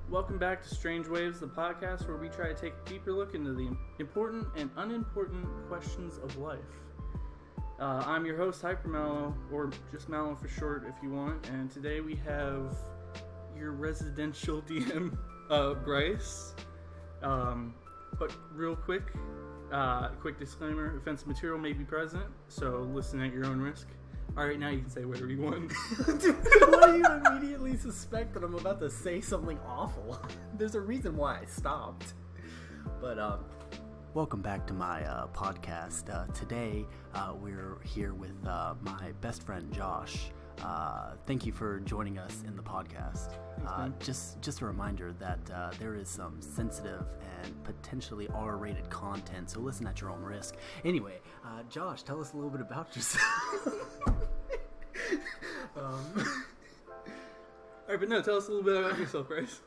Welcome back to Strange Waves, the podcast where we try to take a deeper look into the important and unimportant questions of life. I'm your host, HyperMallow, or just Mallow for short if you want, and today we have your residential DM, Bryce. But real quick disclaimer, offensive material may be present, so listen at your own risk. Alright, now you can say whatever you want. Why do you immediately suspect that I'm about to say something awful? There's a reason why I stopped. But, welcome back to my podcast. Today, we're here with my best friend, Josh. Thank you for joining us in the podcast. Just a reminder that there is some sensitive and potentially R-rated content, so listen at your own risk. Anyway, Josh, tell us a little bit about yourself. Alright, but no, tell us a little bit about yourself, Bryce.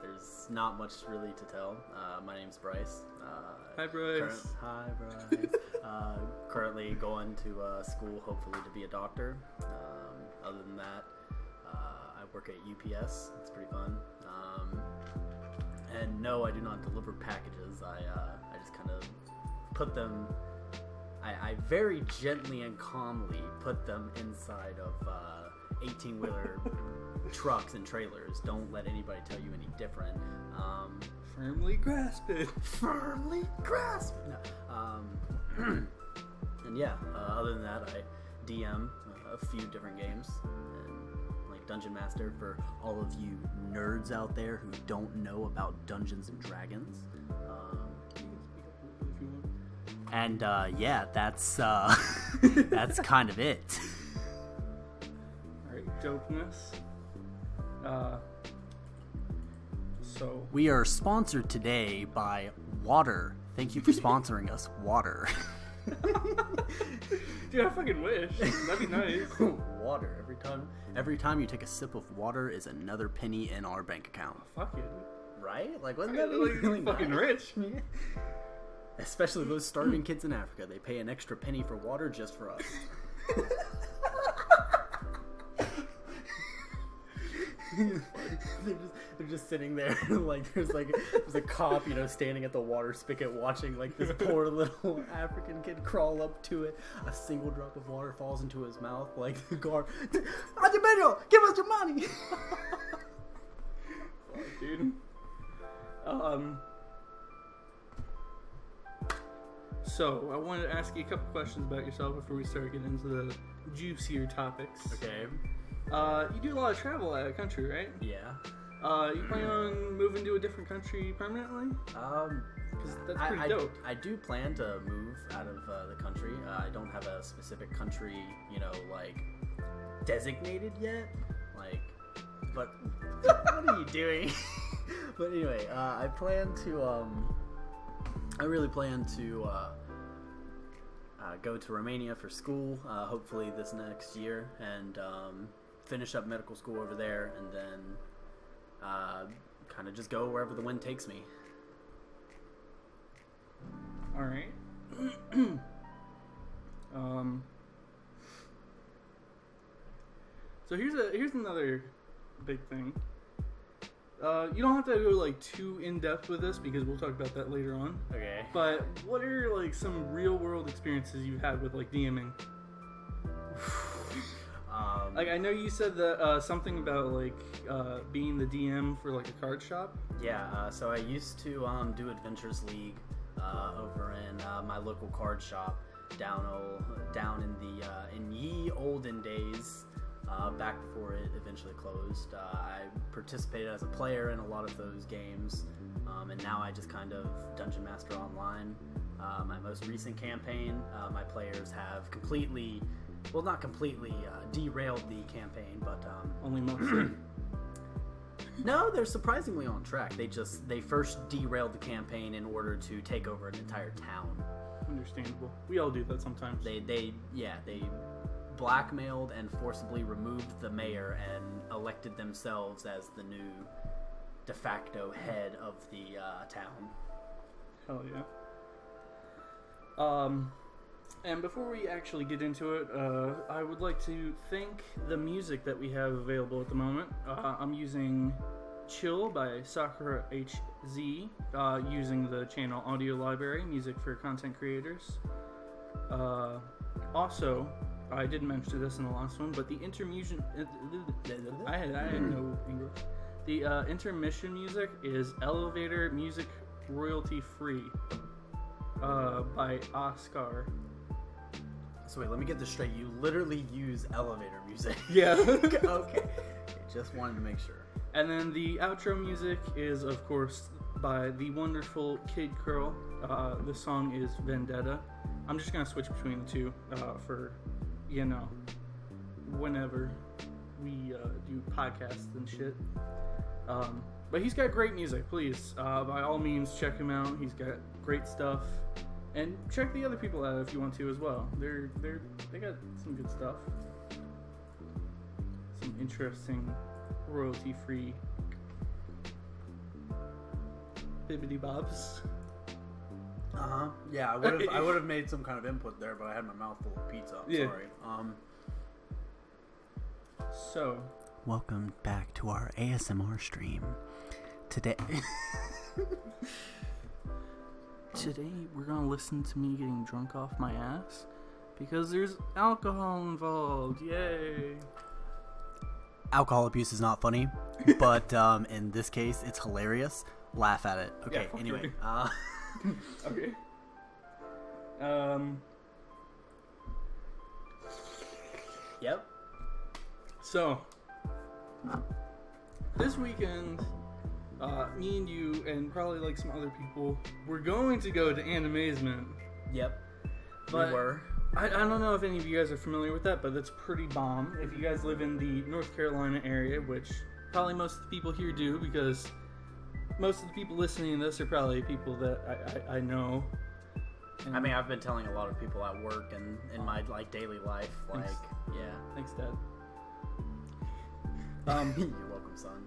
There's not much really to tell. My name's Bryce. Hi, Bryce. Hi, Bryce. Currently going to school, hopefully to be a doctor. Other than that, I work at UPS. It's pretty fun. And no, I do not deliver packages. I just kind of put them. I very gently and calmly put them inside of 18-wheeler trucks and trailers. Don't let anybody tell you any different. Firmly grasp it. Firmly grasp it. No. And yeah, other than that, I DM a few different games. And like Dungeon Master for all of you nerds out there who don't know about Dungeons and Dragons. And yeah, that's kind of it. Alright, dopeness. So we are sponsored today by water. Thank you for sponsoring us, water. Dude, I fucking wish. That'd be nice. Water. Every time you take a sip of water is another penny in our bank account. Oh, fuck it. Right? Like, wasn't that like, really fucking nice? rich? Yeah. Especially those starving kids in Africa. They pay an extra penny for water just for us. they're just sitting there like there's a cop, standing at the water spigot watching like this poor little African kid crawl up to it. A single drop of water falls into his mouth, like the guard, Adibelio, give us your money. Fuck, dude. So, I wanted to ask you a couple questions about yourself before we start getting into the juicier topics. Okay. You do a lot of travel out of the country, right? Yeah. You plan on moving to a different country permanently? Because that's pretty dope. I do plan to move out of the country. I don't have a specific country, designated yet. But what are you doing? But anyway, I really plan to go to Romania for school, hopefully this next year, and finish up medical school over there, and then kind of just go wherever the wind takes me. All right. So here's another big thing. You don't have to go too in depth with this because we'll talk about that later on. Okay. But what are some real world experiences you've had with DMing? I know you said that something about being the DM for a card shop. Yeah. So I used to do Adventures League over in my local card shop down in ye olden days. Back before it eventually closed. I participated as a player in a lot of those games, and now I just kind of Dungeon Master online. My most recent campaign, my players have not completely derailed the campaign, but only mostly. No, they're surprisingly on track. They first derailed the campaign in order to take over an entire town. Understandable. We all do that sometimes. They blackmailed and forcibly removed the mayor and elected themselves as the new de facto head of the town. Hell yeah. And before we actually get into it, I would like to thank the music that we have available at the moment. I'm using Chill by Sakura HZ, using the channel Audio Library, music for content creators. Also, I didn't mention this in the last one, but the intermission... I had no English. The intermission music is Elevator Music Royalty Free by Oscar. So wait, let me get this straight. You literally use elevator music. Yeah. Okay. Just wanted to make sure. And then the outro music is, of course, by the wonderful Kid Curl. The song is Vendetta. I'm just going to switch between the two for, whenever we do podcasts and shit. But he's got great music, please. By all means, check him out. He's got great stuff. And check the other people out if you want to as well. They got some good stuff. Some interesting royalty-free bibbidi bobs. Yeah, I would have made some kind of input there, but I had my mouth full of pizza. I'm sorry. So, welcome back to our ASMR stream. Today we're gonna listen to me getting drunk off my ass because there's alcohol involved. Yay! Alcohol abuse is not funny, but in this case, it's hilarious. Laugh at it. Okay. Yeah, anyway. Okay. Yep. So, this weekend, me and you, and probably like some other people, we're going to go to Animazement. Yep. But we were. I don't know if any of you guys are familiar with that, but that's pretty bomb. If you guys live in the North Carolina area, which probably most of the people here do, because most of the people listening to this are probably people that I know. And I mean, I've been telling a lot of people at work and in my daily life, Thanks. yeah. Thanks, Dad. You're welcome, son.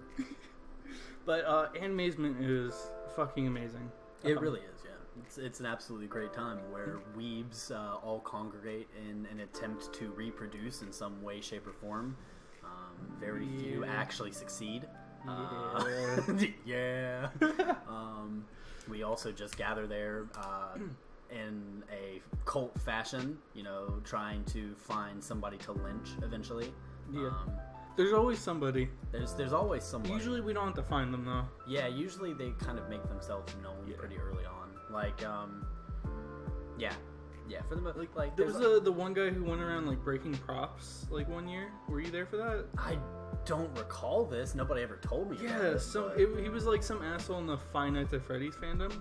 But Animazement is fucking amazing. It really is, yeah. It's an absolutely great time where weebs all congregate in an attempt to reproduce in some way, shape, or form. Very few actually succeed. Yeah. We also just gather there in a cult fashion, trying to find somebody to lynch eventually. Yeah. There's always somebody. There's always somebody. Usually we don't have to find them though. Yeah, usually they kind of make themselves known pretty early on. Yeah, for the most like there was the one guy who went around breaking props one year. Were you there for that? I don't recall this. Nobody ever told me. Yeah, about this, so he was some asshole in the Five Nights at Freddy's fandom.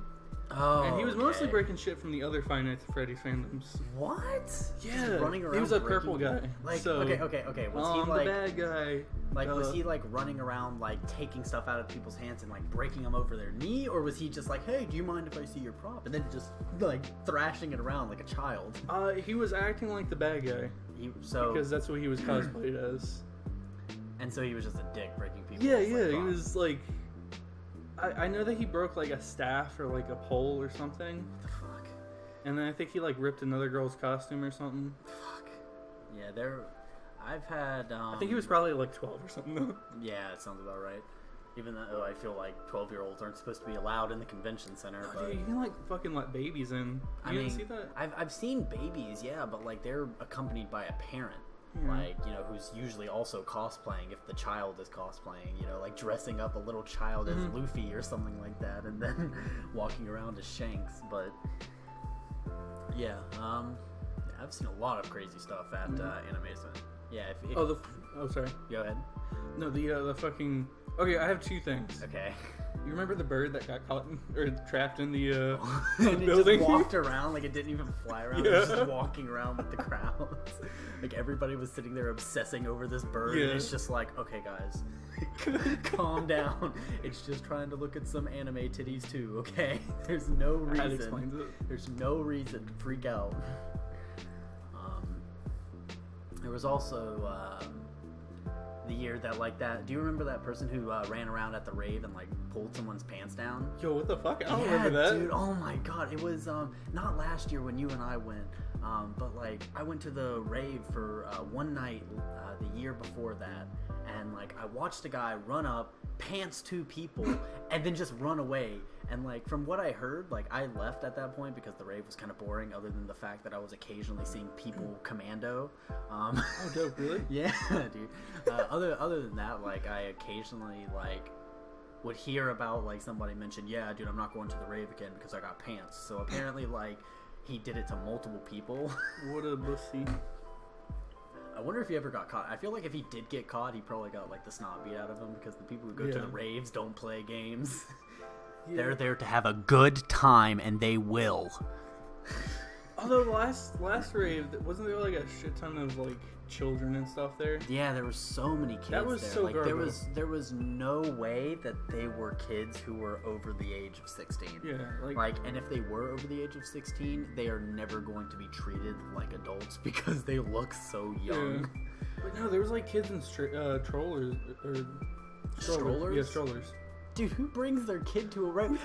Oh, and he was mostly breaking shit from the other Five Nights at Freddy's fandoms. What? Yeah, just running around. He was a purple guy. Okay. Was he the bad guy? Was he running around taking stuff out of people's hands and breaking them over their knee, or was he just hey, do you mind if I see your prop? And then just thrashing it around like a child. He was acting like the bad guy. Because that's what he was cosplayed as. And so he was just a dick breaking people. Yeah. He was I know that he broke a staff or a pole or something. What the fuck? And then I think he ripped another girl's costume or something. Fuck. Yeah, I've had I think he was probably 12 or something though. Yeah, it sounds about right. Even though I feel 12-year-olds aren't supposed to be allowed in the convention center. Oh, dude, you can fucking let babies in. You didn't see that? I've seen babies, yeah, but they're accompanied by a parent. Who's usually also cosplaying if the child is cosplaying, dressing up a little child as Luffy or something like that, and then walking around as Shanks. But yeah, I've seen a lot of crazy stuff at Animazement. Yeah. Sorry. Go ahead. No, the fucking. Okay, I have two things. Okay. You remember the bird that got caught or trapped in the and it building? Just walked around it didn't even fly around. Yeah. It was just walking around with the crowds. Everybody was sitting there obsessing over this bird. Yeah. And it's just okay, guys, calm down. It's just trying to look at some anime titties too. Okay, there's no reason. That explains it. There's no reason to freak out. There was also the year that do you remember that person who ran around at the rave and pulled someone's pants down? Yo, what the fuck? I don't remember that. Dude, oh my god, it was not last year when you and I went, but I went to the rave for one night the year before that, and like I watched a guy run up, pants 2 people, and then just run away. And like from what I heard, like I left at that point because the rave was kind of boring, other than the fact that I was occasionally seeing people commando. Oh, dope! Really? Yeah, dude. Other than that, like I occasionally like would hear about like somebody mention, yeah, dude, I'm not going to the rave again because I got pants. So apparently, like he did it to multiple people. What a pussy. I wonder if he ever got caught. I feel like if he did get caught, he probably got like the snot beat out of him because the people who go to the raves don't play games. Yeah. They're there to have a good time, and they will. Although last rave, wasn't there like a shit ton of like children and stuff there? Yeah, there were so many kids. That was there. so like garbage. there was no way that they were kids who were over the age of 16. Yeah, like, and if they were over the age of 16, they are never going to be treated like adults because they look so young. Yeah. But no, there was like kids in strollers or strollers. Yeah, strollers. Dude, who brings their kid to a rave?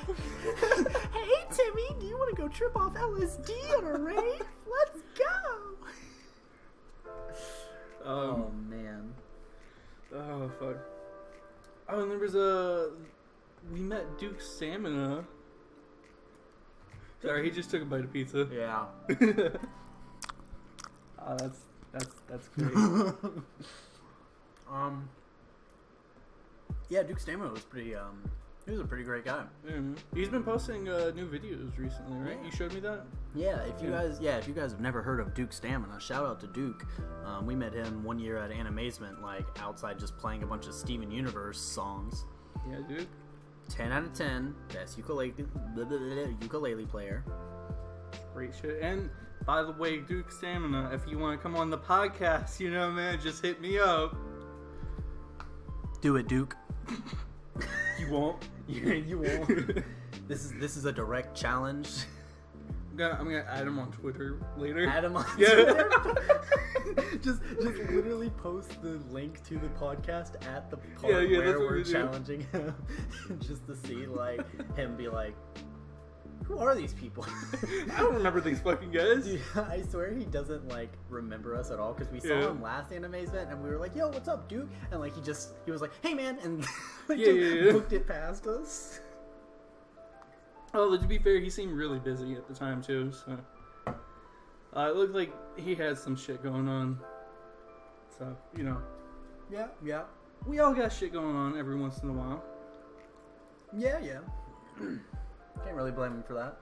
Hey, Timmy, do you want to go trip off LSD at a rave? Let's go! Oh, man. Oh, fuck. Oh, and there was we met Duke Stamina. Sorry, he just took a bite of pizza. Yeah. Oh, that's great. Yeah, Duke Stamina was pretty, he was a pretty great guy. Mm-hmm. He's been posting new videos recently, right? You showed me that? Yeah, if you guys have never heard of Duke Stamina, shout out to Duke. We met him one year at Animazement, like outside just playing a bunch of Steven Universe songs. Yeah, dude. 10 out of 10, best ukulele player. Great shit. And by the way, Duke Stamina, if you want to come on the podcast, you know, man, just hit me up. Do it, Duke. You won't. You won't. This is a direct challenge. I'm gonna add him on Twitter later. Add him on Twitter. just literally post the link to the podcast at the part where we're challenging him, just to see like him be like, who are these people? I don't remember these fucking guys. Dude, I swear he doesn't like remember us at all because we saw him last Animazement and we were like, yo, what's up, Duke? And like he was like, hey man, and like booked it past us. Oh, to be fair, he seemed really busy at the time too, so it looked like he had some shit going on. So, you know. Yeah. We all got shit going on every once in a while. Yeah. Can't really blame him for that.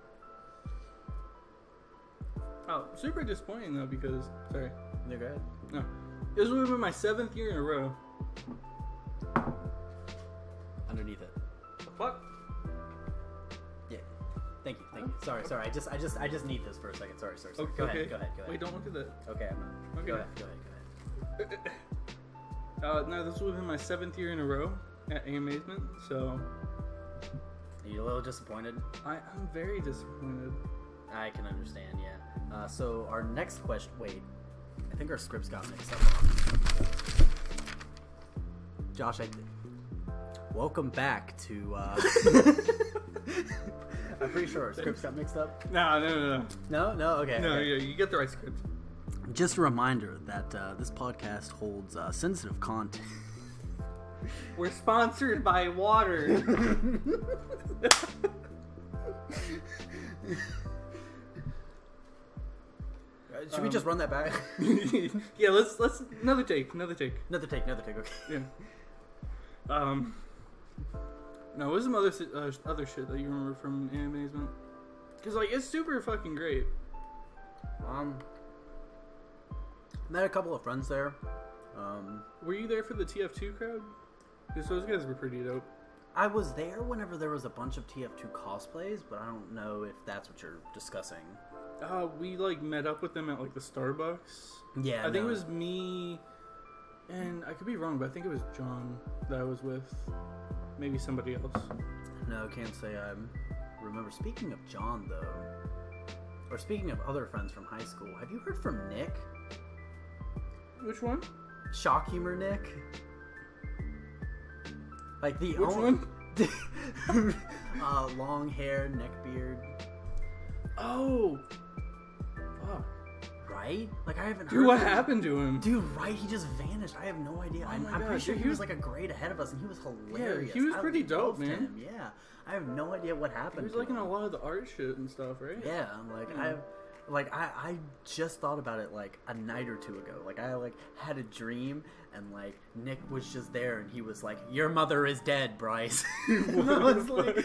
Oh, super disappointing though because, sorry. Yeah, go ahead. No. This would have been my 7th year in a row. Underneath it. The fuck? Yeah. Thank you. Sorry. I just need this for a second. Sorry. Okay. Go ahead. Wait, don't look at that. Okay, I'm not. Okay. Go ahead. No, this would have been my 7th year in a row at Animazement, so... Are you a little disappointed? I'm very disappointed. I can understand, yeah. So our next question... Wait. I think our scripts got mixed up. Josh, welcome back to... I'm pretty sure our scripts got mixed up. No. No? Okay. No, okay. yeah, you get the right script. Just a reminder that this podcast holds sensitive content. We're sponsored by water. Should we just run that back? Yeah, let's another take. Okay. Yeah. No, what's some other shit that you remember from Animazement? Because like it's super fucking great. Met a couple of friends there. Were you there for the TF2 crowd? Because those guys were pretty dope. I was there whenever there was a bunch of TF2 cosplays, but I don't know if that's what you're discussing. We like met up with them at like the Starbucks. Yeah, I think it was me, and I could be wrong, but I think it was John that I was with. Maybe somebody else. No, can't say I remember. Speaking of John, though, or speaking of other friends from high school, have you heard from Nick? Which one? Shock Humor Nick. Like the Which one? Long hair, neck beard. Oh. Fuck. Right? right? Like, I haven't heard Dude, what from happened to him? Dude, right? He just vanished. I have no idea. I'm pretty sure he was like a grade ahead of us, and he was hilarious. Yeah, he was pretty dope, man. Him. Yeah, I have no idea what happened. He was like in a lot of the art shit and stuff, right? Yeah, I just thought about it like a night or two ago. Like, I had a dream, and like Nick was just there, and he was like, "Your mother is dead, Bryce." I was like,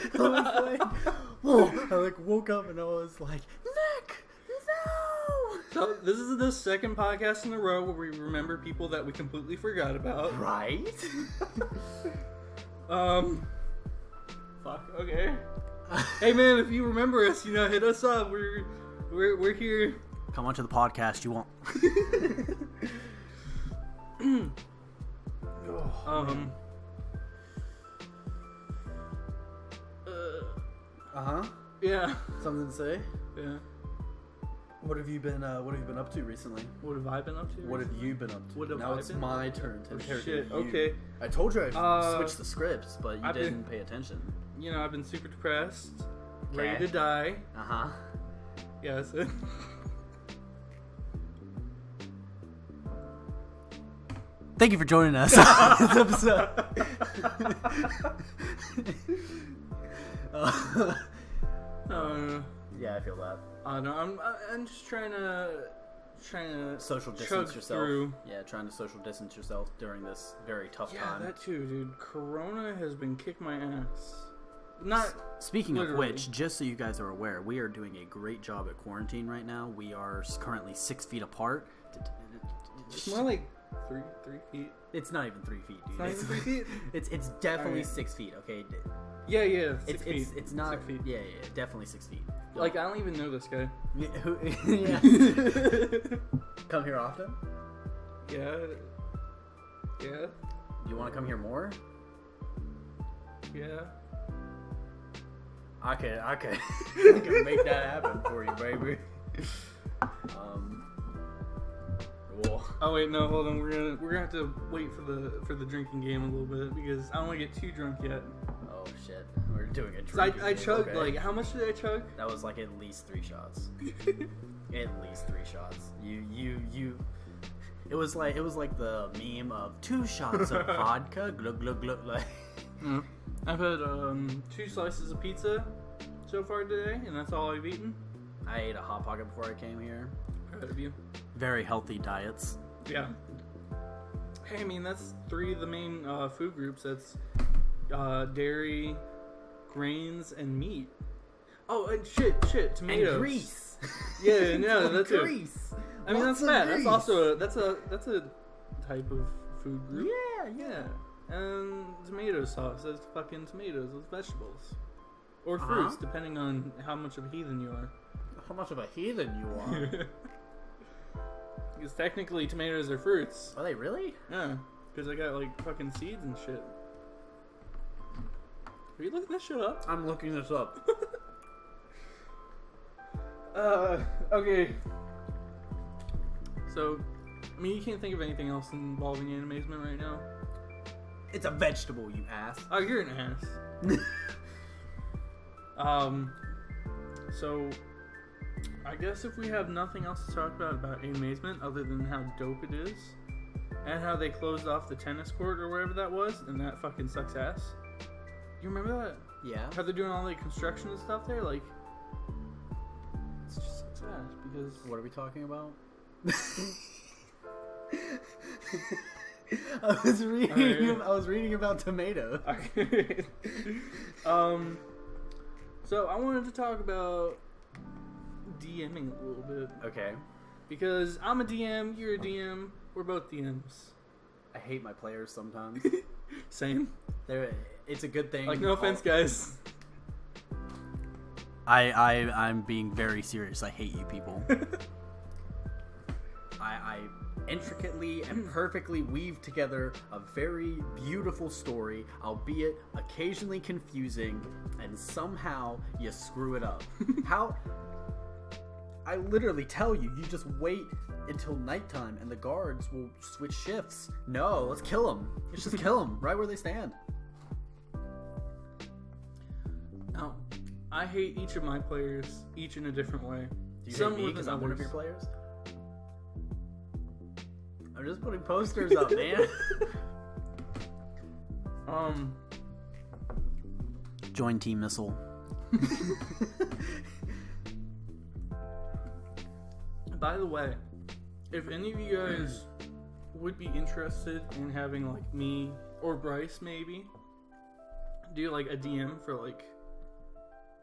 whoa! I like woke up and I was like, Nick, no! So this is the second podcast in a row where we remember people that we completely forgot about. Right? Fuck. Okay. Hey man, if you remember us, hit us up. We're here. Come on to the podcast. You won't. Yeah. Something to say? Yeah. What have you been up to recently? What have I been up to? What have you been up to? Now it's my turn to interrogate shit. you. Okay. I told you I switched the scripts, but you didn't pay attention. I've been super depressed, ready to die. Yeah, that's it. Thank you for joining us on this episode. Yeah, I feel that. No, I'm just trying to social distance yourself. Through. Yeah, trying to social distance yourself during this very tough time. Yeah, that too, dude. Corona has been kicking my ass. Not speaking literally. of which, just so you guys are aware, we are doing a great job at quarantine right now. We are currently 6 feet apart. It's more like 3 feet. It's not even 3 feet, dude. It's not even 3 feet. It's definitely 6 feet. Okay. Yeah. 6 feet. It's not. 6 feet. Yeah, definitely 6 feet. Like, I don't even know this guy. Yeah. Come here often? Yeah. Do you want to come here more? Yeah. I can make that happen for you, baby. Cool. Oh wait, no, hold on. We're gonna have to wait for the drinking game a little bit because I don't want to get too drunk yet. Oh shit, we're doing a drinking game. I chugged okay. like, how much did I chug? That was like at least 3 shots. At least 3 shots. You. It was like the meme of 2 shots of vodka, glug glug glug. Like. Mm. I've had 2 slices of pizza so far today, and that's all I've eaten. I ate a Hot Pocket before I came here. Proud of you. Very healthy diets. Yeah. Hey, I mean, that's 3 of the main food groups. That's dairy, grains, and meat. Oh, and shit, tomatoes. And grease. Yeah, no, that's grease. I mean, that's bad. That's also that's a type of food group. Yeah. And tomato sauce. That's fucking tomatoes. Those vegetables. Or fruits, depending on how much of a heathen you are. How much of a heathen you are? Because technically tomatoes are fruits. Are they really? Yeah. Because they got like fucking seeds and shit. Are you looking this shit up? I'm looking this up. Okay. So, I mean, you can't think of anything else involving Animazement right now. It's a vegetable, you ass. Oh, you're an ass. So, I guess if we have nothing else to talk about Animazement other than how dope it is, and how they closed off the tennis court or wherever that was, and that fucking sucks ass. You remember that? Yeah. How they're doing all the construction and stuff there? Like, it's just sucks ass because... What are we talking about? I was reading about tomatoes. Okay. So I wanted to talk about DMing a little bit. Okay. Because I'm a DM, you're a DM, we're both DMs. I hate my players sometimes. Same. It's a good thing. Like, no offense, guys. I'm being very serious. I hate you people. I intricately and perfectly weave together a very beautiful story, albeit occasionally confusing, and somehow you screw it up. How? I literally tell you, you just wait until nighttime and the guards will switch shifts. No, let's kill them. Let's just kill them right where they stand. No, I hate each of my players, each in a different way. Do you hate me because I'm one of your players? I'm just putting posters up, man. Join Team Missile. By the way, if any of you guys would be interested in having like me or Bryce maybe do like a DM for like,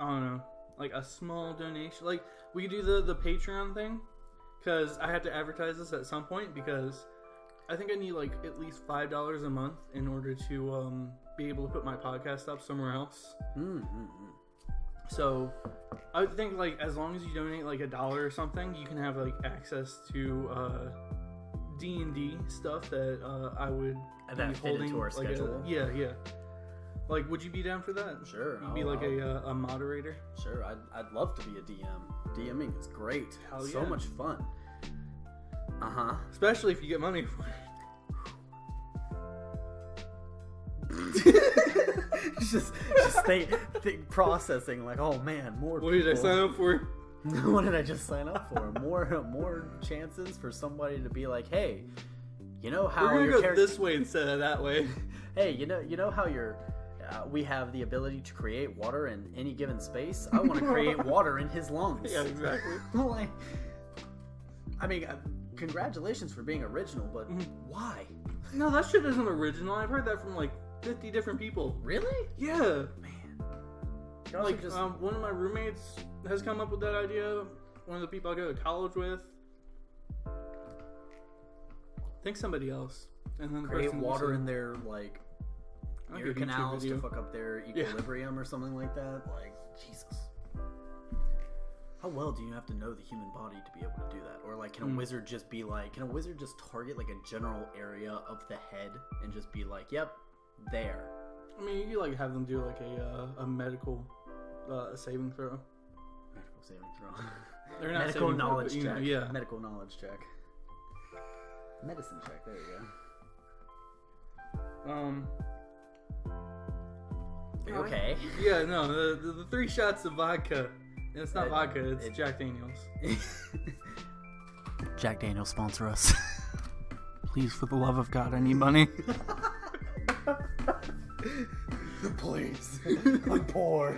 I don't know, like a small donation, like we could do the Patreon thing, because I have to advertise this at some point, because I think I need like at least $5 a month in order to be able to put my podcast up somewhere else. So I would think like as long as you donate like $1 or something, you can have like access to D&D stuff that I would that be fit holding into our like schedule. Yeah. Like, would you be down for that? Sure. You'd be like a moderator. Sure. I'd love to be a DM. DMing is great. Hell So yeah. much fun. Especially if you get money for it. just processing like, oh man, more. What did I sign up for? What did I just sign up for? More chances for somebody to be like, hey, you know how We're your gonna go character... this way instead of that way. Hey, you know how we have the ability to create water in any given space. I want to create water in his lungs. Yeah, exactly. Like, I mean, congratulations for being original, but why? No, that shit isn't original. I've heard that from like 50 different people. Really? Yeah. Man. Like, one of my roommates has come up with that idea. One of the people I go to college with. Think somebody else. And then the create person water in their, like, I'll ear get a YouTube canals to video. fuck up their equilibrium or something like that. Like, Jesus. How well do you have to know the human body to be able to do that? Or, like, can a wizard just be like, can a wizard just target, like, a general area of the head and just be like, yep, there? I mean, you could like have them do like a medical saving throw. Medical saving throw. They're not Medical saving throw, knowledge but, you know, check. yeah. Medical knowledge check. Medicine check, there you go. Okay. Yeah, no, the 3 shots of vodka. And it's not vodka, it's Jack Daniels. Jack Daniels, sponsor us. Please, for the love of God, I need money. Please. I'm poor.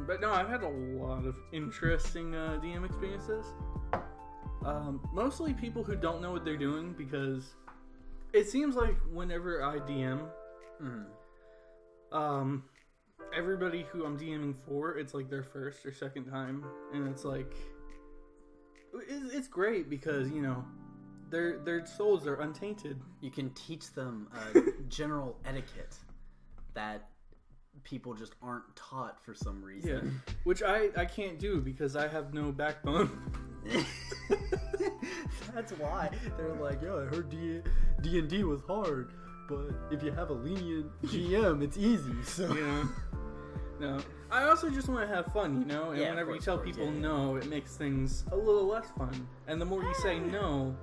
But no, I've had a lot of interesting DM experiences. Mostly people who don't know what they're doing, because it seems like whenever I DM, everybody who I'm DMing for, it's like their first or second time, and it's like, it's great because, you know, their souls are untainted. You can teach them general etiquette that people just aren't taught for some reason. Yeah, which I can't do because I have no backbone. That's why they're like, yo, I heard D&D was hard, but if you have a lenient GM, it's easy. So You know, no. I also just want to have fun, you know. And Yeah, whenever of you tell course, people yeah. no, it makes things a little less fun. And the more you say no,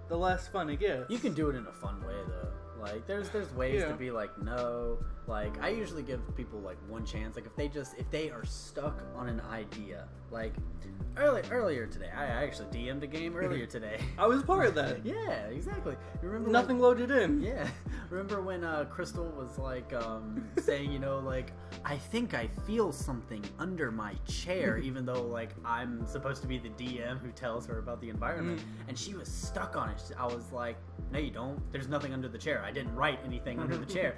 the less fun it gets. you can do it in a fun way though. Like there's ways Yeah. to be like no. Like I usually give people like one chance. Like if they are stuck on an idea. Like earlier today, I actually DM'd a game earlier today. I was part of that. Yeah, exactly. Remember Nothing loaded in. Yeah. Remember when Crystal was like saying, you know, like, I think I feel something under my chair, even though like I'm supposed to be the DM who tells her about the environment, and she was stuck on it. I was like, no, you don't. There's nothing under the chair. I didn't write anything under the chair.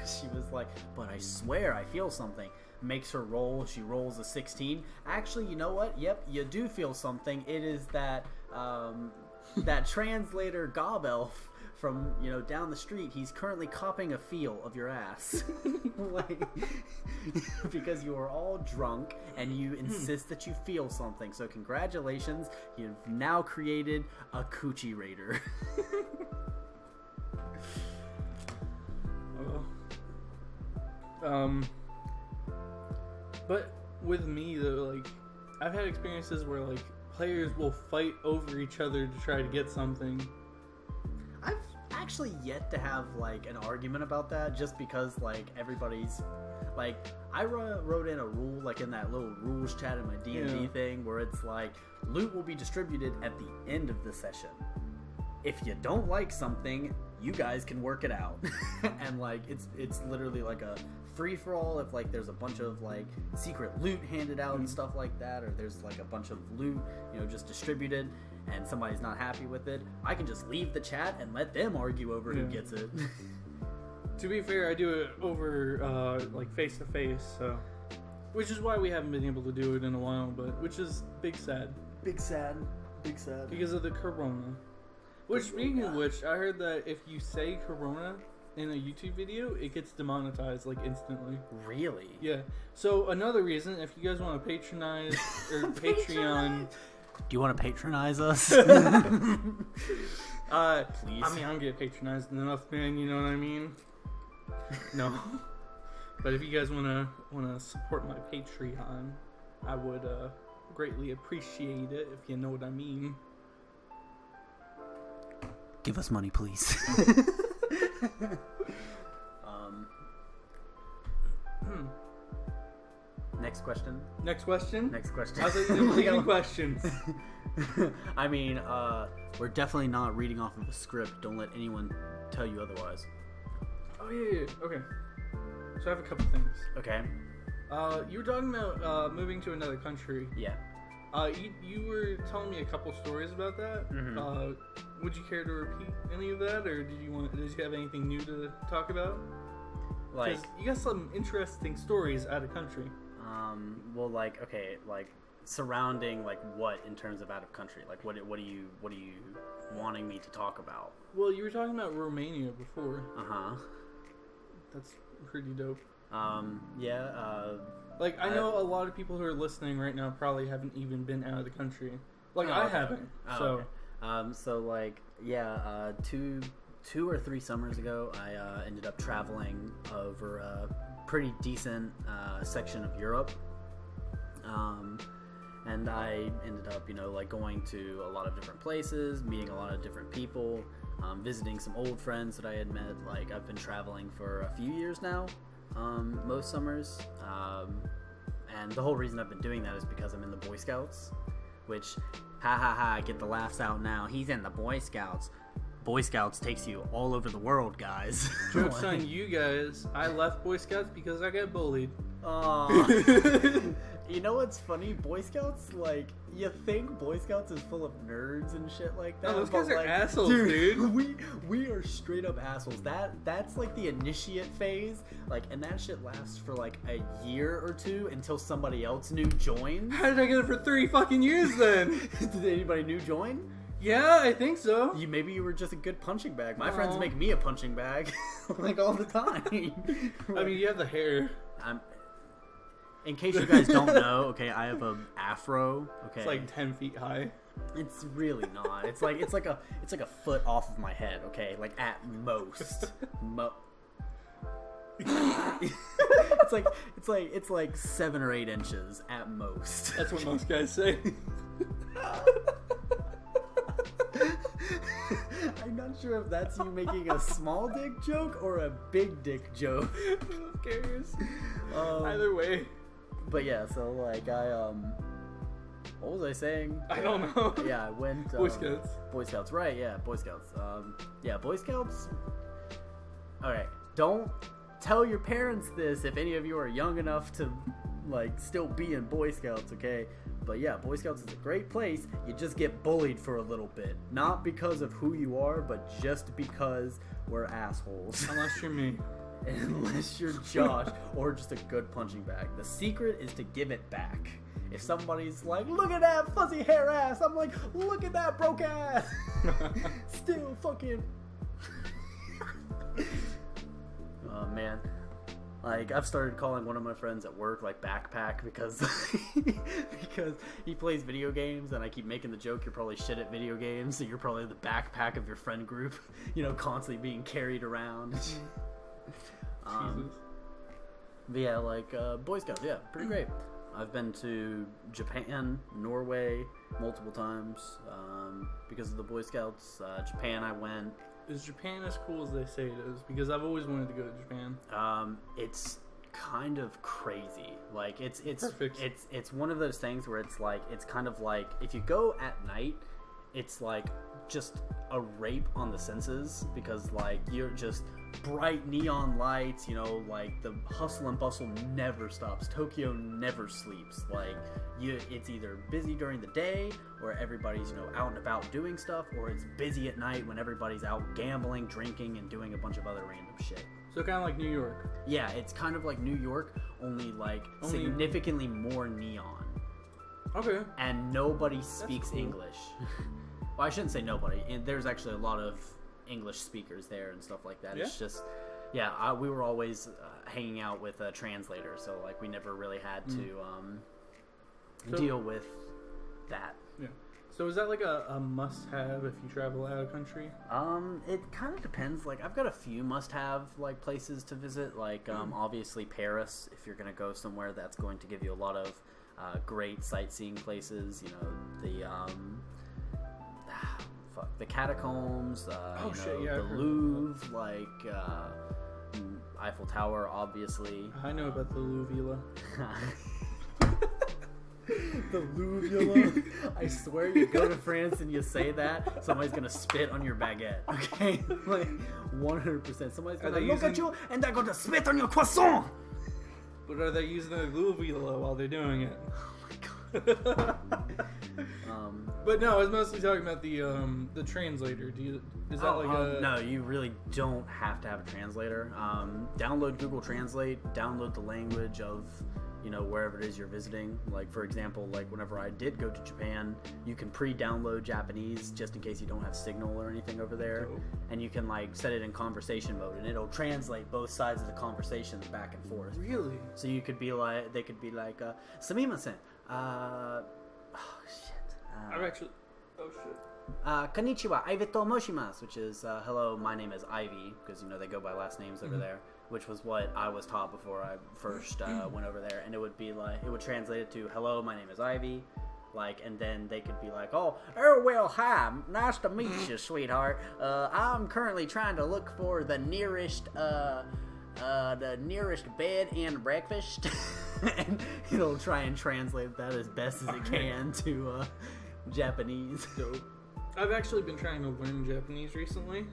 She was like, but I swear I feel something. Makes her roll. She rolls a 16. Actually, you know what? Yep, you do feel something. It is that that translator gob elf from, you know, down the street. He's currently copping a feel of your ass. Like, because you are all drunk and you insist that you feel something. So congratulations, you've now created a coochie raider. But with me though, like, I've had experiences where like players will fight over each other to try to get something. I've actually yet to have like an argument about that, just because like everybody's Like, I wrote in a rule, like in that little rules chat in my D&D thing, where it's like, loot will be distributed at the end of the session. If you don't like something, you guys can work it out. And like, it's literally like a free-for-all if like there's a bunch of like secret loot handed out and stuff like that, or there's like a bunch of loot, you know, just distributed, and somebody's not happy with it, I can just leave the chat and let them argue over who gets it. To be fair, I do it over like face to face, so which is why we haven't been able to do it in a while, but which is big sad because of the corona. Which, speaking of which, I heard that if you say corona in a YouTube video, it gets demonetized like instantly. Really? Yeah. So another reason, if you guys want to patronize or Patreon. Do you want to patronize us? Please. I mean, I'm getting patronized enough, man. You know what I mean? No. But if you guys wanna support my Patreon, I would greatly appreciate it. If you know what I mean. Give us money, please. Next question. I thought you were leading questions. I mean, we're definitely not reading off of a script. Don't let anyone tell you otherwise. Oh, yeah. Okay. So I have a couple things. Okay. You were talking about moving to another country. Yeah. You were telling me a couple stories about that. Mm-hmm. Would you care to repeat any of that, or did you have anything new to talk about? Like, you got some interesting stories out of country. Well, like, okay, like surrounding like what in terms of out of country? Like, what are you wanting me to talk about? Well, you were talking about Romania before. That's pretty dope. Yeah. Like, I know a lot of people who are listening right now probably haven't even been out of the country. Like, I haven't. So, okay. So like, yeah, 2 or 3 summers ago, I ended up traveling over a pretty decent section of Europe. And I ended up, you know, like going to a lot of different places, meeting a lot of different people, visiting some old friends that I had met. Like, I've been traveling for a few years now, most summers. And the whole reason I've been doing that is because I'm in the Boy Scouts, which, I get the laughs out now. He's in the Boy Scouts. Boy Scouts takes you all over the world, guys. Joke's on you guys. I left Boy Scouts because I got bullied. You know what's funny? Boy Scouts, like, you think Boy Scouts is full of nerds and shit like that. Oh, those guys are like, assholes, dude. We are straight up assholes. That's like the initiate phase, like, and that shit lasts for like a year or 2 until somebody else new joins. How did I get it for 3 fucking years then? Did anybody new join? Yeah, I think so. Maybe you were just a good punching bag. My friends make me a punching bag, like, all the time. I mean, you have the hair. In case you guys don't know, okay, I have a afro. Okay, it's like 10 feet high. It's really not. It's like a foot off of my head. Okay, like at most. It's like 7 or 8 inches at most. That's what most guys say. I'm not sure if that's you making a small dick joke or a big dick joke. Who cares? Either way. But yeah, so like what was I saying? I don't know. Yeah, I went Boy Scouts. Boy Scouts, right? Yeah, Boy Scouts. Yeah, Boy Scouts. All right, don't tell your parents this if any of you are young enough to like still be in Boy Scouts, okay? But yeah, Boy Scouts is a great place. You just get bullied for a little bit. Not because of who you are, but just because we're assholes. Unless you're me. Unless you're Josh or just a good punching bag. The secret is to give it back. If somebody's like, look at that fuzzy hair ass, I'm like, look at that broke ass. Still fucking... Oh, man. Like, I've started calling one of my friends at work, like, Backpack, because he plays video games, and I keep making the joke, you're probably shit at video games, so you're probably the backpack of your friend group, you know, constantly being carried around. But yeah, like, Boy Scouts, yeah, pretty great. I've been to Japan, Norway, multiple times, because of the Boy Scouts. Japan, I went. Is Japan as cool as they say it is? Because I've always wanted to go to Japan. It's kind of crazy. Like it's Perfect. it's one of those things where it's kind of like if you go at night, it's like just a rape on the senses, because like you're just bright neon lights, you know, like the hustle and bustle never stops. Tokyo never sleeps. Like it's either busy during the day where everybody's, you know, out and about doing stuff, or it's busy at night when everybody's out gambling, drinking, and doing a bunch of other random shit. So kind of like New York. Yeah, it's kind of like New York, only significantly more neon. Okay. And nobody speaks cool. English. Well, I shouldn't say nobody. And there's actually a lot of English speakers there and stuff like that. Yeah? It's just, we were always hanging out with a translator, so like we never really had to deal with that. Yeah. So is that like a must-have if you travel out of country? It kind of depends. Like I've got a few must-have like places to visit. Like obviously Paris, if you're gonna go somewhere, that's going to give you a lot of great sightseeing places. You know, the catacombs, the Louvre, like Eiffel Tower, obviously. I know about the Louvre. The Louvre. I swear, you go to France and you say that, somebody's gonna spit on your baguette. Okay, like 100%. Somebody's gonna look at you and they're gonna spit on your croissant. But are they using the Louvre while they're doing it? Oh my god. But no, I was mostly talking about the translator. Is that like a... No, you really don't have to have a translator. Download Google Translate, download the language of, you know, wherever it is you're visiting. Like, for example, like whenever I did go to Japan, you can pre-download Japanese just in case you don't have signal or anything over there. Cool. And you can like set it in conversation mode and it'll translate both sides of the conversations back and forth. Really? So you could be like, they could be like, sumimasen, oh shit. I've actually... Oh shit. Konnichiwa, Ivy to moshimasu, which is, hello, my name is Ivy, because, you know, they go by last names over there, which was what I was taught before I first went over there, and it would be like, it would translate it to, hello, my name is Ivy, like, and then they could be like, oh, well, hi, nice to meet you, sweetheart, I'm currently trying to look for the nearest bed and breakfast, and it'll try and translate that as best as it can to, Japanese. Dope. I've actually been trying to learn Japanese recently,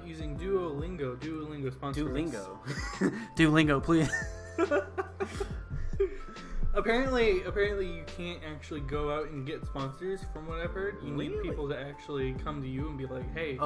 using Duolingo. Duolingo sponsor. Duolingo, please. Apparently you can't actually go out and get sponsors. From what I've heard, you need people to actually come to you and be like, "Hey, we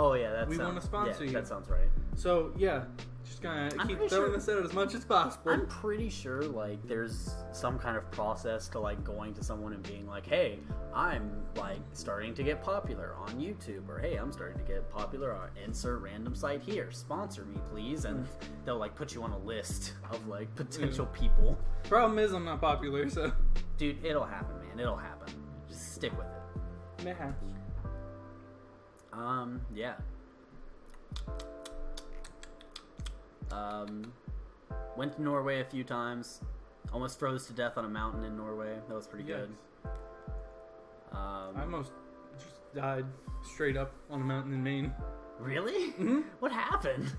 want to sponsor you." That sounds right. So yeah, just gonna keep throwing this out as much as possible. I'm pretty sure like there's some kind of process to like going to someone and being like, "Hey, I'm like starting to get popular on YouTube," or "Hey, I'm starting to get popular on insert random site here. Sponsor me, please." And they'll like put you on a list of like potential people. Problem is, I'm not popular, so dude, it'll happen, man. It'll happen. Just stick with it. Yeah. Yeah. Went to Norway a few times. Almost froze to death on a mountain in Norway. That was pretty good. I almost just died straight up on a mountain in Maine. Really? Mm-hmm. What happened?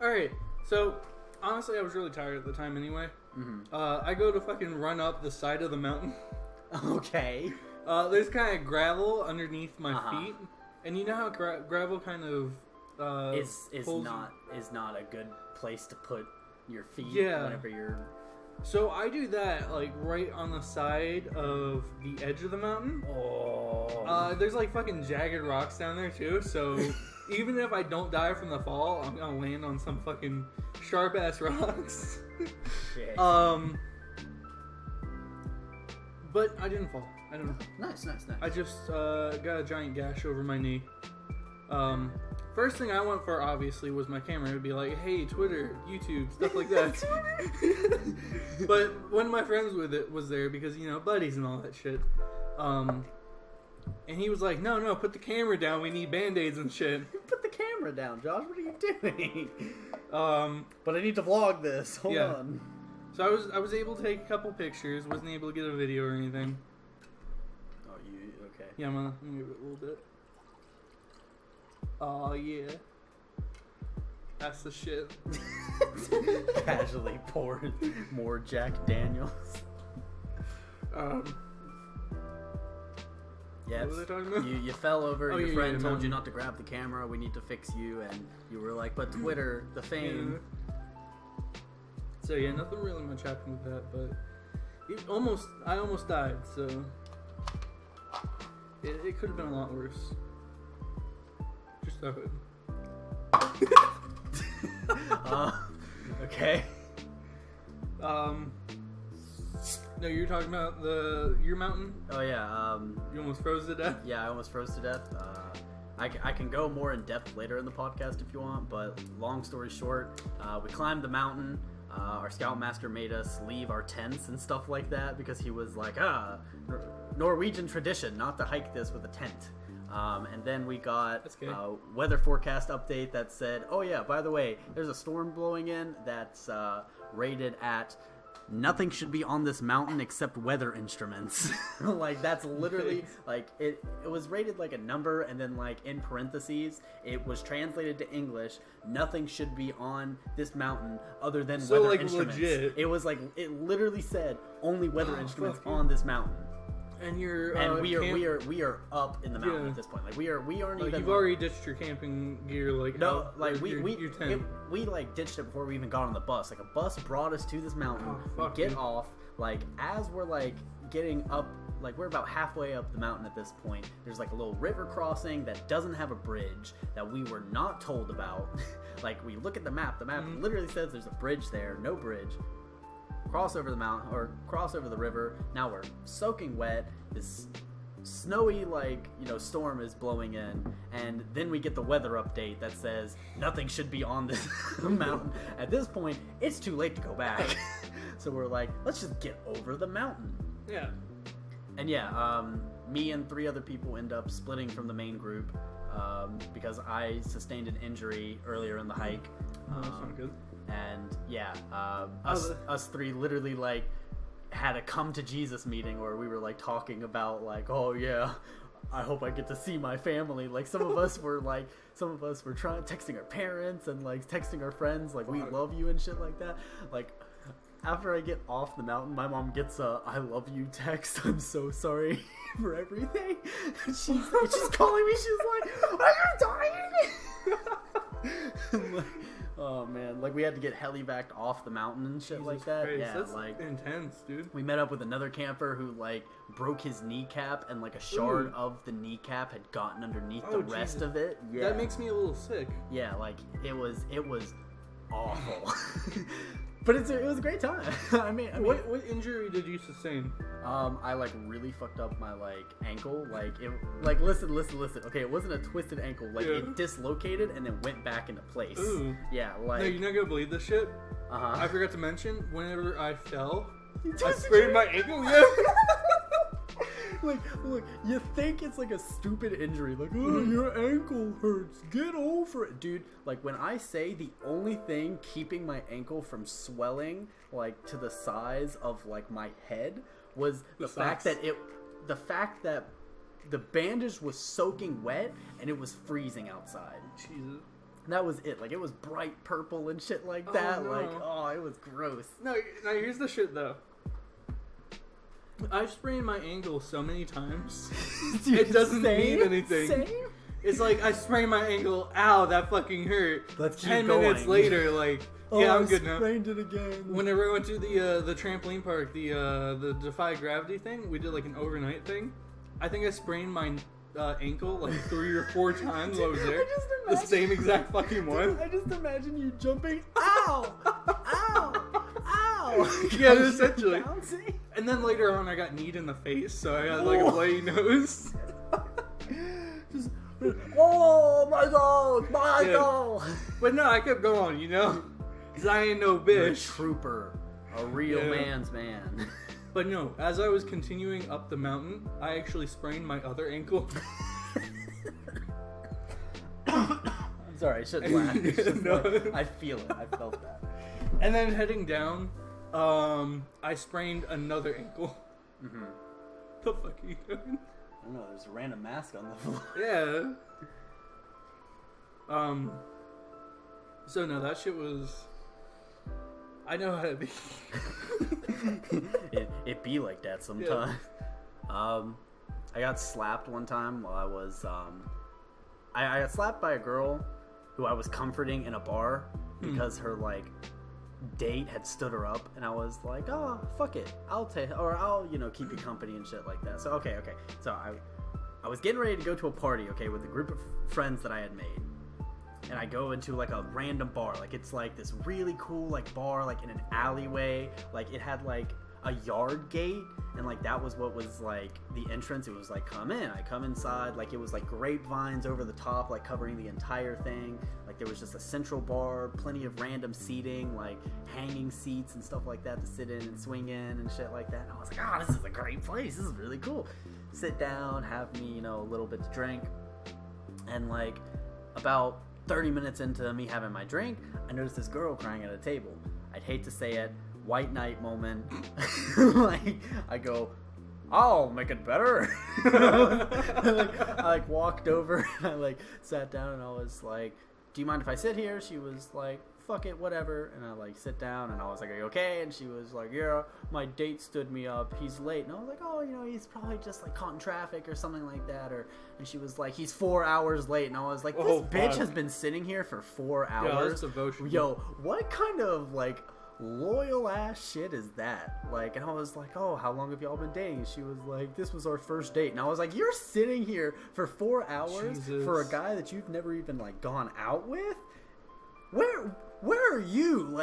Alright, so honestly I was really tired at the time anyway. I go to fucking run up the side of the mountain. Okay. There's kind of gravel underneath my feet. And you know how gravel kind of is not a good place to put your feet whenever you're... So I do that like right on the side of the edge of the mountain. Oh. There's like fucking jagged rocks down there too, so even if I don't die from the fall, I'm gonna land on some fucking sharp ass rocks. Shit. But I didn't fall. I don't know. Nice. I just got a giant gash over my knee. First thing I went for, obviously, was my camera. It would be like, hey, Twitter, YouTube, stuff like that. But one of my friends was there because, you know, buddies and all that shit. And he was like, no, put the camera down. We need Band-Aids and shit. Put the camera down, Josh. What are you doing? But I need to vlog this. Hold on. So I was able to take a couple pictures. Wasn't able to get a video or anything. Oh, you... Okay. Yeah, I'm gonna move it a little bit. Oh, yeah. That's the shit. Casually poured more Jack Daniels. Yeah, what was I talking about? you fell over. Oh, your yeah, friend yeah, told you not to grab the camera. We need to fix you, and you were like, "But Twitter, the fame." Yeah. So yeah, nothing really much happened with that, but I almost died. So it could have been a lot worse. Just throw it. Okay. No, you're talking about your mountain. Oh yeah. You almost froze to death. Yeah, I almost froze to death. I can go more in depth later in the podcast if you want, but long story short, we climbed the mountain. Our scoutmaster made us leave our tents and stuff like that because he was like, Norwegian tradition not to hike this with a tent. And then we got a weather forecast update that said, oh yeah, by the way, there's a storm blowing in that's rated at nothing should be on this mountain except weather instruments. Like, that's literally, like, it was rated like a number, and then, like, in parentheses, it was translated to English, nothing should be on this mountain other than weather instruments. Legit. It was like, it literally said only weather instruments on this mountain. And you're and we are up in the mountain at this point. Like we aren't even. You've already ditched your camping gear, like no, like we like ditched it before we even got on the bus. Like a bus brought us to this mountain. We get off. Like as we're like getting up, like we're about halfway up the mountain at this point. There's like a little river crossing that doesn't have a bridge that we were not told about. Like we look at the map. The map literally says there's a bridge there. No bridge. Cross over the mountain or cross over the river. Now we're soaking wet. This snowy, like, you know, storm is blowing in, and then we get the weather update that says nothing should be on this mountain. At this point, it's too late to go back. So we're like, let's just get over the mountain. Yeah. And yeah, me and 3 other people end up splitting from the main group because I sustained an injury earlier in the hike. That's not good. And yeah, us 3 literally like had a come to Jesus meeting where we were like talking about like, oh yeah, I hope I get to see my family. Like some of us were texting our parents and like texting our friends like, we love you and shit like that. Like after I get off the mountain, my mom gets a I love you text. I'm so sorry for everything. She's calling me. She's like, are you dying? Like, oh man, like we had to get helivaced off the mountain and shit like that. Christ, yeah, that's like intense, dude. We met up with another camper who like broke his kneecap, and like a shard of the kneecap had gotten underneath the rest of it. Yeah, that makes me a little sick. Yeah, like it was awful. But it was a great time. I mean, what injury did you sustain? I like really fucked up my like ankle. Like it, like listen. Okay, it wasn't a twisted ankle. Like it dislocated and then went back into place. Ooh. Yeah, like. No, you're not gonna believe this shit. I forgot to mention, whenever I fell, I sprained my ankle. Yeah. Like, look, you think it's like a stupid injury, like, oh, your ankle hurts, get over it, dude. Like, when I say the only thing keeping my ankle from swelling, like, to the size of, like, my head, was the fact that the bandage was soaking wet, and it was freezing outside. Jesus. And that was it. Like, it was bright purple and shit like that. Oh, no. Like, oh, it was gross. No, here's the shit, though. I've sprained my ankle so many times. Dude, it doesn't mean anything. Same? It's like I sprained my ankle. Ow, that fucking hurt. Let's keep 10 going. minutes later, like, yeah, I'm good now. Sprained it again. Whenever I went to the trampoline park, the Defy Gravity thing, we did like an overnight thing. I think I sprained my ankle like 3 or 4 times while I was there. The same exact fucking one. I just imagine you jumping. Ow! Ow! Ow! Yeah, essentially. And then later on, I got kneed in the face, so I got like a bloody nose. Just, oh my God, Michael! Yeah. But no, I kept going, you know, because I ain't no bitch. You're a trooper, a real man's man. But no, as I was continuing up the mountain, I actually sprained my other ankle. I'm sorry, I shouldn't laugh. It's just like, I feel it. I felt that. And then heading down, I sprained another ankle. Mm-hmm. The fuck are you doing? I don't know, there's a random mask on the floor. Yeah. So no, that shit was. I know how to be. it be like that sometimes. Yeah. I got slapped one time while I was. I got slapped by a girl who I was comforting in a bar because her like date had stood her up, and I was like, oh fuck it, I'll keep you company and shit like that. So okay. So I was getting ready to go to a party, with a group of friends that I had made. And I go into like a random bar, like it's like this really cool like bar, like in an alleyway, like it had like a yard gate, and like that was what was like the entrance. It was like, come in. I come inside, like it was like grapevines over the top, like covering the entire thing. Like there was just a central bar, plenty of random seating, like hanging seats and stuff like that to sit in and swing in and shit like that. And I was like, this is a great place, this is really cool. Sit down, have me a little bit to drink, and like about 30 minutes into me having my drink, I noticed this girl crying at a table. I'd hate to say it, white knight moment. Like, I go, I'll make it better. I walked over and I sat down and I was like, do you mind if I sit here? She was like, fuck it, whatever. And I sit down and I was like, are you okay? And she was like, yeah, my date stood me up, he's late. And I was like, oh, he's probably just caught in traffic or something like that. And she was like, he's 4 hours late. And I was like, this bitch has been sitting here for 4 hours. Yeah, that's devotion. Yo, what kind of loyal ass shit is that? And I was like, oh, how long have y'all been dating? And she was like, this was our first date. And I was like, you're sitting here for 4 hours for a guy that you've never even gone out with? Where are you?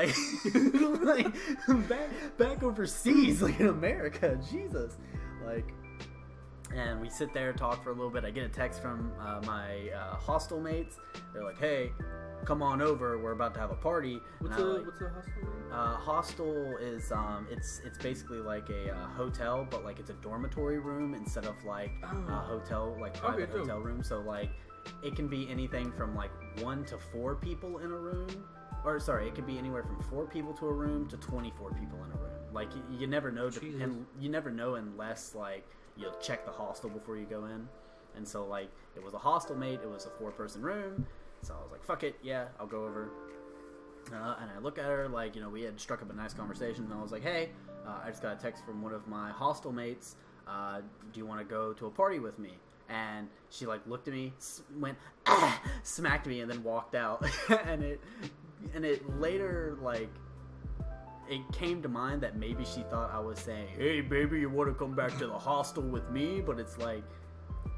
Back overseas, in America. Jesus. And we sit there, talk for a little bit. I get a text from my hostel mates. They're like, hey, come on over, we're about to have a party. What's a hostel name? Hostel is it's basically like a hotel, but it's a dormitory room instead of a hotel, private hotel room. So it can be anything from 1 to 4 people in a room, or sorry, it could be anywhere from 4 people to a room to 24 people in a room. You never know, and you never know unless you'll check the hostel before you go in. And so it was a hostel mate, it was a 4-person room. So I was like, fuck it, yeah, I'll go over. And I look at her, we had struck up a nice conversation, and I was like, hey, I just got a text from one of my hostel mates. Do you want to go to a party with me? And she looked at me, went, smacked me, and then walked out. and it later, it came to mind that maybe she thought I was saying, hey, baby, you want to come back to the hostel with me? But it's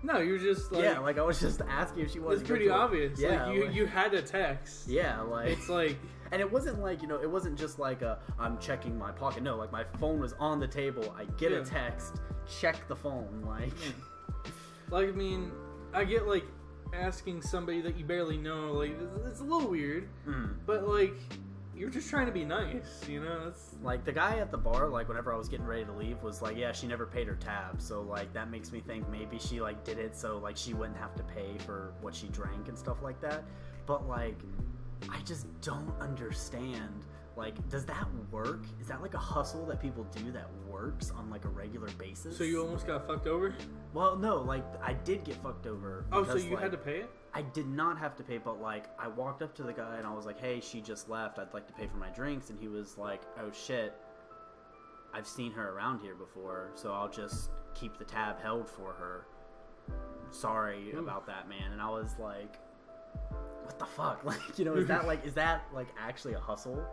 no, you were just yeah, I was just asking if she wanted to go to It's pretty obvious. Yeah, you had a text. Yeah, it's and it wasn't it wasn't just I'm checking my pocket. No, my phone was on the table. I get a text, check the phone, I mean, I get asking somebody that you barely know, it's a little weird, but you're just trying to be nice, It's the guy at the bar, whenever I was getting ready to leave, was yeah, she never paid her tab, so that makes me think maybe she did it so she wouldn't have to pay for what she drank and stuff like that. But I just don't understand. Does that work? Is that a hustle that people do that works on a regular basis? So you almost got fucked over? Well, no, I did get fucked over. Oh, so you had to pay it? I did not have to pay, but I walked up to the guy and I was like, hey, she just left, I'd like to pay for my drinks. And he was like, oh shit, I've seen her around here before, so I'll just keep the tab held for her. Sorry about that, man. And I was like, what the fuck? Is that actually a hustle?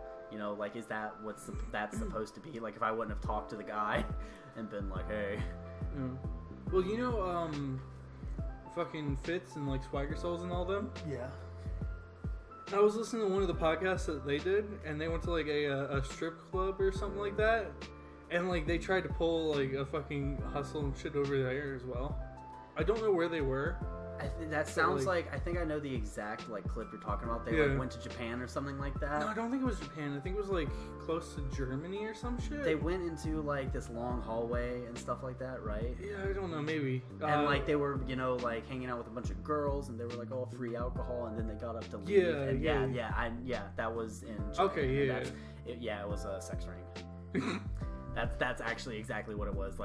Is that that's supposed to be? If I wouldn't have talked to the guy and been like, hey. Well, fucking Fitz and Swagger Souls and all them? Yeah. I was listening to one of the podcasts that they did, and they went to a strip club or something like that, and they tried to pull a fucking hustle and shit over there as well. I don't know where they were. That sounds I think I know the exact clip you're talking about. They went to Japan or something like that. No, I don't think it was Japan. I think it was close to Germany or some shit. They went into this long hallway and stuff like that, right? Yeah, I don't know, maybe. And they were hanging out with a bunch of girls, and they were all free alcohol, and then they got up to leave. Yeah, that was in Japan. Okay, yeah. It was a sex ring. That's actually exactly what it was.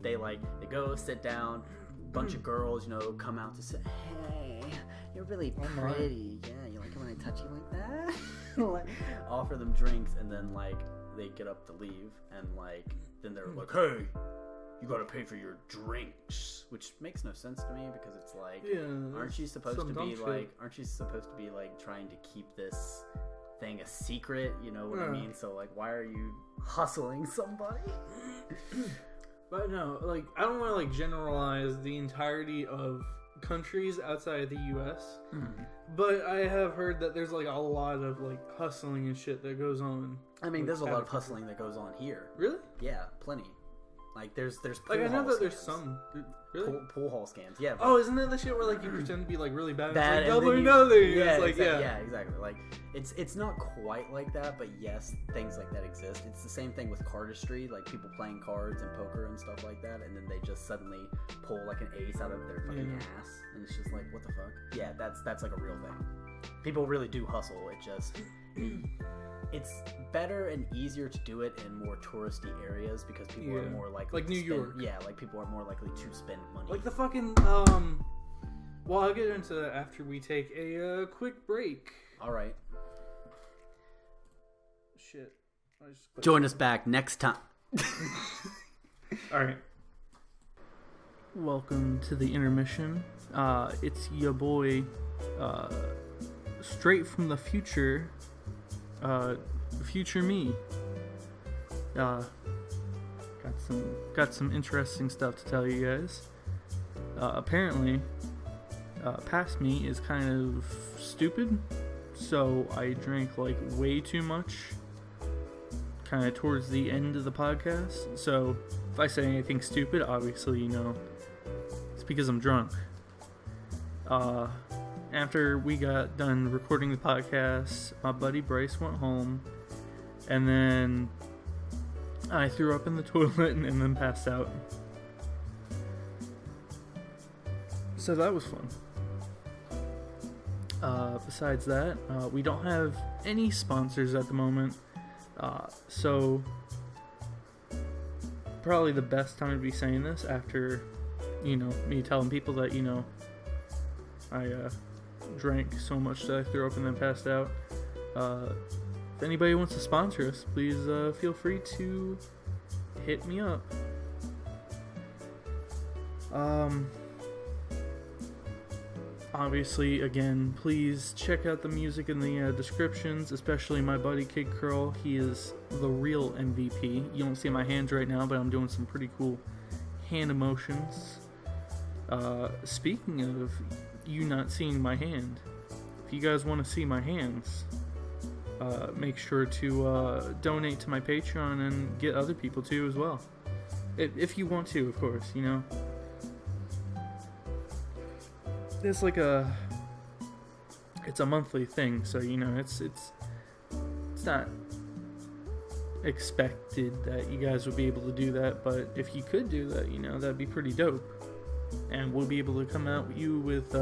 They go sit down. Bunch of girls, come out to say, hey, You're really I'm pretty. Yeah, you like it when I touch you like that? Like, offer them drinks, and then, like, they get up to leave, and, like, then they're like, hey, you gotta pay for your drinks. Which makes no sense to me, because it's like, aren't you supposed to be, like, trying to keep this thing a secret? You know what I mean? So, like, why are you hustling somebody? But no, like, I don't want to, like, generalize the entirety of countries outside of the U.S. But I have heard that there's, like, a lot of, like, hustling and shit that goes on. I mean, there's a lot of hustling that goes on here. Really? Yeah, plenty. Like, there's pool like, I know that scams. There's some. Really? Pool hall scams, yeah. Oh, isn't that the shit where, like, you pretend to be, like, really bad? Bad, It's like, and double then or you- nothing. Yeah, It's like, exactly, yeah, exactly. Like, it's not quite like that, but yes, things like that exist. It's the same thing with cardistry, like people playing cards and poker and stuff like that, and then they just suddenly pull like an ace out of their fucking ass, and it's just like, what the fuck? Yeah, that's like a real thing. People really do hustle. It just it's better and easier to do it in more touristy areas because people are more likely like to New spend, York. Yeah, like people are more likely to spend money. Like the fucking, well, I'll get into that after we take a quick break. All right. Shit. Join us back next time. Alright. Welcome to the intermission. It's your boy, straight from the future, future me. Got some interesting stuff to tell you guys. Apparently, past me is kind of stupid, so I drank like way too much kind of towards the end of the podcast. So if I say anything stupid, obviously, you know, it's because I'm drunk. After we got done recording the podcast, my buddy Bryce went home, and then I threw up in the toilet and then passed out. So that was fun. Besides that, we don't have any sponsors at the moment. So probably the best time to be saying this after, you know, me telling people that, you know, I drank so much that I threw up and then passed out. If anybody wants to sponsor us, please feel free to hit me up. Obviously, again, please check out the music in the descriptions, especially my buddy Kid Curl. He is the real MVP. You don't see my hands right now, but I'm doing some pretty cool hand emotions. Speaking of you not seeing my hand, if you guys want to see my hands, make sure to donate to my Patreon and get other people to as well. If you want to, of course, you know. It's like it's a monthly thing, so you know it's not expected that you guys would be able to do that, but if you could do that, you know, that'd be pretty dope, and we'll be able to come out with you with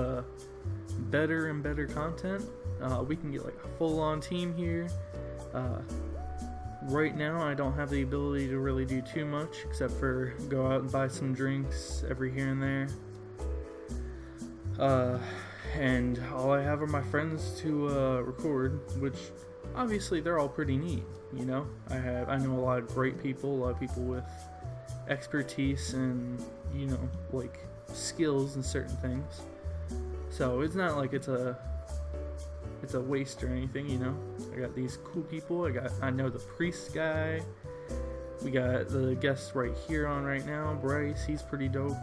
better and better content. We can get like a full-on team here. Right now I don't have the ability to really do too much except for go out and buy some drinks every here and there. And all I have are my friends to record, which obviously they're all pretty neat, you know. I know a lot of great people, a lot of people with expertise and, you know, like skills in certain things. So it's not like it's a waste or anything, you know. I got these cool people. I know the priest guy. We got the guest right here on right now, Bryce. He's pretty dope.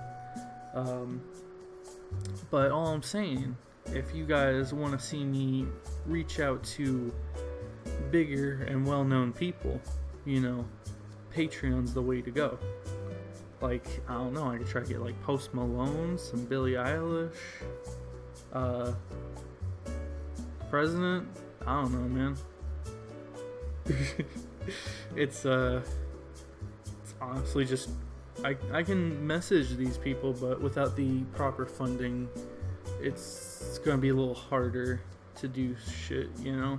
But all I'm saying, if you guys want to see me reach out to bigger and well-known people, you know, Patreon's the way to go. Like, I don't know, I could try to get like Post Malone, some Billie Eilish, President. I don't know, man. It's honestly just I can message these people, but without the proper funding, it's gonna be a little harder to do shit, you know.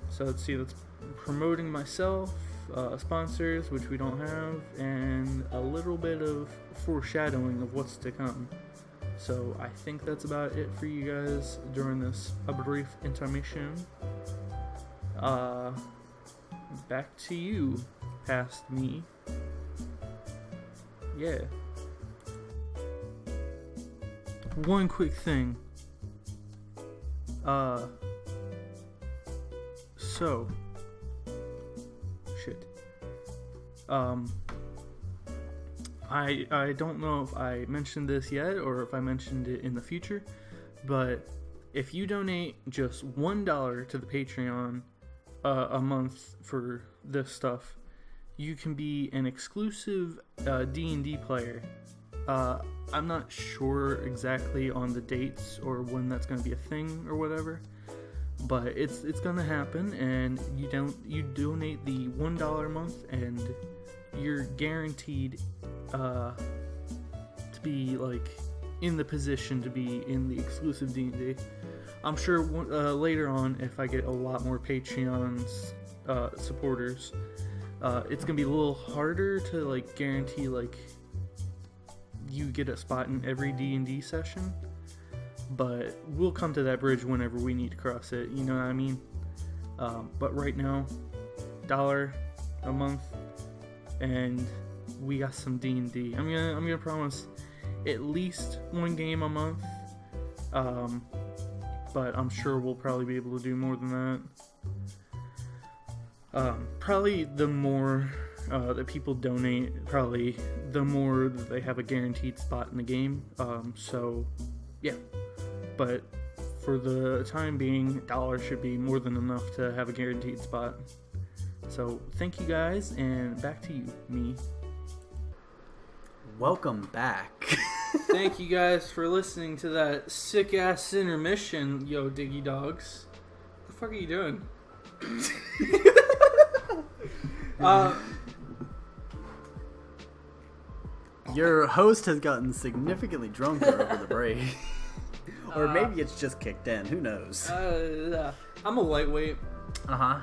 So let's see, that's promoting myself. sponsors, which we don't have, and a little bit of foreshadowing of what's to come. So I think that's about it for you guys during this brief intermission. Back to you, past me. Yeah. One quick thing. So. Shit. I don't know if I mentioned this yet or if I mentioned it in the future, but if you donate just $1 to the Patreon a month for this stuff, you can be an exclusive D&D player. I'm not sure exactly on the dates or when that's going to be a thing or whatever, but it's going to happen, and you donate the $1 a month, and you're guaranteed to be like in the position to be in the exclusive D&D. I'm sure later on, if I get a lot more Patreon's supporters, it's gonna be a little harder to like guarantee like you get a spot in every D&D session, but we'll come to that bridge whenever we need to cross it, you know what I mean? But right now, $1 a month, and we got some D&D. I'm gonna promise at least one game a month, but I'm sure we'll probably be able to do more than that. Probably the more that people donate, probably the more that they have a guaranteed spot in the game. So yeah, but for the time being, $1 should be more than enough to have a guaranteed spot. So thank you guys, and back to you, me. Welcome back. Thank you guys for listening to that sick ass intermission, yo diggy dogs. What the fuck are you doing? Your host has gotten significantly drunker over the break. Or maybe it's just kicked in, who knows? I'm a lightweight. Uh-huh.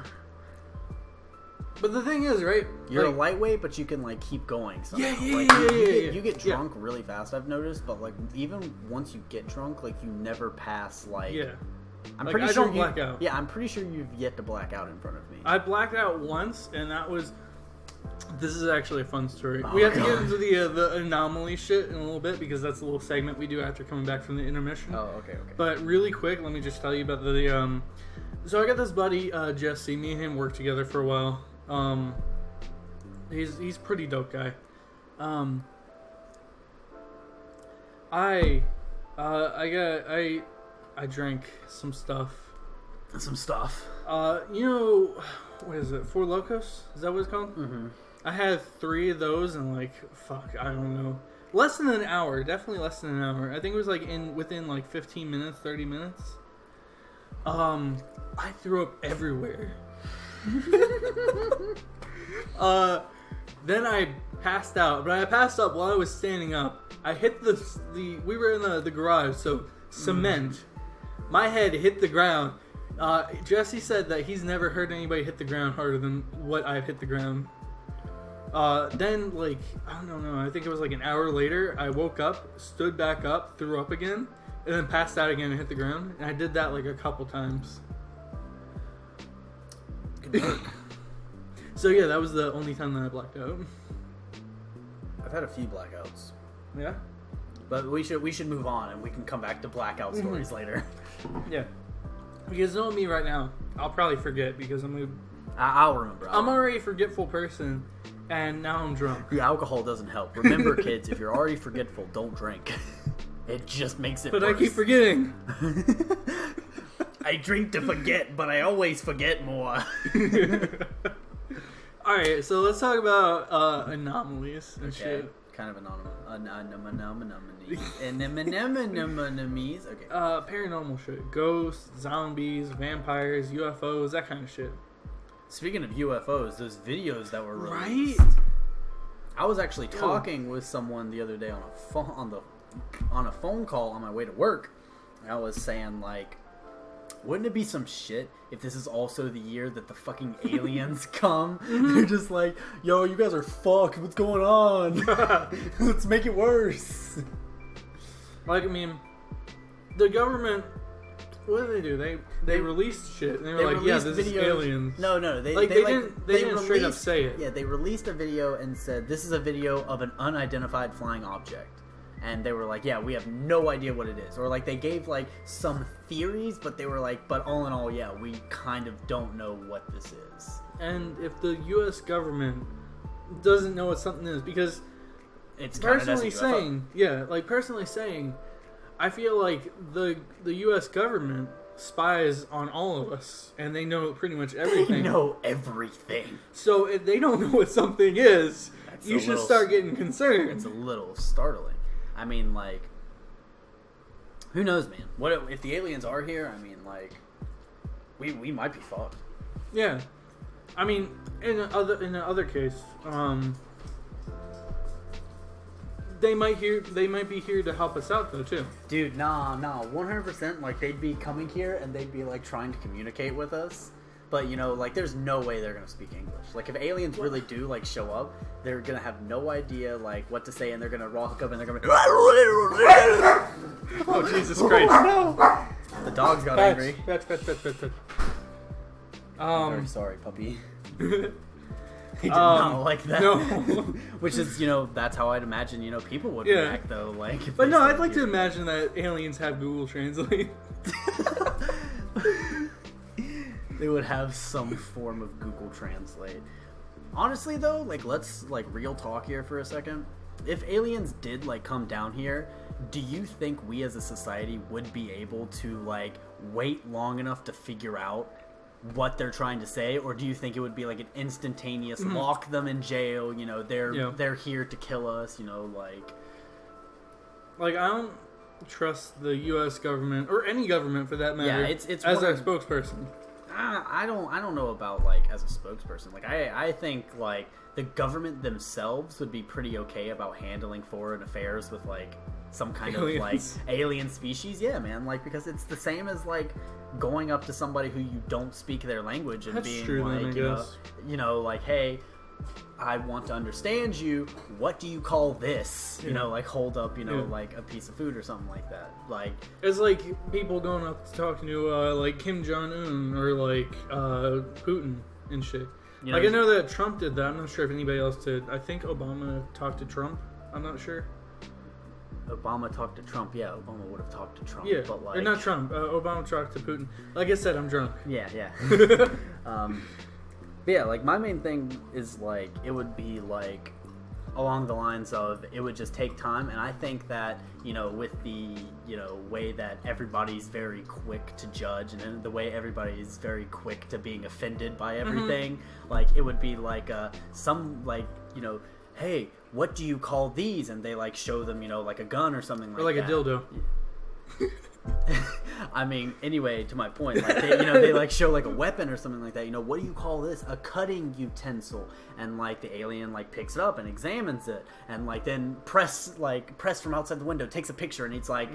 But the thing is, right? You're a lightweight, but you can like keep going somehow. You get drunk really fast, I've noticed, but like even once you get drunk, like you never pass like I'm pretty sure don't black out. Yeah, I'm pretty sure you've yet to black out in front of me. I blacked out once, and that was. This is actually a fun story. We have to get into the anomaly shit in a little bit because that's a little segment we do after coming back from the intermission. Oh, okay. But really quick, let me just tell you about the So I got this buddy Jesse. Me and him worked together for a while. He's a pretty dope guy. I drank some stuff. You know, what is it? 4 Locos? Is that what it's called? Mm-hmm. I had 3 of those in like, I don't know. Less than an hour. Definitely less than an hour. I think it was like within like 15 minutes, 30 minutes. I threw up everywhere. Then I passed out, but I passed up while I was standing up. I hit we were in the garage, so cement. My head hit the ground. Jesse said that he's never heard anybody hit the ground harder than what I've hit the ground. Then like, I don't know, I think it was like an hour later, I woke up, stood back up, threw up again, and then passed out again and hit the ground. And I did that like a couple times. So yeah, that was the only time that I blacked out. I've had a few blackouts. Yeah? But we should move on, and we can come back to blackout stories later. Yeah. Because knowing me right now, I'll probably forget because I'll remember. I'm already a forgetful person, and now I'm drunk. The alcohol doesn't help. Remember, kids, if you're already forgetful, don't drink. It just makes it worse. But I keep forgetting. I drink to forget, but I always forget more. Alright, so let's talk about anomalies and shit. Kind of anomalies. Okay. Paranormal shit. Ghosts, zombies, vampires, UFOs, that kind of shit. Speaking of UFOs, those videos that were released. Right? I was actually talking with someone the other day on a phone call on my way to work. And I was saying like, Wouldn't it be some shit if this is also the year that the fucking aliens come? They're just like, yo, you guys are fucked. What's going on? Let's make it worse. Like, I mean, the government, what did they do? They released shit. And they were like, yeah, this is aliens. No, they didn't straight up say it. Yeah, they released a video and said, this is a video of an unidentified flying object. And they were like, yeah, we have no idea what it is. Or, like, they gave, like, some theories, but they were like, but all in all, yeah, we kind of don't know what this is. And if the U.S. government doesn't know what something is, because it's personally saying, I feel like the U.S. government spies on all of us, and they know pretty much everything. They know everything. So if they don't know what something is, you should start getting concerned. It's a little startling. I mean, like, who knows, man? What if the aliens are here? I mean, like, we might be fucked. Yeah, I mean, in the other case, they might be here to help us out though too. Dude, nah, 100%. Like, they'd be coming here and they'd be like trying to communicate with us. But, you know, like, there's no way they're going to speak English. Like, if aliens really do, like, show up, they're going to have no idea, like, what to say, and they're going to walk up and they're going to be... Oh, Jesus Christ. No! The dogs got angry. Pet. I'm very sorry, puppy. He did not like that. No. Which is, you know, that's how I'd imagine, you know, people would react, though. Like, if but no, I'd like to imagine that aliens have Google Translate. They would have some form of Google Translate. Honestly, though, like, let's, like, real talk here for a second. If aliens did, like, come down here, do you think we as a society would be able to, like, wait long enough to figure out what they're trying to say? Or do you think it would be, like, an instantaneous lock them in jail, you know, they're here to kill us, you know, like... Like, I don't trust the U.S. government, or any government for that matter, it's as a spokesperson. I don't know about, like, as a spokesperson. Like, I think, like, the government themselves would be pretty okay about handling foreign affairs with, like, some kind of, like, alien species. Yeah, man. Like, because it's the same as, like, going up to somebody who you don't speak their language and being like, you know, like, hey, I want to understand you. What do you call this? You know, like, hold up, you know, like a piece of food or something like that. Like, it's like people going up to talking to like Kim Jong-un or like Putin and shit. You know, like, I know that Trump did that. I'm not sure if anybody else did. I think Obama talked to Trump. I'm not sure. Obama talked to Trump. Yeah, Obama would have talked to Trump. Yeah, but like, or not Trump. Obama talked to Putin. Like I said, I'm drunk. Yeah. But yeah, like, my main thing is, like, it would be, like, along the lines of it would just take time. And I think that, you know, with the, you know, way that everybody's very quick to judge and the way everybody is very quick to being offended by everything, like, it would be like some, like, you know, hey, what do you call these? And they, like, show them, you know, like a gun or something like that. Or like a dildo. I mean, anyway, to my point, like, they, you know, they, like, show, like, a weapon or something like that. You know, what do you call this? A cutting utensil. And, like, the alien, like, picks it up and examines it. And, like, then press from outside the window, takes a picture, and it's like,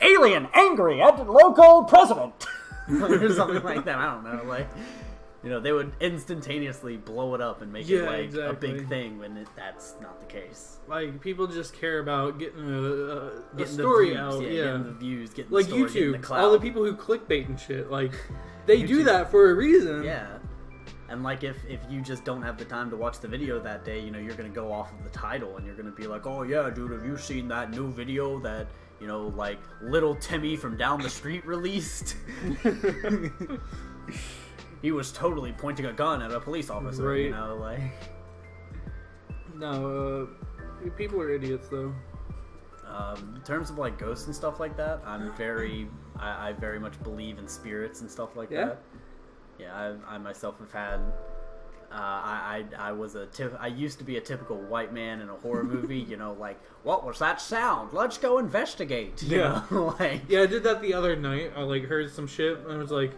alien angry at the local president. Or something like that. I don't know. Like, you know, they would instantaneously blow it up and make it, like, a big thing when that's not the case. Like, people just care about getting a story out. Getting the views, getting like the story, YouTube, getting the clout. all the people who clickbait and shit, like, they do that for a reason. Yeah. And, like, if you just don't have the time to watch the video that day, you know, you're going to go off of the title and you're going to be like, oh, yeah, dude, have you seen that new video that, you know, like, little Timmy from down the street released? He was totally pointing a gun at a police officer, right. You know, like... No, people are idiots, though. In terms of, like, ghosts and stuff like that, I'm very... I very much believe in spirits and stuff like that. Yeah, I myself have had... I used to be a typical white man in a horror movie, you know, like, what was that sound? Let's go investigate. You know? Like... Yeah, I did that the other night. I, like, heard some shit, and I was like...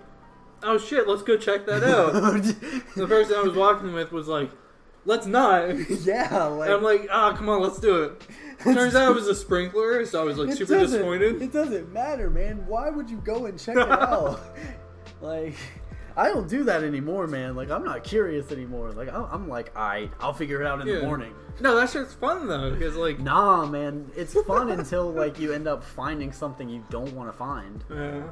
Oh shit, let's go check that out. The person I was walking with was like, let's not. Yeah, like... And I'm like, come on, let's do it. Turns out it was a sprinkler, so I was like super disappointed. It doesn't matter, man. Why would you go and check it out? Like, I don't do that anymore, man. Like, I'm not curious anymore. Like, I'm like, I'll figure it out in the morning. No, that shit's fun though, because like, nah, man, it's fun until like you end up finding something you don't want to find. Yeah.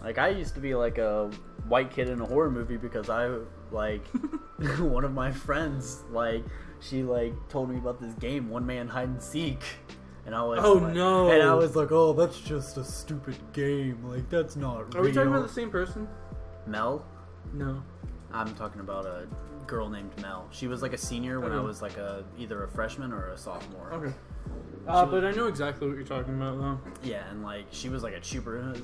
Like, I used to be like a white kid in a horror movie because I like one of my friends, like, she like told me about this game, One Man Hide and Seek. And I was no. And I was like, oh, that's just a stupid game. Like, that's not real. Are we talking about the same person? Mel? No. I'm talking about a girl named Mel. She was like a senior when I was like either a freshman or a sophomore. Okay. But I know exactly what you're talking about though. Yeah, and like she was like a super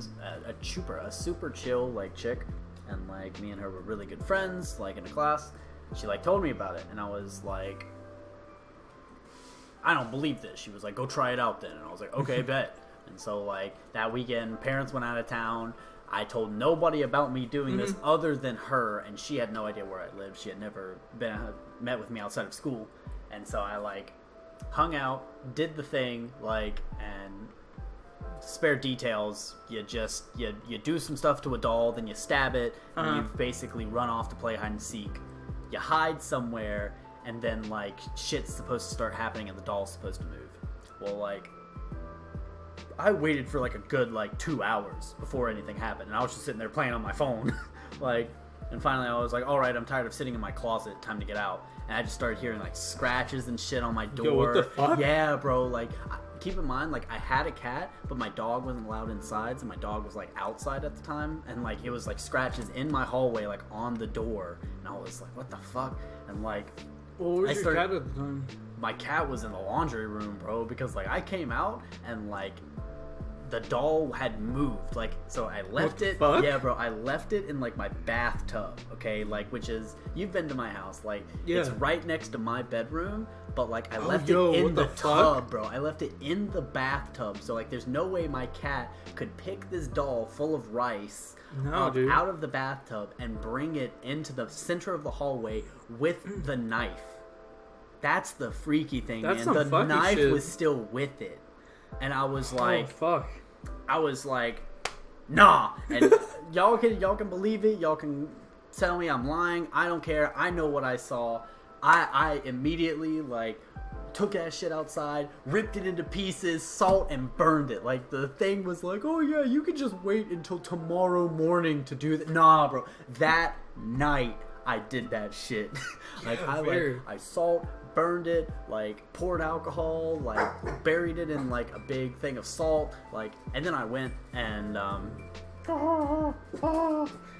chill like chick, and like me and her were really good friends, like in a class. She like told me about it, and I was like, I don't believe this. She was like, go try it out then, and I was like, okay, bet. And so like that weekend, parents went out of town. I told nobody about me doing this other than her, and she had no idea where I lived. She had never met with me outside of school, and so I like hung out, did the thing, like, and spare details. You do some stuff to a doll, then you stab it, and you basically run off to play hide and seek. You hide somewhere, and then like shit's supposed to start happening, and the doll's supposed to move. Well, like, I waited for like a good like 2 hours before anything happened, and I was just sitting there playing on my phone, like, and finally I was like, all right, I'm tired of sitting in my closet, time to get out. And I just started hearing like scratches and shit on my door. Yo, what the fuck? Yeah, bro. Like, keep in mind, like, I had a cat, but my dog wasn't allowed inside, so my dog was like outside at the time, and like it was like scratches in my hallway, like on the door, and I was like, what the fuck? And like, well, where's your cat at the time? My cat was in the laundry room, bro, because like I came out and like the doll had moved, like, so I left it. Fuck? Yeah, bro, I left it in like my bathtub, okay, like, which is, you've been to my house, like, it's right next to my bedroom, but like I left it in the tub, bro. I left it in the bathtub, so like there's no way my cat could pick this doll full of rice out of the bathtub and bring it into the center of the hallway with the knife. That's the freaky thing, man. The knife was still with it. And I was like, oh, fuck. I was like, nah. And y'all can believe it. Y'all can tell me I'm lying. I don't care. I know what I saw. I immediately like took that shit outside, ripped it into pieces, salt, and burned it. Like, the thing was like, oh yeah, you can just wait until tomorrow morning to do that. Nah, bro. That night I did that shit. Like, I salt, burned it, like, poured alcohol, like, buried it in like a big thing of salt, like, and then I went and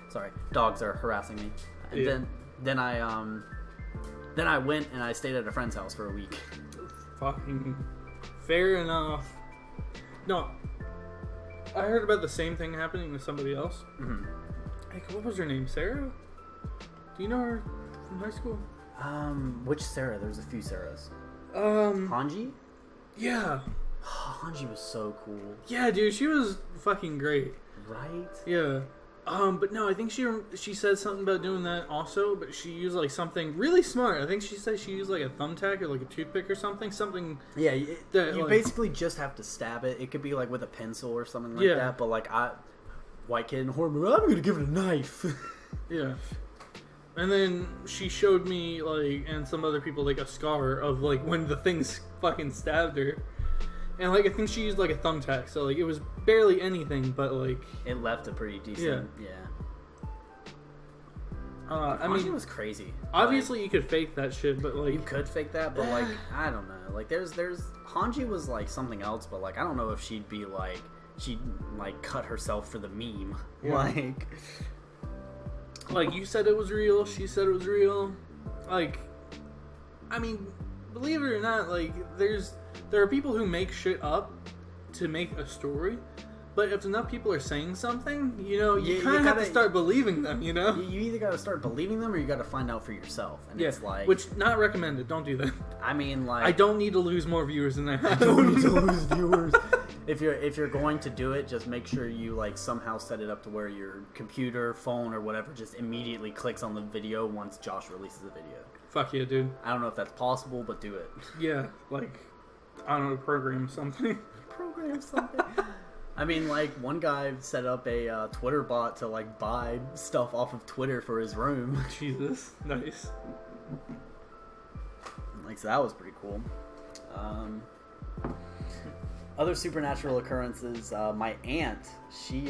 sorry, dogs are harassing me. And then I went and I stayed at a friend's house for a week. Fucking fair enough. No, I heard about the same thing happening to somebody else. Mm-hmm. Like, what was her name? Sarah? Do you know her from high school? Which Sarah? There's a few Sarahs. Hanji? Yeah. Hanji was so cool. Yeah, dude, she was fucking great. Right? Yeah. But no, I think she said something about doing that also, but she used like something really smart. I think she said she used like a thumbtack or like a toothpick or something. Yeah, you like, basically just have to stab it. It could be like with a pencil or something like that, but like white kid in horror movie, I'm gonna give it a knife. Yeah. And then she showed me, like, and some other people, like, a scar of, like, when the things fucking stabbed her. And, like, I think she used, like, a thumbtack, so, like, it was barely anything, but, like... It left a pretty decent, I mean... It was crazy. Obviously, you could fake that shit, but, like... You could fake that, but, like, I don't know. Like, there's... Hanji was, like, something else, but, like, I don't know if she'd be, like... She'd, like, cut herself for the meme. Yeah. Like, you said it was real, she said it was real. Like, I mean, believe it or not, like, there are people who make shit up to make a story, but if enough people are saying something, you know, you kind of have to start believing them, you know? You either got to start believing them or you got to find out for yourself. And it's like... Which, not recommended, don't do that. I mean, like... I don't need to lose more viewers than I have. I don't need to lose viewers. If you're going to do it, just make sure you like somehow set it up to where your computer, phone, or whatever just immediately clicks on the video once Josh releases a video. Fuck yeah, dude. I don't know if that's possible, but do it. Yeah, like, I don't know, program something. I mean, like, one guy set up a Twitter bot to, like, buy stuff off of Twitter for his room. Jesus. Nice. Like, so that was pretty cool. Other supernatural occurrences, my aunt, she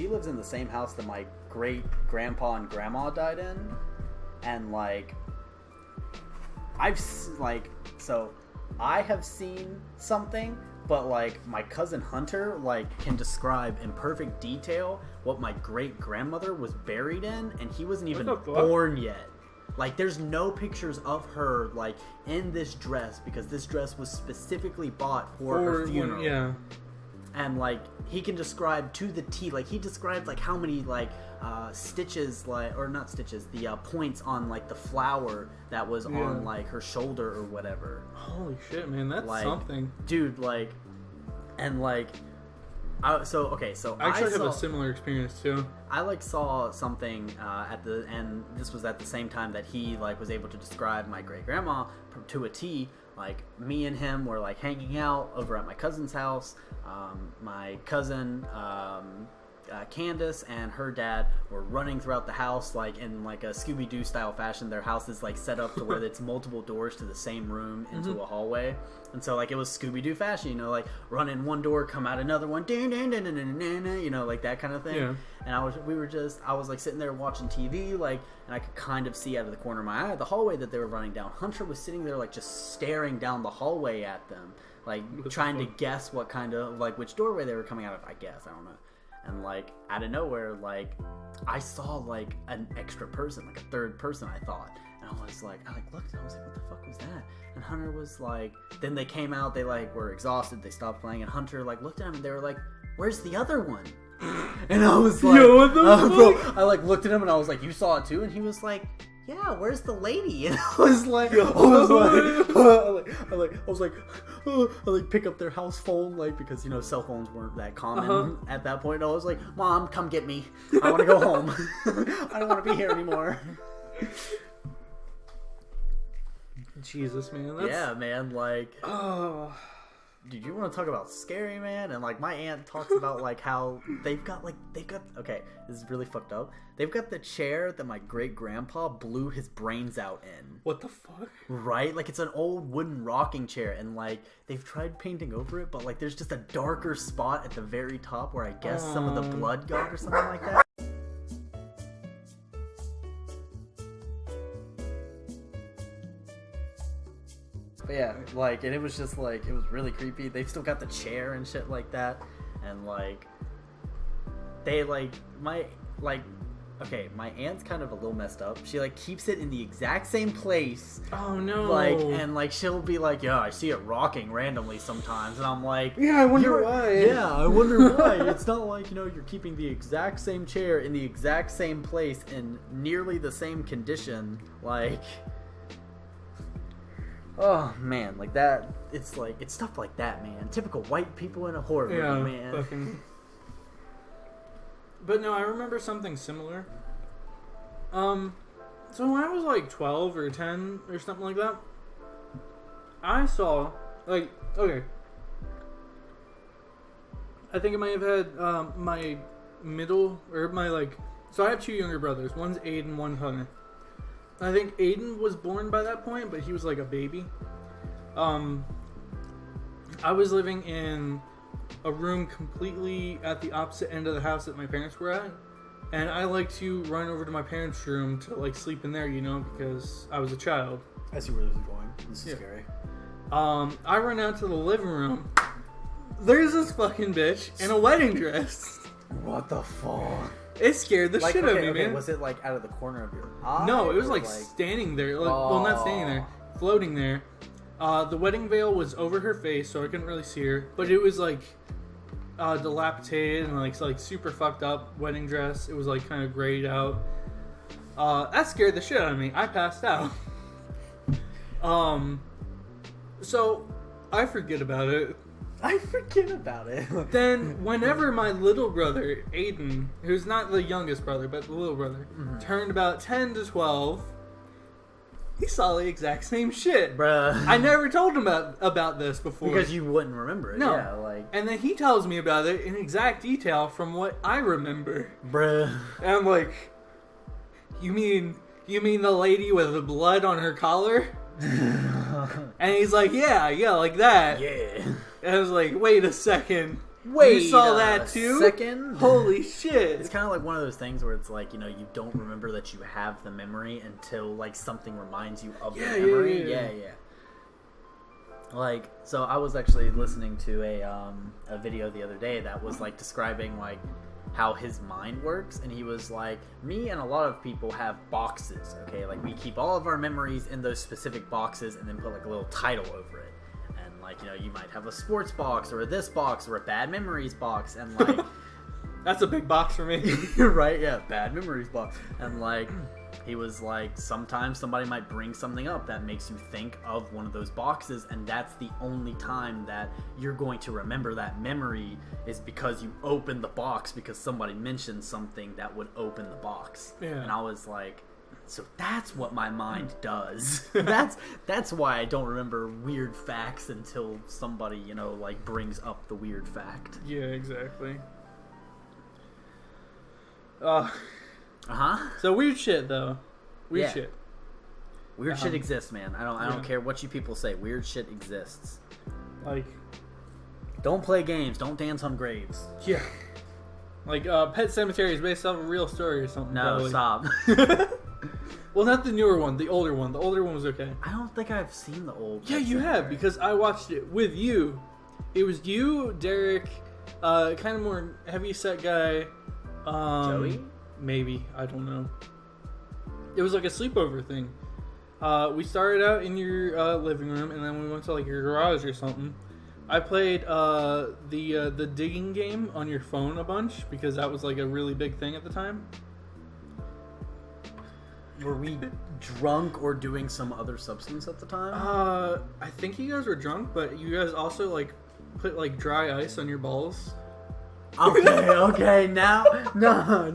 lives in the same house that my great-grandpa and grandma died in. And, like, I have seen something, but, like, my cousin Hunter, like, can describe in perfect detail what my great-grandmother was buried in, and he wasn't even born yet. Like, there's no pictures of her, like, in this dress, because this dress was specifically bought for her funeral. Yeah. And, like, he can describe to the T, like, he described, like, how many, like, stitches, like, or not stitches, the points on, like, the flower that was on, like, her shoulder or whatever. Holy shit, man, that's like, something. Dude, like, and, like, I actually have a similar experience, too. I, like, saw something at the end. This was at the same time that he, like, was able to describe my great-grandma to a T. Like, me and him were, like, hanging out over at my cousin's house. My cousin, Candace, and her dad were running throughout the house, like, in, like, a Scooby-Doo style fashion. Their house is, like, set up to where it's multiple doors to the same room into a hallway. And so, like, it was Scooby-Doo fashion, you know, like, run in one door, come out another one, you know, like, that kind of thing. Yeah. And I was, like, sitting there watching TV, like, and I could kind of see out of the corner of my eye the hallway that they were running down. Hunter was sitting there, like, just staring down the hallway at them, like, trying to guess what kind of, like, which doorway they were coming out of, I guess. I don't know. And, like, out of nowhere, like, I saw, like, an extra person, like a third person, I thought. And I was like, looked and I was like, what the fuck was that? And Hunter was like, then they came out, they, like, were exhausted, they stopped playing, and Hunter, like, looked at him and they were like, where's the other one? And I was like, yo, what the fuck? Bro, I, like, looked at him and I was like, you saw it too? And he was like, yeah, where's the lady? And I was like, I pick up their house phone, like, because, you know, cell phones weren't that common at that point. And I was like, Mom, come get me. I want to go home. I don't want to be here anymore. Jesus, man. Yeah, man, like, dude, you want to talk about scary, man? And, like, my aunt talks about, like, how they've got, okay, this is really fucked up. They've got the chair that my great-grandpa blew his brains out in. What the fuck? Right? Like, it's an old wooden rocking chair, and, like, they've tried painting over it, but, like, there's just a darker spot at the very top where I guess some of the blood got or something like that. But yeah, like, and it was just, like, it was really creepy. They've still got the chair and shit like that. And, like, they, like, my aunt's kind of a little messed up. She, like, keeps it in the exact same place. Oh, no. Like, and, like, she'll be like, yeah, I see it rocking randomly sometimes. And I'm like, yeah, I wonder why. Yeah, I wonder why. It's not like, you know, you're keeping the exact same chair in the exact same place in nearly the same condition. Like, oh, man, like that, it's stuff like that, man. Typical white people in a horror movie, man. Fucking... But no, I remember something similar. So when I was like 12 or 10 or something like that, I saw, like, okay, I think I might have had my middle, or my, like, so I have two younger brothers. One's Aiden, one's Hunter. I think Aiden was born by that point, but he was like a baby. I was living in a room completely at the opposite end of the house that my parents were at, and I like to run over to my parents' room to, like, sleep in there, you know, because I was a child. I see where this is going. This is scary. I run out to the living room. There's this fucking bitch in a wedding dress. What the fuck? It scared the shit out of me, man. Was it, like, out of the corner of your eye? No, it was, like, standing there. Like, well, not standing there. Floating there. The wedding veil was over her face, so I couldn't really see her. But it was, like, dilapidated and, like super fucked up wedding dress. It was, like, kind of grayed out. That scared the shit out of me. I passed out. So, I forget about it. Then, whenever my little brother, Aiden, who's not the youngest brother, but the little brother, turned about 10 to 12, he saw the exact same shit. Bruh. I never told him about this before. Because you wouldn't remember it. No. Yeah, like... And then he tells me about it in exact detail from what I remember. Bruh. And I'm like, you mean the lady with the blood on her collar? And he's like, yeah, like that. Yeah. And I was like, wait a second. Wait, you saw that too? Second? Holy shit. It's kind of like one of those things where it's like, you know, you don't remember that you have the memory until, like, something reminds you of the memory. Yeah. Like, so I was actually listening to a video the other day that was, like, describing, like, how his mind works, and he was like, me and a lot of people have boxes, okay? Like, we keep all of our memories in those specific boxes and then put, like, a little title over it. And, like, you know, you might have a sports box or a this box or a bad memories box, and, like... That's a big box for me. Right? Yeah, bad memories box. And, like, he was like, sometimes somebody might bring something up that makes you think of one of those boxes, and that's the only time that you're going to remember that memory is because you opened the box because somebody mentioned something that would open the box. Yeah. And I was like, so that's what my mind does. That's why I don't remember weird facts until somebody, you know, like, brings up the weird fact. Yeah, exactly. So weird shit though. Weird shit. Weird shit exists, man. I don't care what you people say. Weird shit exists. Like, don't play games. Don't dance on graves. Yeah. Like, Pet Sematary is based off a real story or something. No, probably. stop. Well, not the newer one. The older one. The older one was okay. I don't think I've seen the old. Yeah, you have, because I watched it with you. It was you, Derek, kind of more heavy set guy. Joey? Maybe. I don't know. It was like a sleepover thing. We started out in your living room, and then we went to like your garage or something. I played the digging game on your phone a bunch because that was like a really big thing at the time. Were we drunk or doing some other substance at the time? I think you guys were drunk, but you guys also like put like dry ice on your balls. Okay, now no.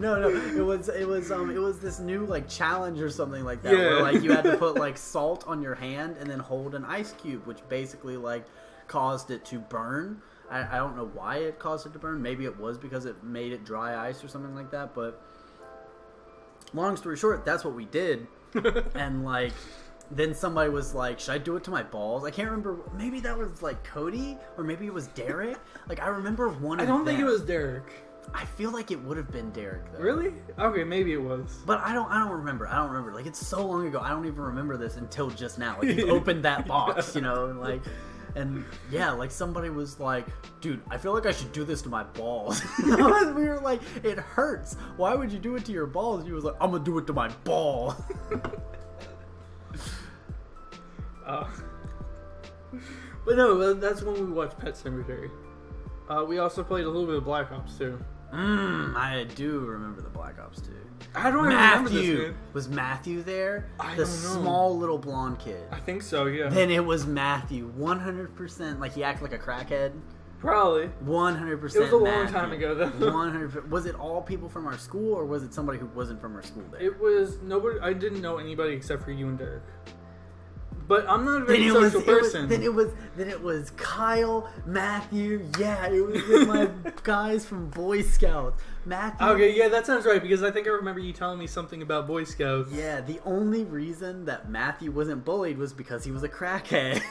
It was this new like challenge or something like that, where like you had to put like salt on your hand and then hold an ice cube, which basically like caused it to burn. I don't know why it caused it to burn. Maybe it was because it made it dry ice or something like that, but long story short, that's what we did. And like then somebody was like, should I do it to my balls? I can't remember. Maybe that was like Cody, or maybe it was Derek. Like, I remember one of them. I don't think it was Derek. I feel like it would have been Derek, though. Really? Okay, maybe it was. But I don't remember. Like, it's so long ago. I don't even remember this until just now. Like, you opened that box, you know, and like, and yeah, like somebody was like, dude, I feel like I should do this to my balls. We were like, it hurts. Why would you do it to your balls? And he was like, I'm gonna do it to my ball. But no, that's when we watched Pet Sematary. We also played a little bit of Blackouts too. I do remember the Blackouts too. I don't remember this, man. Was Matthew there? I the don't know. Small little blonde kid. I think so, yeah. Then it was Matthew, 100%. Like, he acted like a crackhead. Probably. 100%. It was a long time ago, though. 100%. Was it all people from our school, or was it somebody who wasn't from our school there? It was nobody. I didn't know anybody except for you and Derek. But I'm not a very social person. Then it was Kyle, Matthew. Yeah, it was with my guys from Boy Scouts. Matthew. Okay, yeah, that sounds right, because I think I remember you telling me something about Boy Scouts. Yeah, the only reason that Matthew wasn't bullied was because he was a crackhead.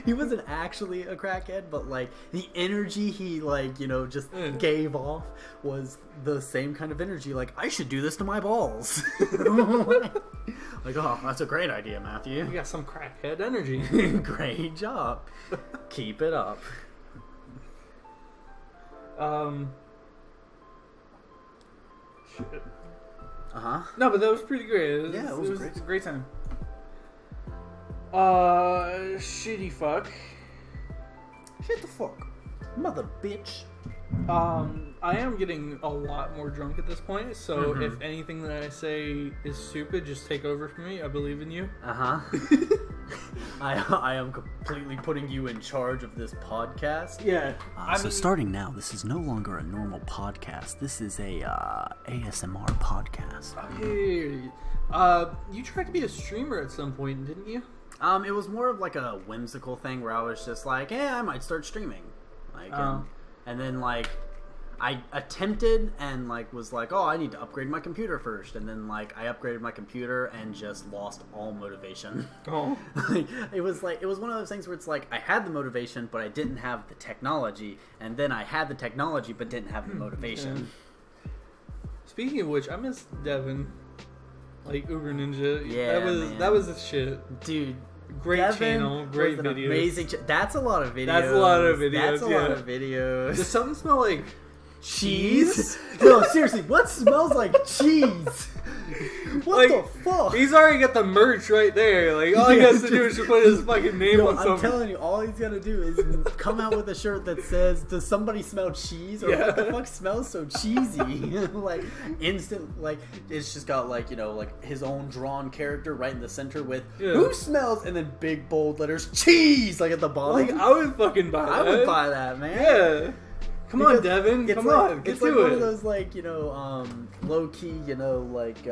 He wasn't actually a crackhead, but like the energy he like, you know, just gave off was the same kind of energy. Like, I should do this to my balls. Like, oh, that's a great idea, Matthew. You got some crackhead energy. Great job. Keep it up. Shit. No, but that was pretty great. It was a great time. Shitty fuck. Shut the fuck. Mother bitch. I am getting a lot more drunk at this point, so if anything that I say is stupid, just take over for me. I believe in you. I am completely putting you in charge of this podcast. Yeah. So starting now, this is no longer a normal podcast. This is a ASMR podcast. Hey, you tried to be a streamer at some point, didn't you? It was more of like a whimsical thing where I was just like, hey, I might start streaming. Like, and then like, I attempted and like was like, oh, I need to upgrade my computer first, and then like I upgraded my computer and just lost all motivation. Oh, it was one of those things where it's like I had the motivation, but I didn't have the technology, and then I had the technology but didn't have the motivation. Yeah. Speaking of which, I miss Devin, like Uber Ninja. Yeah, that was the shit, dude. Great Devin channel, great videos. Amazing. That's a lot of videos. That's a lot of videos. That's a lot of videos. Does something smell like cheese? No, seriously, what smells like cheese? What the fuck? He's already got the merch right there. Like, all he has to do is just put his fucking name on something. I'm telling you, all he's got to do is come out with a shirt that says, does somebody smell cheese? Or what the fuck smells so cheesy? Like, instant, like, it's just got, like, you know, like, his own drawn character right in the center with, who smells? And then big bold letters, cheese! Like, at the bottom. Like, I would fucking buy that. I would buy that, man. Yeah. Come on, Devin. Come on. Get it's to like it. one of those, like, you know, low-key, you know, like,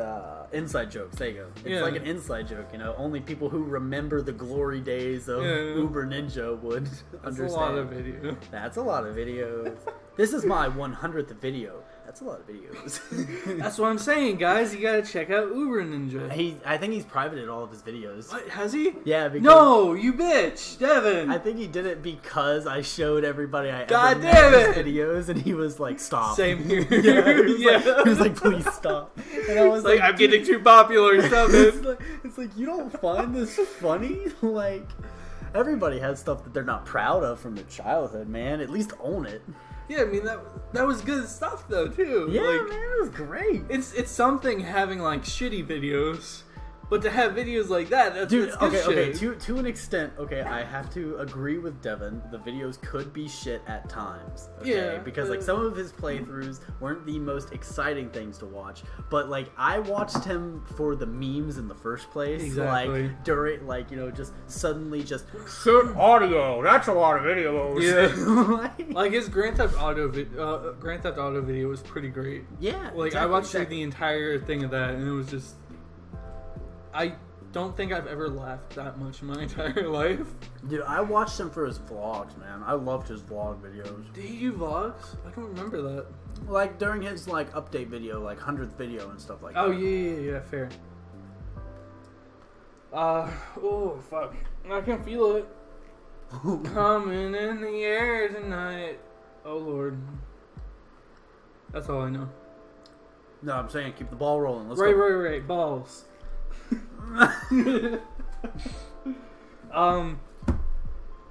inside jokes. There you go. It's like an inside joke, you know. Only people who remember the glory days of Uber Ninja would understand. That's a lot of videos. That's a lot of videos. This is my 100th video. That's a lot of videos. That's what I'm saying, guys. You gotta check out Uber Ninja. I think he's privated all of his videos. What? Has he? Yeah. Because no, you bitch, Devin. I think he did it because I showed everybody I God ever damn met it. his videos, and he was like, "Stop." Same here. He was like, "Please stop." And I was like, "I'm getting too popular." Stop it. It's like, you don't find this funny? Like, everybody has stuff that they're not proud of from their childhood, man. At least own it. Yeah, I mean that was good stuff though too. Yeah, like, man, it was great. It's something having like shitty videos, but to have videos like that, that's dude. that's good Okay. shit. To an extent, okay, I have to agree with Devin. The videos could be shit at times. Okay? Yeah, because like some of his playthroughs weren't the most exciting things to watch, but like I watched him for the memes in the first place. Exactly. Like during, like, you know, just suddenly just shit audio. That's a lot of videos. Yeah. Like his Grand Theft Auto video was pretty great. Yeah. Like exactly, I watched the entire thing of that, and it was just. I don't think I've ever laughed that much in my entire life. Dude, I watched him for his vlogs, man. I loved his vlog videos. Did he do vlogs? I don't remember that. Like during his like update video, like 100th video and stuff like that. Oh yeah, fair. Oh fuck, I can feel it coming in the air tonight. Oh lord, that's all I know. No, I'm saying keep the ball rolling. Let's go. Right, balls.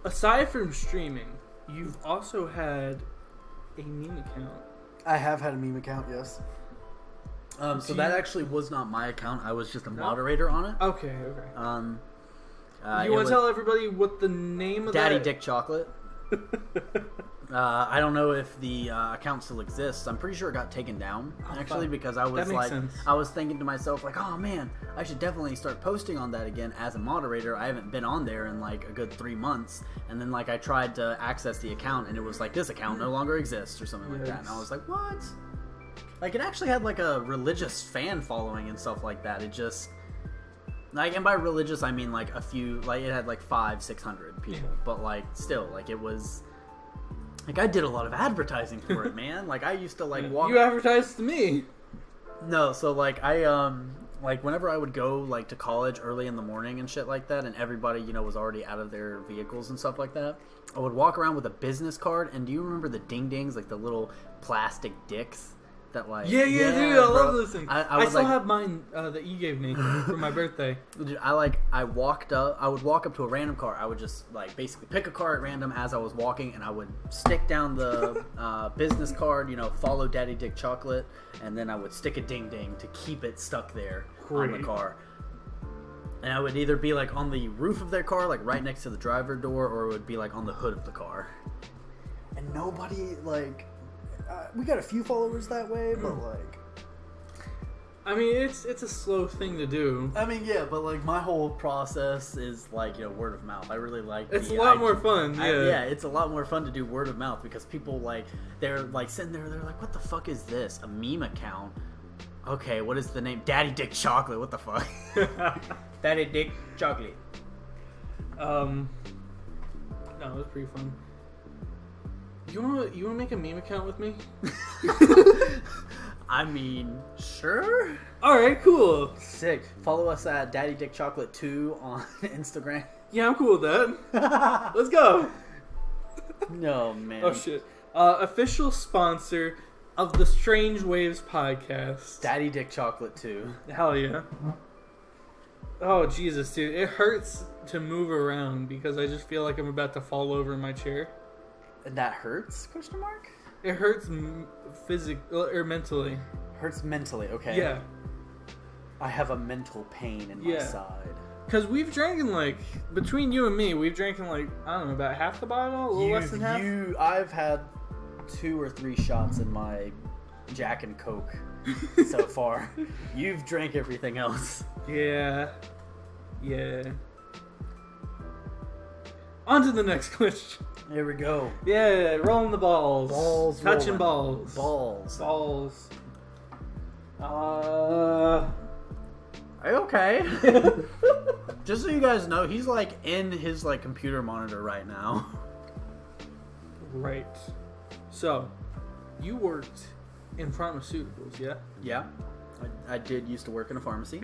Aside from streaming, you've also had a meme account. I have had a meme account, yes. So that actually was not my account. I was just a moderator on it. Okay. You want to tell everybody what the name of Daddy that? Dick Chocolate. I don't know if the account still exists. I'm pretty sure it got taken down, actually, because I was like, I was thinking to myself, like, oh man, I should definitely start posting on that again as a moderator. I haven't been on there in like a good 3 months, and then like I tried to access the account, and it was like, this account no longer exists or something like that, and I was like, what? Like, it actually had like a religious fan following and stuff like that. It just, like, and by religious I mean like a few, like it had like 500-600 people, but like still, like it was. Like, I did a lot of advertising for it, man. Like, I used to, like, walk... You advertised to me. No, so, like, like, whenever I would go, like, to college early in the morning and shit like that, and everybody, you know, was already out of their vehicles and stuff like that, I would walk around with a business card, and do you remember the ding-dings, like, the little plastic dicks? That, like, yeah, dude, I love those things. I still have mine that you gave me for my birthday. Dude, I would walk up to a random car. I would just, like, basically pick a car at random as I was walking, and I would stick down the business card, you know, follow Daddy Dick Chocolate, and then I would stick a ding-ding to keep it stuck there on the car. And I would either be, like, on the roof of their car, like, right next to the driver door, or it would be, like, on the hood of the car. And nobody, like... we got a few followers that way, but like, I mean, it's a slow thing to do. I mean, yeah, but like my whole process is like, word of mouth. I really like. It's a lot more fun. Yeah, it's a lot more fun to do word of mouth because people they're like sitting there, they're like, what the fuck is this? A meme account? Okay, what is the name? Daddy Dick Chocolate. What the fuck? Daddy Dick Chocolate. No, it was pretty fun. You wanna make a meme account with me? I mean, sure. All right, cool. Sick. Follow us at Daddy Dick Chocolate 2 on Instagram. Yeah, I'm cool with that. Let's go. No, man. Oh shit. Official sponsor of the Strange Waves podcast. Daddy Dick Chocolate 2. Hell yeah. Oh Jesus, dude, it hurts to move around because I just feel like I'm about to fall over in my chair. And that hurts? Question mark? It hurts physically or mentally. Hurts mentally, okay. Yeah. I have a mental pain in my side. Because we've drank between you and me, we've drank I don't know, about half the bottle? A little less than half? I've had 2 or 3 shots in my Jack and Coke so far. You've drank everything else. Yeah. On to the next question. Here we go. Yeah, rolling the balls. Balls Touching rolling. balls. Balls. Are you okay? Just so you guys know, he's in his computer monitor right now. Right. So, you worked in pharmaceuticals, yeah? Yeah. I did used to work in a pharmacy.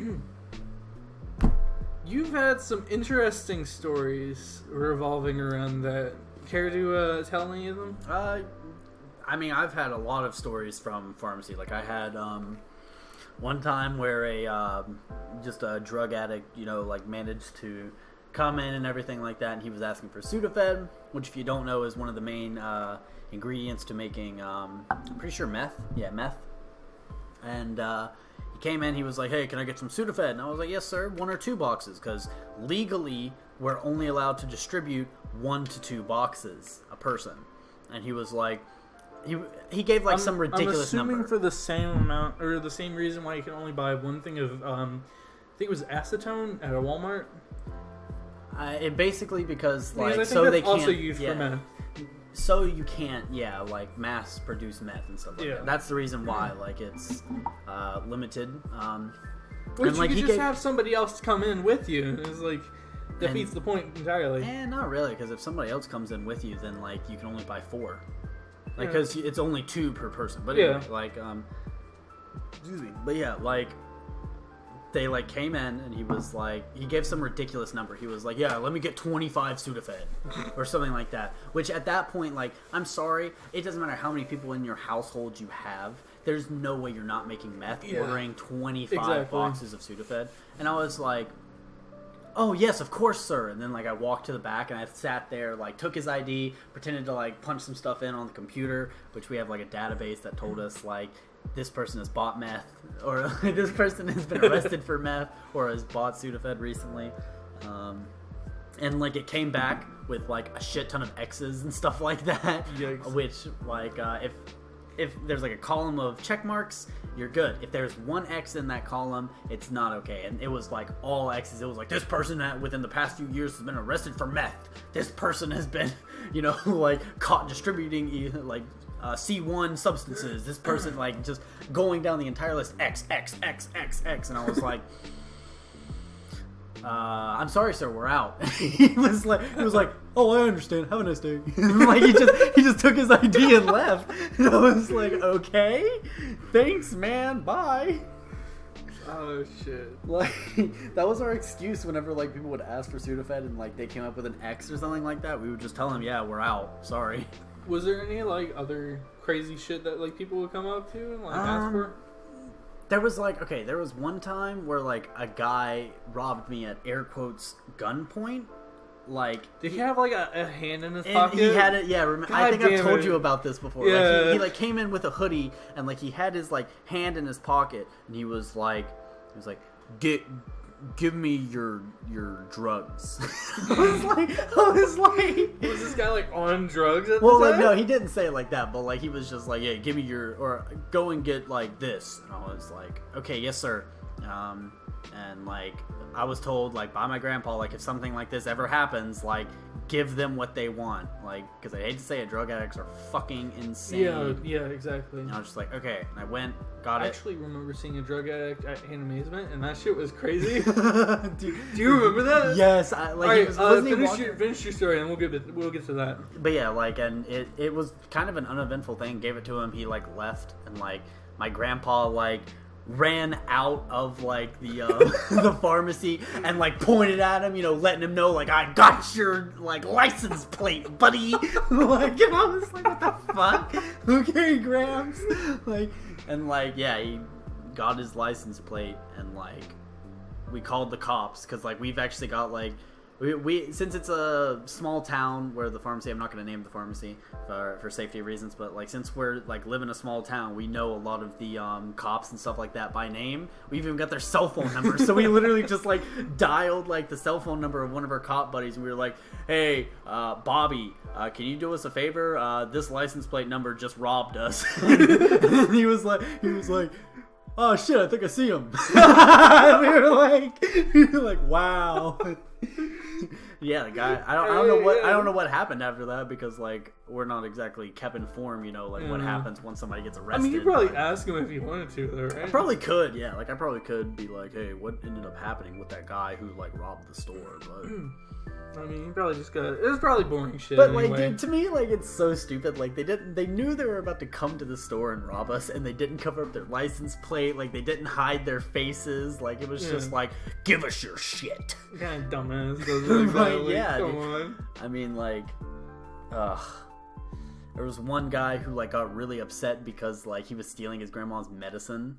You've had some interesting stories revolving around that. Care to tell any of them? I mean, I've had a lot of stories from pharmacy. I had one time where just a drug addict, managed to come in and everything like that, and he was asking for Sudafed, which, if you don't know, is one of the main ingredients to making, I'm pretty sure meth. Yeah, meth. And he came in, he was like, hey, can I get some Sudafed? And I was like, yes, sir, 1 or 2 boxes, because legally we're only allowed to distribute 1 to 2 boxes a person. And he was like, he gave some ridiculous number. I'm assuming for the same amount, or the same reason why you can only buy 1 thing of, I think it was acetone at a Walmart. It basically because I think so that's they can't also used for meth. So you can't, mass produce meth and stuff like that. That's the reason why, it's limited. Which you could just have somebody else come in with you. It's defeats the point entirely. Not really, because if somebody else comes in with you, then you can only buy 4. Because it's only 2 per person. But anyway, excuse me. But yeah, they came in and he was he gave some ridiculous number. He was like, yeah, let me get 25 Sudafed or something like that. Which at that point, I'm sorry, it doesn't matter how many people in your household you have. There's no way you're not making meth ordering 25 boxes of Sudafed. And I was like, oh yes, of course, sir. And then I walked to the back and I sat there, took his ID, pretended to punch some stuff in on the computer, which we have a database that told us this person has bought meth, or this person has been arrested for meth, or has bought Sudafed recently. And it came back with a shit ton of X's and stuff like that. Yikes. Which if there's a column of check marks, you're good. If there's 1 X in that column, it's not okay. And it was all X's. It was this person within the past few years has been arrested for meth. This person has been, caught distributing C1 substances. This person just going down the entire list, X, X, X, X, X. And I was like, I'm sorry, sir, we're out. he was like, oh, I understand. Have a nice day. he just took his ID and left. And I was like, okay, thanks, man, bye. Oh shit! That was our excuse whenever people would ask for Sudafed and they came up with an X or something like that. We would just tell them, yeah, we're out. Sorry. Was there any other crazy shit that people would come up to and ask for? There was there was one time where a guy robbed me at air quotes gunpoint. Did he have a hand in his pocket? He had it. Yeah, I think I've told you about this before. Yeah. He came in with a hoodie and he had his hand in his pocket and he was give me your drugs. I was like, was this guy like on drugs at well, the like time? no, he didn't say it like that, but like he was just like, yeah, give me your, or go and get like this, and I was like, okay, yes sir. And like I was told like by my grandpa, like if something like this ever happens, like give them what they want, like, because I hate to say it, drug addicts are fucking insane. Yeah, exactly. And I was just like, okay, and I went, got I it. actually remember seeing a drug addict at Animazement, and that shit was crazy. Dude, do you remember that? Yes, I, like, Alright, wasn't he finish your story, and we'll get to that. But yeah, like, and it was kind of an uneventful thing. Gave it to him. He like left, and like my grandpa like ran out of like the the pharmacy and like pointed at him, you know, letting him know like I got your like license plate, buddy. Like, and I was like, what the fuck? Okay, Gramps. Like, and like, yeah, he got his license plate, and like we called the cops because like we've actually got like. We since it's a small town where the pharmacy, I'm not going to name the pharmacy for safety reasons, but like since we're like live in a small town, we know a lot of the cops and stuff like that by name. We even got their cell phone numbers, so we literally just like dialed like the cell phone number of one of our cop buddies, and we were like, "Hey, Bobby, can you do us a favor? This license plate number just robbed us." And he was like, "Oh shit, I think I see him." we were like, "Wow." Yeah, the guy. I don't know what happened after that, because like we're not exactly kept informed, you know, like what happens once somebody gets arrested. I mean, you probably ask him if you wanted to, though, right? I probably could, yeah. Like I probably could be like, hey, what ended up happening with that guy who like robbed the store? But I mean, you probably just got. It was probably boring shit. but anyway. like, dude, to me, like it's so stupid. Like they knew they were about to come to the store and rob us, and they didn't cover up their license plate. Like they didn't hide their faces. Like it was just like, give us your shit. Kind of dumbass. Does it like that. Like, yeah, come on. I mean, like, there was one guy who like got really upset because like he was stealing his grandma's medicine.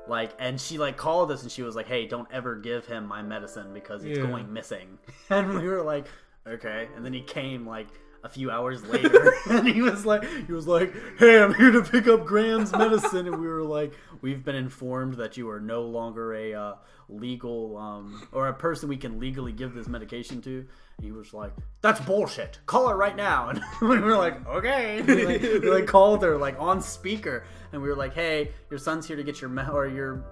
Like, and she like called us and she was like, "Hey, don't ever give him my medicine because it's going missing." And we were like, "Okay." And then he came like a few hours later, and he was like, "Hey, I'm here to pick up Graham's medicine." And we were like, "We've been informed that you are no longer a legal or a person we can legally give this medication to." And he was like, "That's bullshit. Call her right now." And we were like, "Okay." And we like called her like on speaker, and we were like, "Hey, your son's here to get or your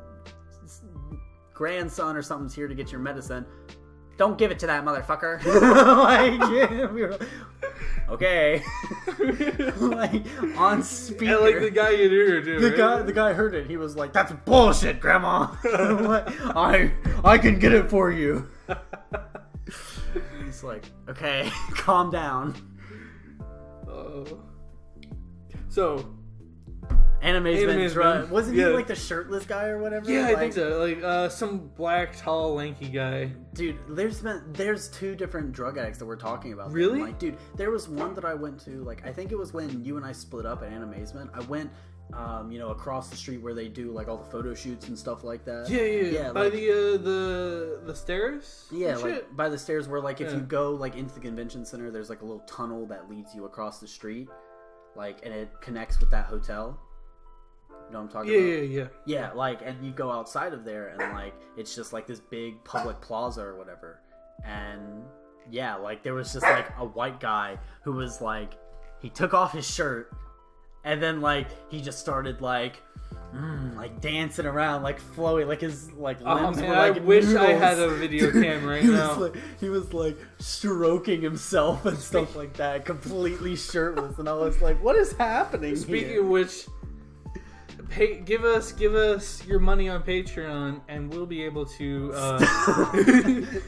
grandson or something's here to get your medicine. Don't give it to that motherfucker." Like, yeah, we were like, okay. Like on speaker. Yeah, like the guy you heard too. The guy heard it. He was like, "That's bullshit, Grandma." Like, I can get it for you. He's like, "Okay, calm down." So, Animazement. Wasn't he like the shirtless guy or whatever? Yeah, I think so. Like some black, tall, lanky guy. Dude, there's two different drug addicts that we're talking about. Really? Like, dude, there was one that I went to. Like, I think it was when you and I split up at Animazement. I went, you know, across the street where they do like all the photo shoots and stuff like that. Yeah. By like, the stairs. Yeah, like by the stairs where like if you go like into the convention center, there's like a little tunnel that leads you across the street, like, and it connects with that hotel. You know what I'm talking about? Yeah, like, and you go outside of there, and like it's just like this big public plaza or whatever, and yeah, like there was just like a white guy who was like, he took off his shirt, and then like he just started like dancing around, like flowing, like his like limbs were like I wish noodles. I had a video cam right now. He was like stroking himself and stuff like that, completely shirtless, and I was like, what is happening Speaking here? of which, give us your money on Patreon, and we'll be able to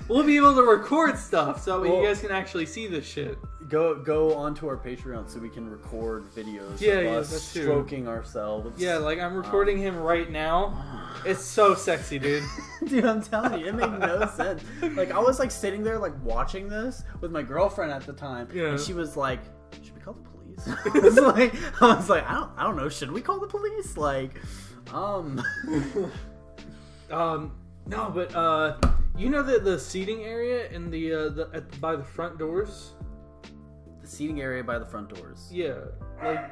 record stuff so you guys can actually see this shit. Go onto our Patreon so we can record videos of us that's true. stroking ourselves. Yeah, like I'm recording him right now. It's so sexy, dude. Dude, I'm telling you, it made no sense. Like I was like sitting there like watching this with my girlfriend at the time, and she was like, "Should we call the police?" I was like, I don't know. Should we call the police? Like, no, but you know the seating area in by the front doors. The seating area by the front doors. Yeah, like.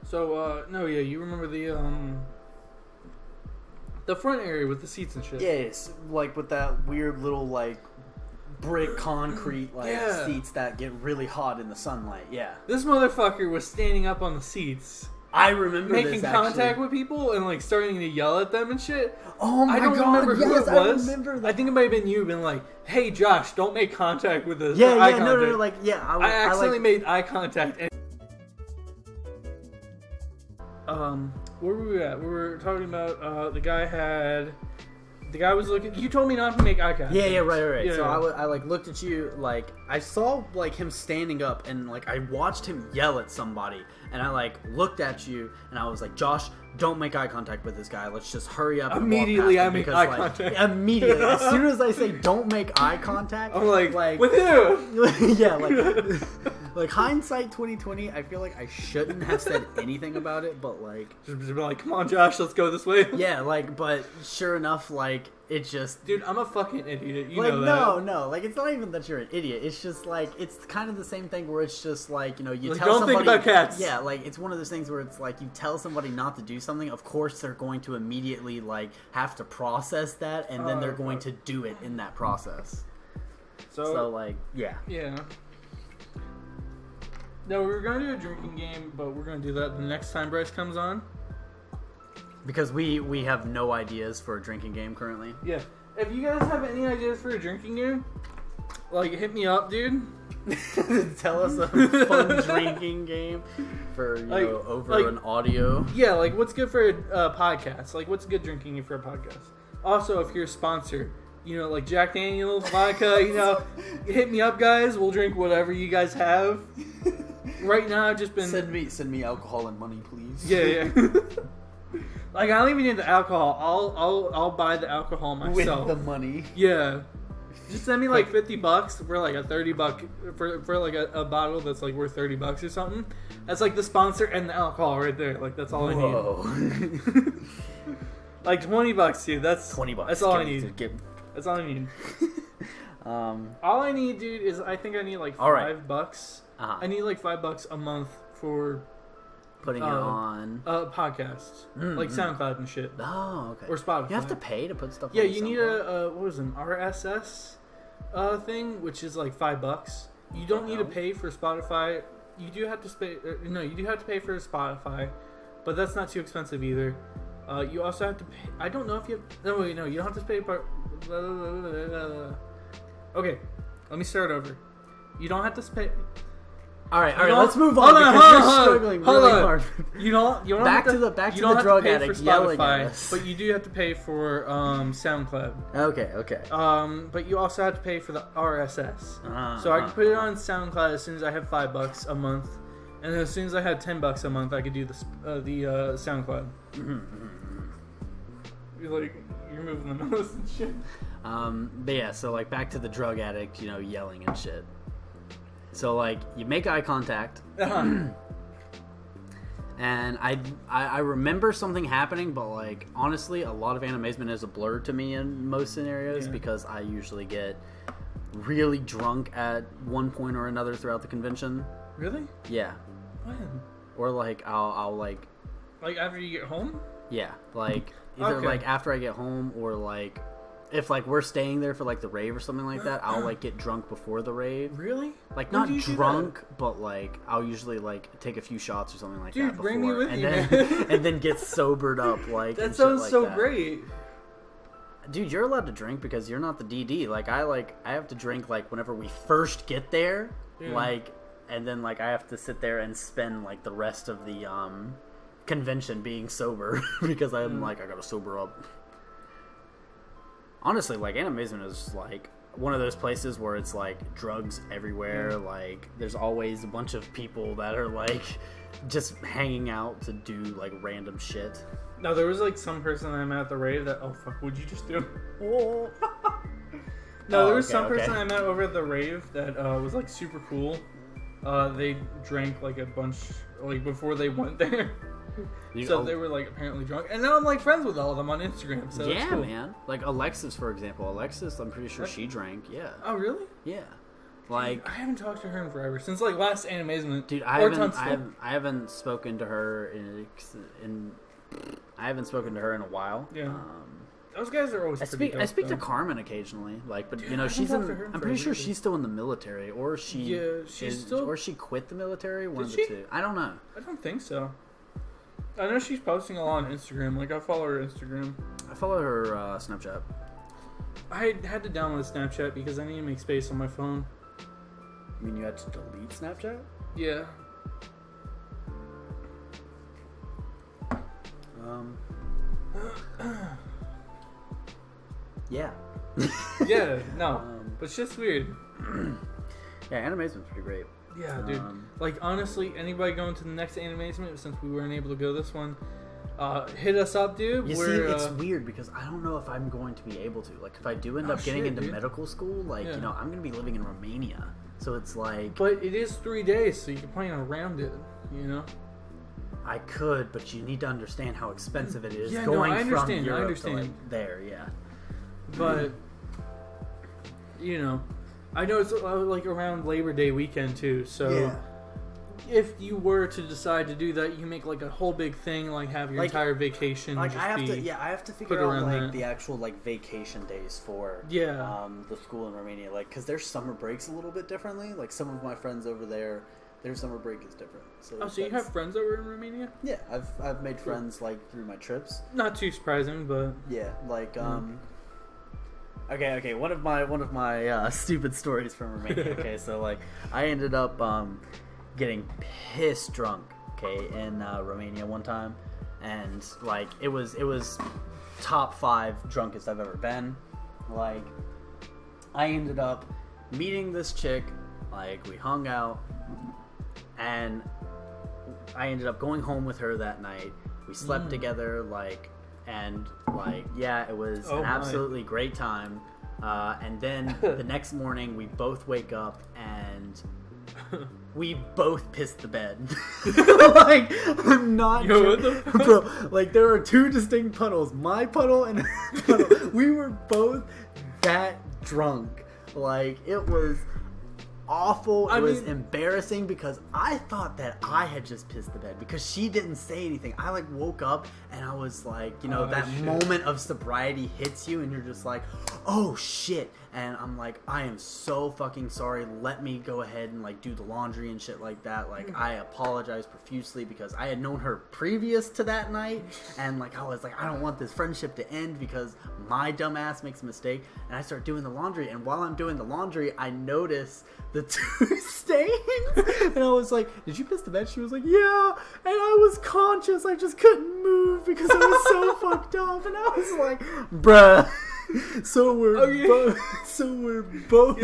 So you remember the front area with the seats and shit. Yes, like with that weird little like brick concrete seats that get really hot in the sunlight. Yeah. This motherfucker was standing up on the seats. I remember making contact with people and like starting to yell at them and shit. Oh my god! I don't remember who it was. I remember that. I think it might have been you, being like, "Hey, Josh, don't make contact with us." Yeah, no, like, yeah. I accidentally made eye contact. And... where were we at? We were talking about the guy was looking. You told me not to make eye contact. Yeah, right. Yeah, so I like looked at you, like I saw like him standing up, and like I watched him yell at somebody, and I like looked at you, and I was like, Josh, don't make eye contact with this guy. Let's just hurry up. Immediately, I make eye contact. contact. Immediately, as soon as I say don't make eye contact, I'm like with who? Yeah, like hindsight 2020. I feel like I shouldn't have said anything about it, but like just be like, come on, Josh, let's go this way. Yeah, like, but sure enough, like it just, dude, I'm a fucking idiot. You like, know that. No, like it's not even that you're an idiot. It's just like it's kind of the same thing where it's just like, you know, you like, tell don't somebody. Think about cats. Yeah, like it's one of those things where it's like you tell somebody not to do something. Of course, they're going to immediately like have to process that, and then they're going to do it in that process. So like, yeah. No, we were going to do a drinking game, but we're going to do that the next time Bryce comes on. Because we have no ideas for a drinking game currently. Yeah. If you guys have any ideas for a drinking game, like, hit me up, dude. Tell us a fun drinking game for, you know, over an audio. Yeah, like, what's good for a podcast? Like, what's a good drinking game for a podcast? Also, if you're a sponsor, you know, like Jack Daniels, vodka, you know, hit me up, guys. We'll drink whatever you guys have. Right now, I've just been... Send me alcohol and money, please. Yeah. Like, I don't even need the alcohol. I'll buy the alcohol myself. With the money. Yeah. Just send me like $50 for like a $30 for like a bottle that's like worth $30 or something. That's like the sponsor and the alcohol right there. Like, that's all I need. Like $20, dude. That's $20. That's all I need. That's all I need. All I need, dude, is I think I need like $5. Uh-huh. I need like $5 a month for putting it on podcasts, like SoundCloud and shit. Oh, okay. Or Spotify. You have to pay to put stuff. Yeah, on you need what was it, an RSS thing, which is like $5. You don't need to pay for Spotify. You do have to pay. No, you do have to pay for Spotify, but that's not too expensive either. You also have to pay. I don't know if you have. No, wait, no, you don't have to pay. Okay, let me start over. You don't have to pay. All right, let's move on because you're struggling really hard. You don't back to the drug addict yelling at us. But you do have to pay for SoundCloud. Okay. But you also have to pay for the RSS. So I can put it on SoundCloud as soon as I have $5 a month, and then as soon as I had $10 a month, I could do the SoundCloud. You're moving the nose and shit. But yeah, so like back to the drug addict, you know, yelling and shit. So like you make eye contact, and I remember something happening, but like honestly, a lot of Animazement is a blur to me in most scenarios because I usually get really drunk at one point or another throughout the convention. Really? Yeah. When? Or like I'll like after you get home? Yeah, like either like after I get home or like. If, like, we're staying there for, like, the rave or something like that, I'll, like, get drunk before the rave. Really? Like, not drunk, but, like, I'll usually, like, take a few shots or something like that before. Bring me with you, man. And then get sobered up, like, that sounds like so great. Dude, you're allowed to drink because you're not the DD. Like, I have to drink, like, whenever we first get there, like, and then, like, I have to sit there and spend, like, the rest of the, convention being sober because I'm, like, I gotta sober up. Honestly, like, Animazement is, like, one of those places where it's, like, drugs everywhere. Like, there's always a bunch of people that are, like, just hanging out to do, like, random shit. No, there was, like, some person I met at the rave that, oh, fuck, what'd you just do? Oh. No, there was some person I met over at the rave that was, like, super cool. They drank, like, a bunch, like, before they went there. So they were like apparently drunk, and now I'm like friends with all of them on Instagram. So yeah, cool. Man. Like Alexis, for example. Alexis, I'm pretty sure she drank. Yeah. Oh, really? Yeah. Like I haven't talked to her in forever since like last Animazement. Dude, I haven't spoken to her in a while. Yeah. Those guys are always pretty dope, I speak though. to Carmen occasionally, like, but Dude, you know, I she's haven't in. talked to her I'm for pretty sure ages. she's still in the military, or still. or she quit the military. One of Did the she? two. I don't know. I don't think so. I know she's posting a lot on Instagram. Like, I follow her Instagram. I follow her Snapchat. I had to download Snapchat because I need to make space on my phone. I mean, you had to delete Snapchat. Yeah. Yeah. Yeah, no. But it's just weird. Yeah, Animazement's pretty great. Yeah, dude. Like, honestly, anybody going to the next Animazement, since we weren't able to go this one, hit us up, dude. You see, it's weird because I don't know if I'm going to be able to. Like, if I do end up getting into medical school, like, you know, I'm going to be living in Romania. So it's like... But it is 3 days, so you can plan around it, you know? I could, but you need to understand how expensive it is Yeah, going no, I from understand, Europe to, like, there, yeah. But, you know, I know it's like around Labor Day weekend too, so if you were to decide to do that, you can make like a whole big thing, like have your entire vacation. Like just I have to figure out like the actual like vacation days for the school in Romania, like because their summer breaks a little bit differently. Like some of my friends over there, their summer break is different. So so you have friends over in Romania? Yeah, I've made friends like through my trips. Not too surprising, but yeah, like Okay. One of my stupid stories from Romania. Okay, so like I ended up getting pissed drunk. Okay, in Romania one time, and like it was top 5 drunkest I've ever been. Like I ended up meeting this chick. Like we hung out, and I ended up going home with her that night. We slept together. And it was an absolutely great time. And then the next morning, we both wake up and we both pissed the bed. Like, I'm not joking. Bro, like, there are 2 distinct puddles. My puddle and her puddle. We were both that drunk. Like, it was awful. It was embarrassing because I thought that I had just pissed the bed because she didn't say anything. I like woke up and I was like, you know, that moment of sobriety hits you and you're just like, oh shit. And I'm like, I am so fucking sorry. Let me go ahead and like do the laundry and shit like that. Like I apologize profusely because I had known her previous to that night, and like I was like, I don't want this friendship to end because my dumb ass makes a mistake. And I start doing the laundry, and while I'm doing the laundry, I notice the 2 stains, and I was like, did you piss the bed? She was like, yeah. And I was conscious. I just couldn't move because I was so fucked up, and I was like, bruh. So we're both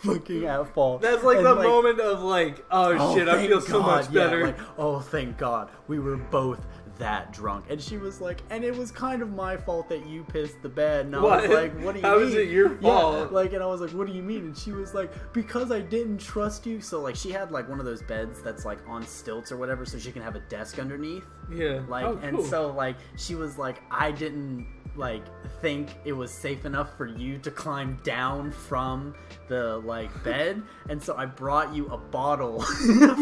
fucking at fault. That's like the moment of like, oh shit, I feel so much better. Like, oh, thank God. We were both that drunk. And she was like, and it was kind of my fault that you pissed the bed. And I was like, what do you mean? How is it your fault? Yeah, like, and I was like, what do you mean? And she was like, because I didn't trust you. So like she had like one of those beds that's like on stilts or whatever, so she can have a desk underneath. Yeah. Like, and so like she was like, I didn't like think it was safe enough for you to climb down from the like bed, and so I brought you a bottle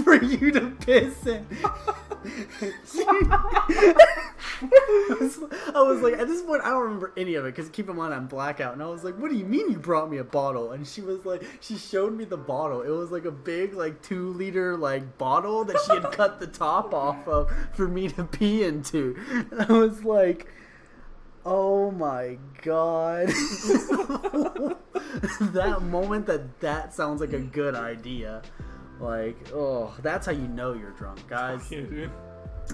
for you to piss in. I was like, at this point I don't remember any of it because keep in mind I'm blackout, and I was like, what do you mean you brought me a bottle? And she was like, she showed me the bottle. It was like a big like 2-liter like bottle that she had cut the top off of for me to pee into. And I was like, oh my God. That moment that sounds like a good idea. Like, oh, that's how you know you're drunk, guys. Yeah, dude.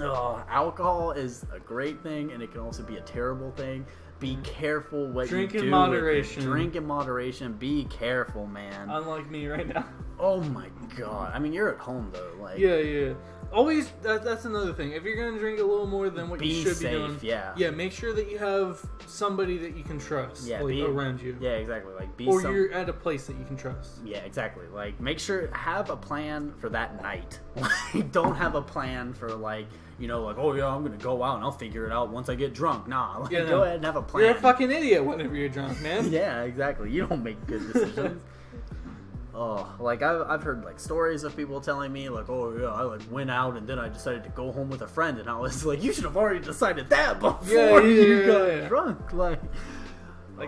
Oh, alcohol is a great thing, and it can also be a terrible thing. Be careful what you do. Drink in moderation. Drink in moderation. Be careful, man. Unlike me right now. Oh my God. I mean, you're at home though. Like, yeah. Always, that's another thing. If you're gonna drink a little more than what you should safe, be doing, yeah, make sure that you have somebody that you can trust, around you. Yeah, exactly. Like, you're at a place that you can trust. Yeah, exactly. Like, make sure have a plan for that night. Like, don't have a plan for like, you know, like, oh yeah, I'm gonna go out and I'll figure it out once I get drunk. Nah, like, go ahead and have a plan. You're a fucking idiot whenever you're drunk, man. Yeah, exactly. You don't make good decisions. Yeah, exactly. You don't make good decisions. Yeah, exactly. Like, make sure have a plan for that night. Like, don't have a plan for like, you know, like, oh yeah, I'm gonna go out and I'll figure it out once I get drunk. Nah, like, go ahead and have a plan. Yeah, exactly. You don't make good decisions. Oh, like I've heard like stories of people telling me like, oh yeah, I like went out and then I decided to go home with a friend, and I was like, you should have already decided that before you got drunk. Like,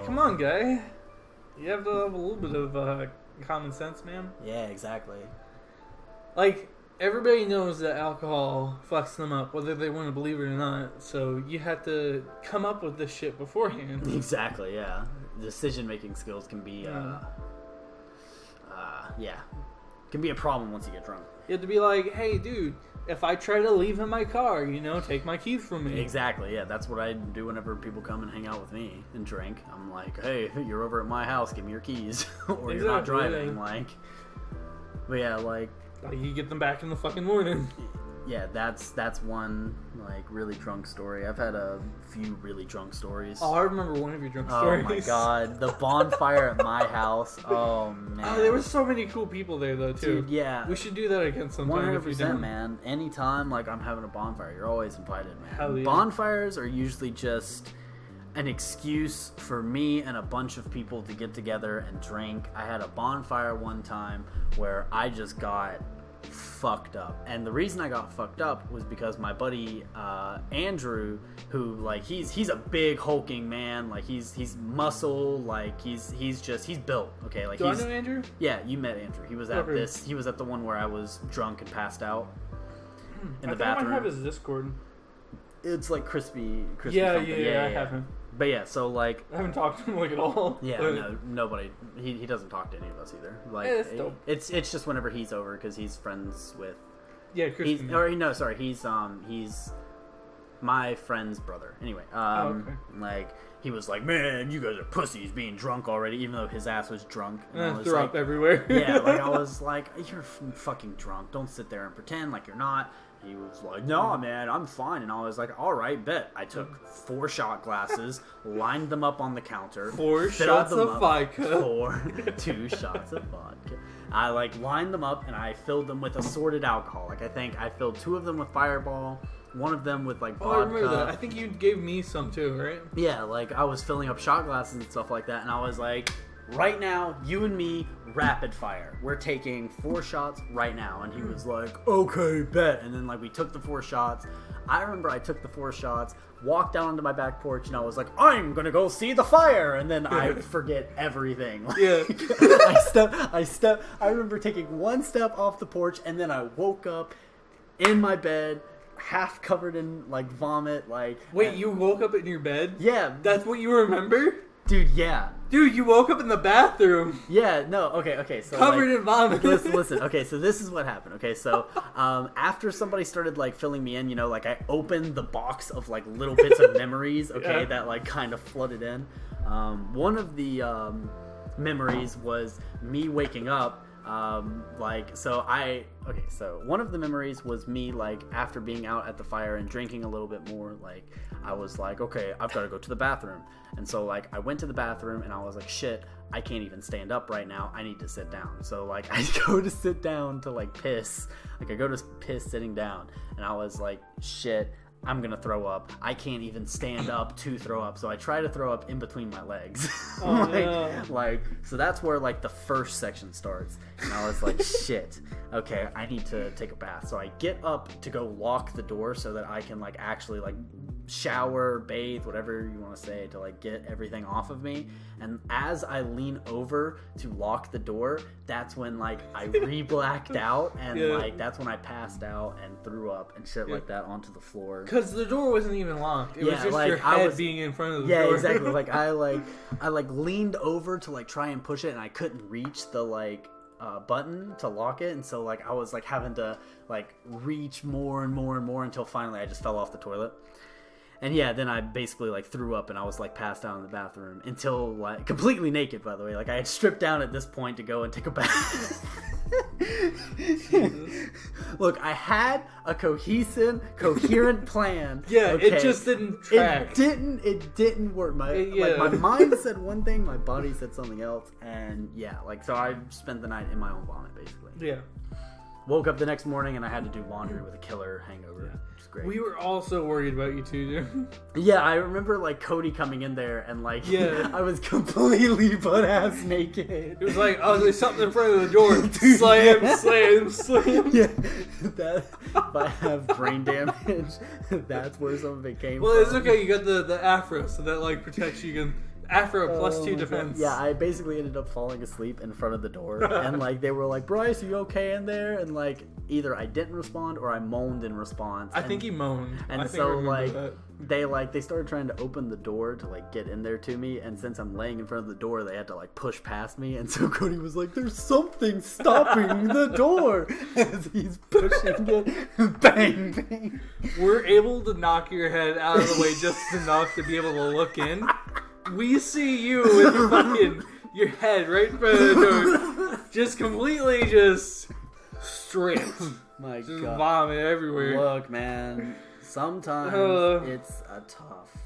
come on, guy, you have to have a little bit of common sense, man. Yeah, exactly. Like, everybody knows that alcohol fucks them up, whether they want to believe it or not. So you have to come up with this shit beforehand. Exactly. Yeah, decision-making skills can be can be a problem once you get drunk. You have to be like, hey, dude, if I try to leave in my car, take my keys from me. Exactly, yeah. That's what I do whenever people come and hang out with me and drink. I'm like, hey, you're over at my house, give me your keys. Or you're not driving, like... But yeah, like... you get them back in the fucking morning. Yeah, that's one, like, really drunk story. I've had a few really drunk stories. Oh, I remember one of your drunk stories. Oh my god, the bonfire at my house. Oh, man. Oh, there were so many cool people there, though, too. Dude, yeah. We should do that again sometime. 100%, man. Anytime, like, I'm having a bonfire, you're always invited, man. Hell yeah. Bonfires are usually just an excuse for me and a bunch of people to get together and drink. I had a bonfire one time where I just got fucked up, and the reason I got fucked up was because my buddy Andrew, who like he's a big hulking man, like he's muscle, like he's built, okay, like I know Andrew? Yeah, you met Andrew. He was at he was at the one where I was drunk and passed out in the bathroom. I might have his Discord. It's like crispy. Yeah, I have him. But yeah, so like I haven't talked to him like at all. Yeah, no, nobody. He doesn't talk to any of us either. Like, that's dope. It's just whenever he's over because he's friends with. Yeah, Christian. He's my friend's brother. Anyway, okay. Like he was like, man, you guys are pussies being drunk already, even though his ass was drunk. And I was threw up everywhere. Yeah, like I was like, you're fucking drunk. Don't sit there and pretend like you're not. He was like, no, man, I'm fine. And I was like, all right, bet. I took 4 shot glasses, lined them up on the counter. 4 shots of vodka. 2 shots of vodka. I, like, lined them up, and I filled them with assorted alcohol. Like, I think I filled 2 of them with Fireball, 1 of them with, like, vodka. Oh, I remember that. I think you gave me some, too, right? Yeah, like, I was filling up shot glasses and stuff like that, and I was like... Right now, you and me, rapid fire. We're taking 4 shots right now. And he was like, okay, bet. And then, like, we took the 4 shots. I remember I took the 4 shots, walked down onto my back porch, and I was like, I'm gonna go see the fire. And then I forget everything. Like, yeah. I remember taking 1 step off the porch, and then I woke up in my bed, half covered in, like, vomit. Like, wait, you woke up in your bed? Yeah. That's what you remember? Dude, yeah. Dude, you woke up in the bathroom. Yeah, no, okay, so covered in vomit. Listen, okay, so this is what happened. Okay, so after somebody started like filling me in, like I opened the box of like little bits of memories, okay, that like kind of flooded in. One of the memories was me waking up. So one of the memories was me, like, after being out at the fire and drinking a little bit more, like, I was like, okay, I've got to go to the bathroom. And so, like, I went to the bathroom and I was like, shit, I can't even stand up right now. I need to sit down. So, like, I go to sit down to, like, piss. Like, I go to piss sitting down. And I was like, shit, I'm gonna throw up. I can't even stand up to throw up, so I try to throw up in between my legs. So that's where like the first section starts, and I was like, shit, okay, I need to take a bath. So I get up to go lock the door so that I can like actually like shower, bathe, whatever you want to say, to like get everything off of me. And as I lean over to lock the door, that's when like I re-blacked out, and like that's when I passed out and threw up and shit like that onto the floor. Because the door wasn't even locked. It was just like, your head being in front of the door. Yeah, exactly. Like I leaned over to like try and push it, and I couldn't reach the like button to lock it, and so like I was like having to like reach more and more and more until finally I just fell off the toilet. And yeah, then I basically like threw up, and I was like passed out in the bathroom until like completely naked, by the way. Like I had stripped down at this point to go and take a bath. Look, I had a coherent plan. Yeah, okay? It just didn't track. It didn't work. Like my mind said one thing, my body said something else, and yeah, like so I spent the night in my own vomit basically. Yeah. woke up the next morning and I had to do laundry with a killer hangover. Yeah. It's great. We were all so worried about you too, dude. Yeah, I remember like Cody coming in there and like Yeah. I was completely butt-ass naked. It was like, oh, there's something in front of the door. Slam. Yeah, that if I have brain damage, that's where some of it came Well, from. it's okay. You got the afro, so that like protects you against afro plus 2 defense. Yeah, I basically ended up falling asleep in front of the door, and like they were like, "Bryce, are you okay in there?" And like either I didn't respond or I moaned in response. I think he moaned. And I think so I remember like that. they started trying to open the door to like get in there to me, and since I'm laying in front of the door, they had to like push past me, and so Cody was like, "There's something stopping the door," as he's pushing it. Bang bang. We're able to knock your head out of the way just enough to be able to look in. We see you with fucking your head right in front of the door, just completely just stripped. My Just God. vomit everywhere. Look, man. Sometimes it's a tough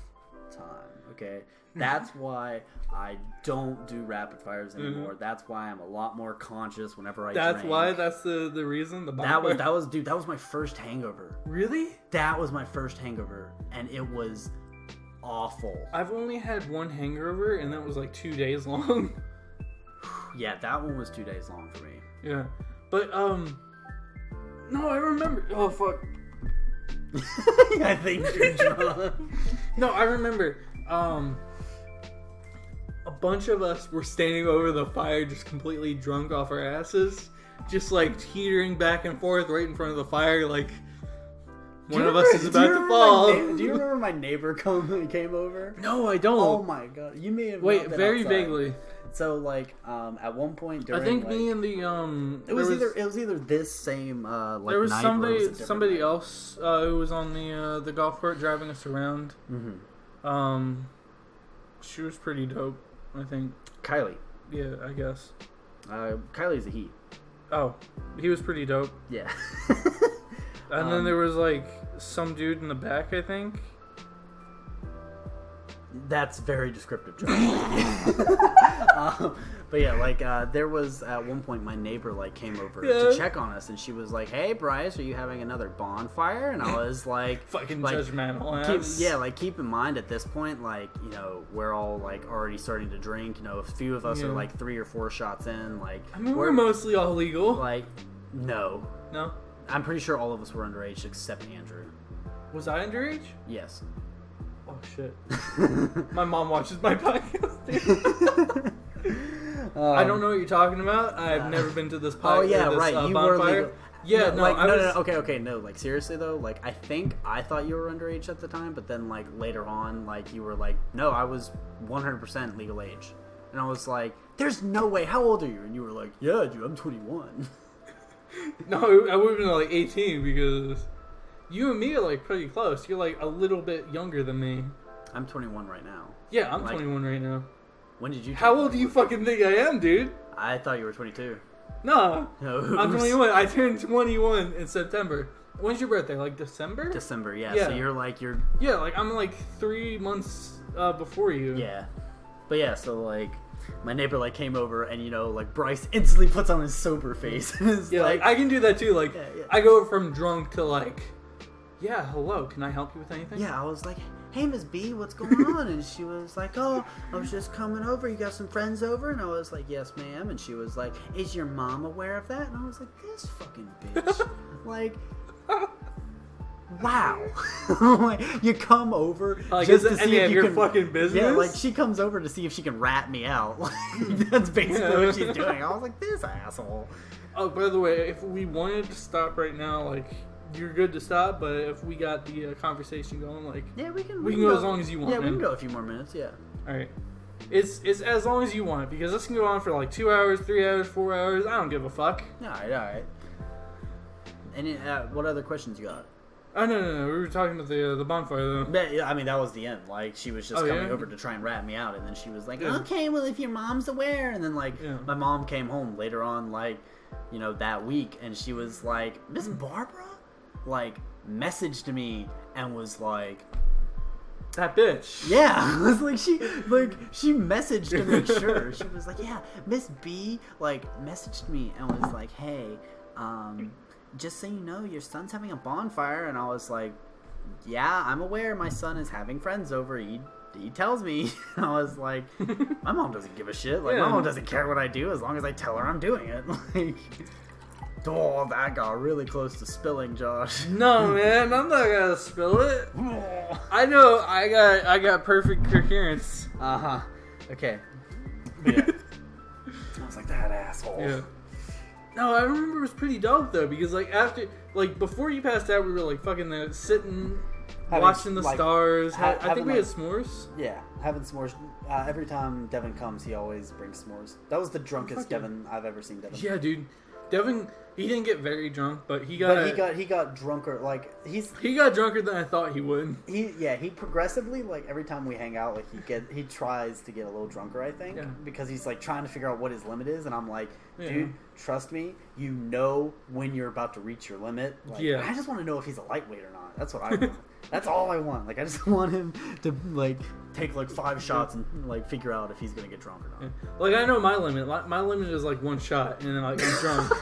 time. Okay, that's why I don't do rapid fires anymore. That's why I'm a lot more conscious whenever I That's drink. why. That's the reason. That was my first hangover. Really? That was my first hangover, and it was awful. I've only had one hangover, and that was like 2 days long. Yeah, that one was 2 days long for me. Yeah, but no, I remember. Oh fuck. I think you're drunk. No, I remember. A bunch of us were standing over the fire, just completely drunk off our asses, just like teetering back and forth right in front of the fire, like one of us is about to fall. Do you remember my neighbor came over? No, I don't. Oh my God, you may have Wait, not been very outside. vaguely. So like at one point during I think like, me and the it was either this same like there was night or it was a different somebody night. else who was on the golf cart driving us around. Mm-hmm. She was pretty dope, I think. Kylie. Yeah, I guess. Kylie's a he. Oh, he was pretty dope. Yeah. And then there was like some dude in the back, I think. That's very descriptive, Josh. But yeah, like there was at one point my neighbor like came over to check on us, and she was like, "Hey, Bryce, are you having another bonfire?" And I was like, Fucking like, judgmental ass. keep in mind at this point, like, you know, we're all like already starting to drink. You know, a few of us are like 3 or 4 shots in. Like, I mean, we're mostly all legal. like, no, I'm pretty sure all of us were underage except Andrew. Was I underage? Yes. Oh shit. My mom watches my podcast. I don't know what you're talking about. I've never been to this podcast. Oh yeah, right. You were bonfire. legal. Yeah, no, like, no. Okay, no. Like seriously though, like I thought you were underage at the time, but then like later on, like you were like, no, I was 100% legal age, and I was like, there's no way. How old are you? And you were like, yeah, dude, I'm 21. No, I would have been like 18 because you and me are like pretty close. You're like a little bit younger than me. I'm 21 right now. Yeah, I'm Like, 21 right now. When did you? How old do you fucking think I am, dude? I thought you were 22. No, No, I'm 21. I turned 21 in September. When's your birthday? Like December? December, yeah. Yeah. So you're like Yeah, like I'm like 3 months before you. yeah. But yeah, so like my neighbor like came over, and you know, like Bryce instantly puts on his sober face. Yeah, like I can do that too. Like Yeah. I go from drunk to like, yeah, hello, can I help you with anything? Yeah, I was like, hey, Miss B, what's going on? And she was like, oh, I was just coming over. You got some friends over? And I was like, yes, ma'am. And she was like, is your mom aware of that? And I was like, this fucking bitch. Like, wow. Like, you come over Like, just is to it see any if of you your can... fucking business? Yeah, like, she comes over to see if she can rat me out. Like, that's basically what she's doing. I was like, this asshole. Oh, by the way, if we wanted to stop right now, like, you're good to stop, but if we got the conversation going, like, Yeah, we can go as long as you want. Yeah, we man. can go a few more minutes, yeah. Alright. It's as long as you want, because this can go on for like 2 hours, 3 hours, 4 hours. I don't give a fuck. Alright. Any, what other questions you got? Oh, no. We were talking about the bonfire, though. But, yeah, I mean, that was the end. Like, she was just Oh, coming yeah? over to try and rat me out, and then she was like, Yeah. okay, well, if your mom's aware. And then, like, Yeah. my mom came home later on, like, you know, that week, and she was like, Miss Barbara, like, messaged me and was like, That bitch. yeah, it was like, she messaged to make sure. She was like, yeah, Miss B, like, messaged me and was like, hey, just so you know, your son's having a bonfire. And I was like, yeah, I'm aware my son is having friends over. He tells me. And I was like, my mom doesn't give a shit. Like, my mom doesn't care what I do as long as I tell her I'm doing it. Like, oh, that got really close to spilling, Josh. No, man, I'm not gonna spill it. I know, I got perfect coherence. Uh-huh. Okay. Yeah. I was like, that asshole. Yeah. No, I remember it was pretty dope though, because like after, like before you passed out, we were like fucking there sitting, watching the stars. I think we had s'mores. Yeah, having s'mores. Every time Devin comes, he always brings s'mores. That was the drunkest Devin I've ever seen. Devin. Yeah, dude. Devin, he didn't get very drunk, but he got drunker. Like he got drunker than I thought he would. He progressively, like every time we hang out, like he tries to get a little drunker. I think because he's like trying to figure out what his limit is, and I'm like, dude, trust me, you know when you're about to reach your limit. Like, I just want to know if he's a lightweight or not. That's what I want. That's all I want. Like I just want him to like take like 5 shots and like figure out if he's gonna get drunk or not. Like I know my limit. My limit is like 1 shot, and then like I'm drunk.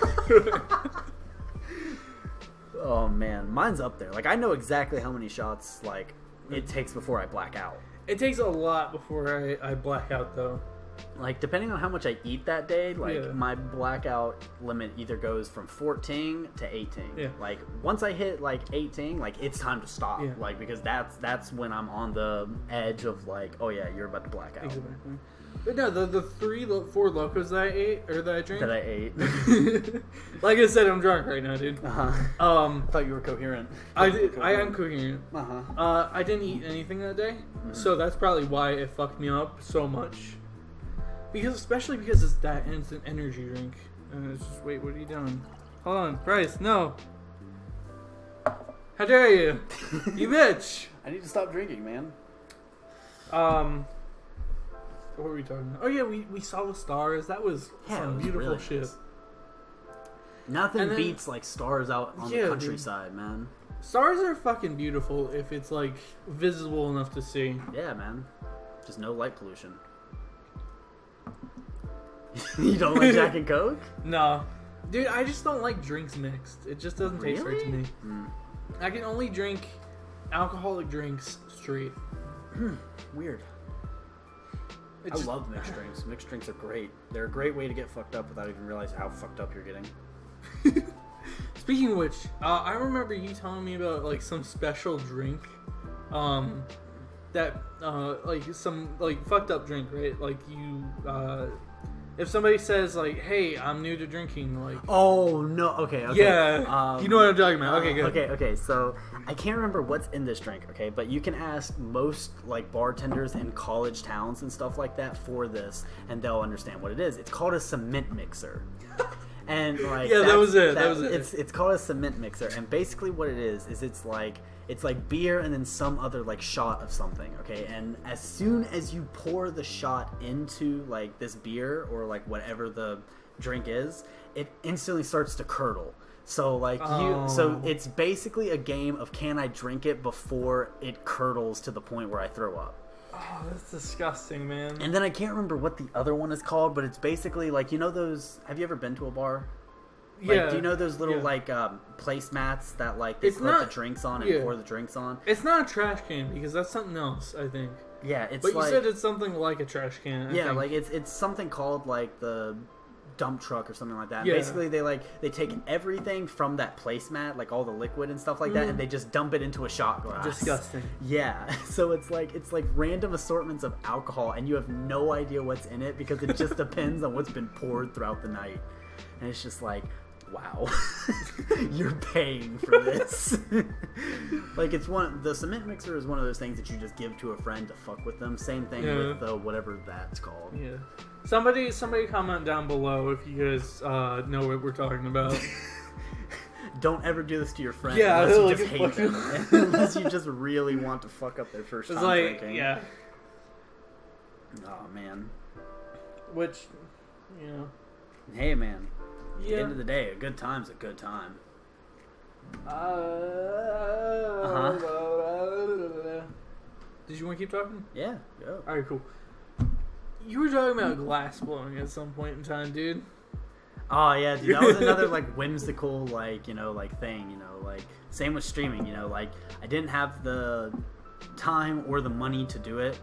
Oh man, mine's up there. Like I know exactly how many shots like it takes before I black out. It takes a lot before I black out though. Like depending on how much I eat that day, like my blackout limit either goes from 14 to 18. Yeah. Like once I hit like 18, like it's time to stop. Yeah. Like because that's when I'm on the edge of like, oh yeah, you're about to black out. Exactly. But no, the 4 locos that I ate or that I ate. Like I said, I'm drunk right now, dude. I thought you were coherent. I am coherent. I didn't eat anything that day, so that's probably why it fucked me up so much. Especially because it's that instant energy drink. And it's just, wait, what are you doing? Hold on, Bryce, no. How dare you? You bitch. I need to stop drinking, man. What were we talking about? Oh yeah, we saw the stars. That was some beautiful really shit. Nice. Nothing beats like stars out on the countryside, man. Stars are fucking beautiful if it's like visible enough to see. Yeah, man. Just no light pollution. You don't like Jack and Coke? No. Dude, I just don't like drinks mixed. It just doesn't taste right to me. I can only drink alcoholic drinks straight. Weird. I love mixed drinks. Mixed drinks are great. They're a great way to get fucked up without even realizing how fucked up you're getting. Speaking of which, I remember you telling me about like some special drink that like some like fucked up drink, right? Like you if somebody says like, "Hey, I'm new to drinking," like, oh no, okay, yeah, you know what I'm talking about. Okay, good. Okay. So I can't remember what's in this drink. Okay, but you can ask most like bartenders in college towns and stuff like that for this, and they'll understand what it is. It's called a cement mixer. And like that was it. It's called a cement mixer, and basically what it is it's like beer and then some other like shot of something, okay? And as soon as you pour the shot into like this beer or like whatever the drink is, it instantly starts to curdle. So like so it's basically a game of can I drink it before it curdles to the point where I throw up. Oh, that's disgusting, man. And then I can't remember what the other one is called, but it's basically like, you know those, have you ever been to a bar? Like, yeah. Do you know those little like placemats that like they put the drinks on and pour the drinks on? It's not a trash can because that's something else, I think. Yeah, it's but like, you said it's something like a trash can. I think. Like it's something called like the dump truck or something like that. Yeah. Basically they take everything from that placemat, like all the liquid and stuff like that, and they just dump it into a shot glass. Disgusting. Yeah. So it's like random assortments of alcohol and you have no idea what's in it because it just depends on what's been poured throughout the night. And it's just like, wow. You're paying for this. Like the cement mixer is one of those things that you just give to a friend to fuck with them. Same thing with the whatever that's called. Yeah. Somebody comment down below if you guys know what we're talking about. Don't ever do this to your friend unless you just hate them. Unless you just really want to fuck up their first time drinking. Yeah. Oh man. Which, you know. Hey man. At the end of the day, a good time's a good time. Did you want to keep talking? Yeah, go. Alright, cool. You were talking about glass blowing at some point in time, dude. Oh yeah, dude, that was another like whimsical like thing. Like same with streaming. Like I didn't have the time or the money to do it,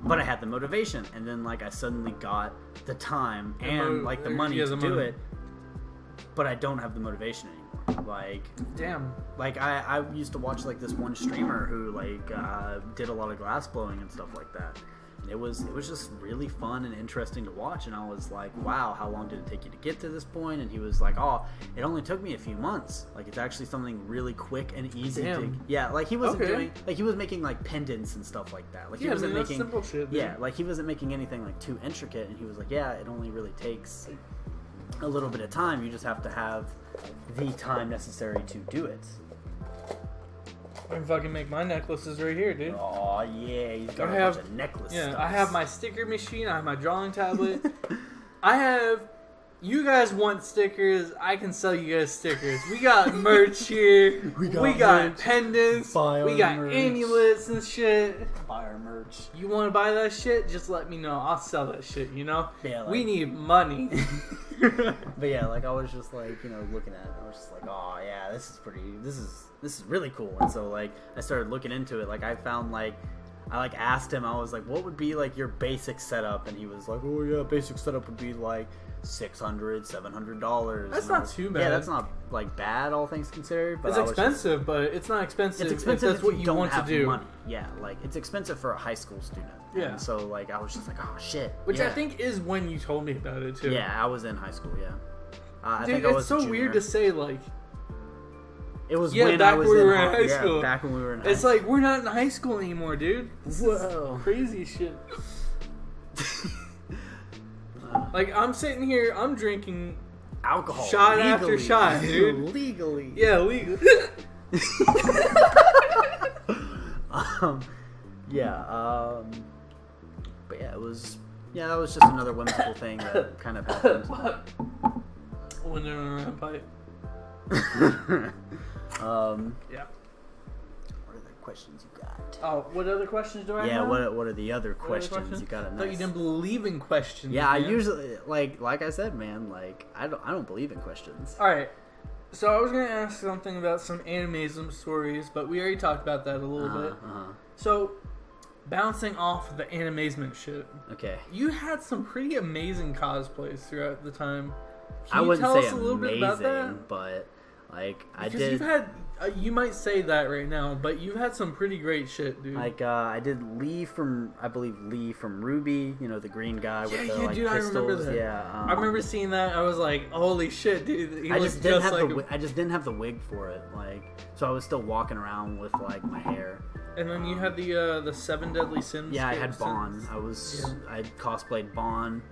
but I had the motivation, and then like I suddenly got the time and like the money to do it, but I don't have the motivation anymore. Like damn. Like I used to watch like this one streamer who like did a lot of glass blowing and stuff like that. It was just really fun and interesting to watch, and I was like, wow, how long did it take you to get to this point? And he was like, oh, it only took me a few months. Like, it's actually something really quick and easy. Yeah, like he wasn't doing, like he was making like pendants and stuff like that. Like he wasn't making simple shit. Yeah, like he wasn't making anything like too intricate, and he was like, yeah, it only really takes a little bit of time. You just have to have the time necessary to do it. I can fucking make my necklaces right here, dude. Oh yeah, he's got a bunch of necklaces. Yeah, I have my sticker machine. I have my drawing tablet. You guys want stickers? I can sell you guys stickers. We got merch here. We got pendants. We got amulets and shit. Buy our merch. You want to buy that shit? Just let me know. I'll sell that shit. Yeah, like, we need money. But yeah, like I was just like looking at it. I was just like, oh yeah, this is really cool. And so like I started looking into it. Like I found I asked him. I was like, what would be like your basic setup? And he was like, oh yeah, basic setup would be like $600-$700. That's not too bad. Yeah, that's not like bad, all things considered. But it's expensive, but it's not expensive. It's expensive if that's what you want to do. Money. Yeah, like it's expensive for a high school student. Yeah. And so like I was just like, oh shit. Which I think is when you told me about it too. Yeah, I was in high school. Yeah. I think I was so weird to say like. It was when I was in high school. Yeah, back when we were in high school. It's like we're not in high school anymore, dude. This is crazy shit. Like I'm sitting here, I'm drinking alcohol, shot after shot, dude. Legally. Yeah, legally. But yeah, it was. Yeah, that was just another whimsical thing that kind of happened. When they're on a pipe. Yeah. What other questions you got? Oh, what other questions do I have? Yeah, what are the other questions? You got a nice... I thought you didn't believe in questions. Yeah, man. I usually like I said, man, like I don't believe in questions. All right. So I was gonna ask something about some Animazement stories, but we already talked about that a little bit. So bouncing off the Animazement shit. Okay. You had some pretty amazing cosplays throughout the time. I wouldn't say amazing, but like I did. You've had, you might say that right now, but you've had some pretty great shit, dude. Like I did Lee from Ruby, the green guy with the like dude, pistols. I remember that. Yeah, I remember seeing that. I was like, holy shit, dude! I just didn't have the wig for it, like so I was still walking around with like my hair. And then you had the 7 Deadly Sins. Yeah, I had Bond. I cosplayed Bond,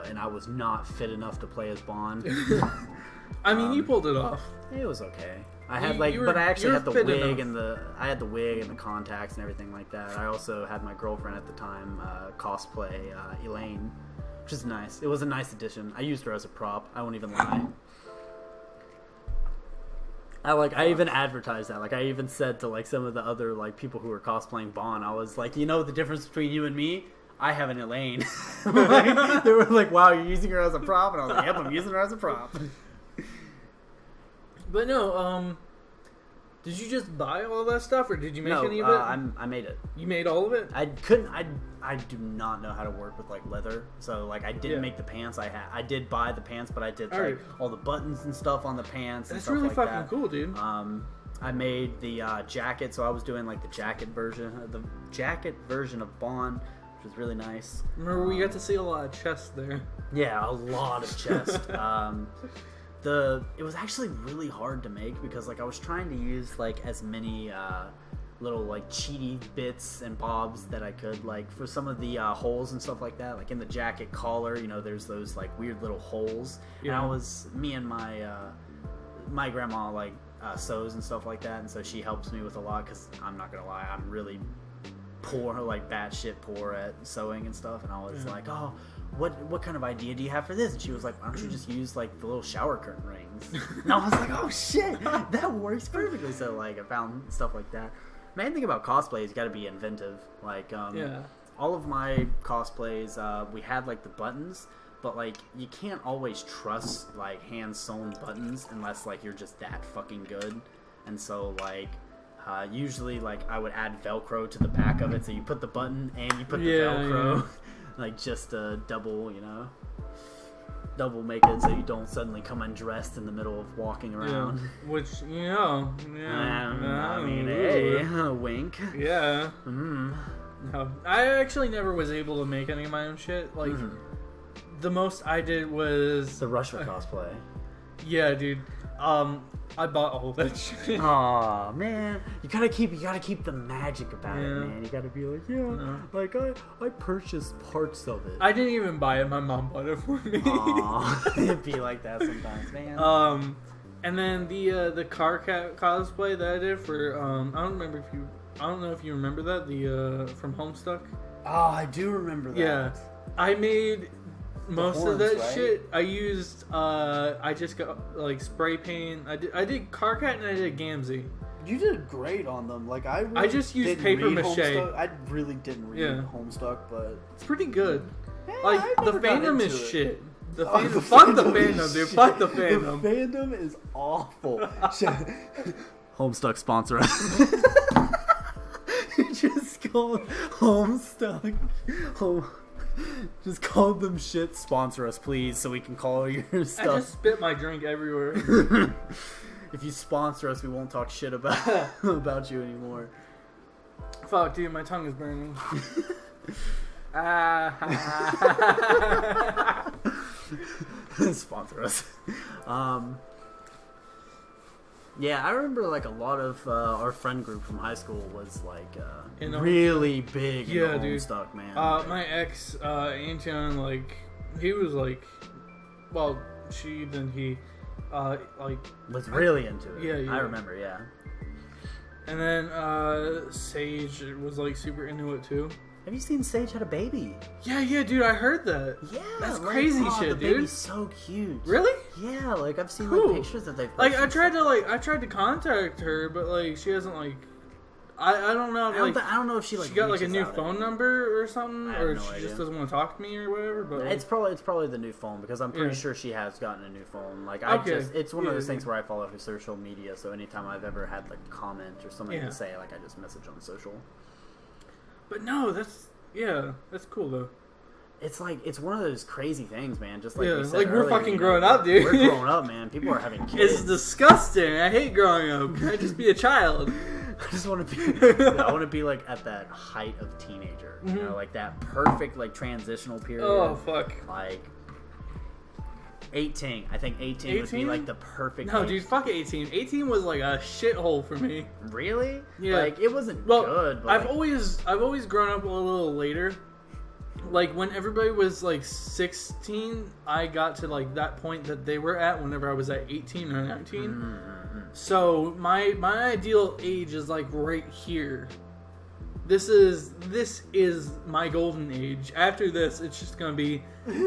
and I was not fit enough to play as Bond. I mean, you pulled it off. It was okay. I had but I actually had the wig and the contacts and everything like that. I also had my girlfriend at the time cosplay Elaine, which is nice. It was a nice addition. I used her as a prop. I won't even lie. I even advertised that. Like I even said to like some of the other like people who were cosplaying Bond, I was like, the difference between you and me? I have an Elaine. They were like, wow, you're using her as a prop, and I was like, yep, I'm using her as a prop. But no, did you just buy all that stuff, or did you make any of it? I made it. You made all of it? I do not know how to work with like leather, so like I didn't make the pants. I did buy the pants, but I did all the buttons and stuff on the pants. That's and stuff really like fucking that. Cool, dude. I made the jacket, so I was doing like the jacket version of Bond, which was really nice. Remember, we got to see a lot of chest there. Yeah, a lot of chest. It was actually really hard to make because like I was trying to use like as many little like cheaty bits and bobs that I could, like for some of the holes and stuff like that, like in the jacket collar, there's those like weird little holes. Yeah. And me and my grandma like sews and stuff like that, and so she helps me with a lot because I'm not gonna lie, I'm really poor, like batshit poor at sewing and stuff, and I was like, oh, what kind of idea do you have for this? And she was like, why don't you just use like the little shower curtain rings? And I was like, oh shit, that works perfectly. So like I found stuff like that. Main thing about cosplay is you got to be inventive. Like all of my cosplays, we had like the buttons, but like you can't always trust like hand sewn buttons unless like you're just that fucking good. And so like usually like I would add Velcro to the back of it, so you put the button and you put the Velcro, like just a double, double make it so you don't suddenly come undressed in the middle of walking around. Yeah. Which I mean, hey, wink. Yeah. No, I actually never was able to make any of my own shit. Like the most I did was the Russia cosplay. Yeah, dude. I bought all that shit. Aw, man. You gotta keep the magic about it, man. You gotta be like, like I purchased parts of it. I didn't even buy it, my mom bought it for me. Aw, it'd be like that sometimes, man. And then the car cosplay that I did for I don't know if you remember that, the from Homestuck. Oh, I do remember that. Yeah. I made most of that shit. I used I just got like spray paint. I did Carcat and I did Gamzee. You did great on them. Like I just used paper mache. I really didn't read Homestuck, but it's pretty good. Yeah, like the fandom is shit. Fuck the fandom, dude. Fuck the fandom. The fandom is awful. Homestuck sponsor us. Just called Homestuck. Just call them shit. Sponsor us, please, so we can call your stuff. I just spit my drink everywhere. If you sponsor us, we won't talk shit about you anymore. Fuck, dude, my tongue is burning. Sponsor us. Yeah, I remember like a lot of our friend group from high school was like really big in Homestuck, man. My ex, Anton, like he was like, well, she then he, like was really into it. Yeah, I remember, yeah. And then Sage was like super into it too. Have you seen Sage had a baby? Yeah, dude, I heard that. Yeah, that's crazy shit, the dude. Baby's so cute. Really? Yeah, like I've seen like pictures that they've posted. Like I tried to contact her, but like she hasn't like. I don't know. Like, I don't know if she like. She got like a new phone number or something, or no she idea. just doesn't want to talk to me or whatever. But it's probably the new phone, because I'm pretty sure she has gotten a new phone. Like it's one of those things where I follow her social media, so anytime I've ever had like a comment or something to say, like I just message on social. But no, that's cool though. It's like it's one of those crazy things, man. Just like we said like earlier, we're fucking growing up, dude. We're growing up, man. People are having kids. It's disgusting. I hate growing up. Can I just be a child? I just want to be. I want to be like at that height of teenager. You know, like that perfect like transitional period. Oh fuck. Like 18. I think 18 would be like the perfect. No, dude, fuck 18. 18 was like a shithole for me. Really? Yeah. Like it wasn't good. But I've always grown up a little later. Like when everybody was like 16, I got to like that point that they were at whenever I was at 18 or 19. Mm-hmm. So my ideal age is like right here. This is my golden age. After this, it's just gonna be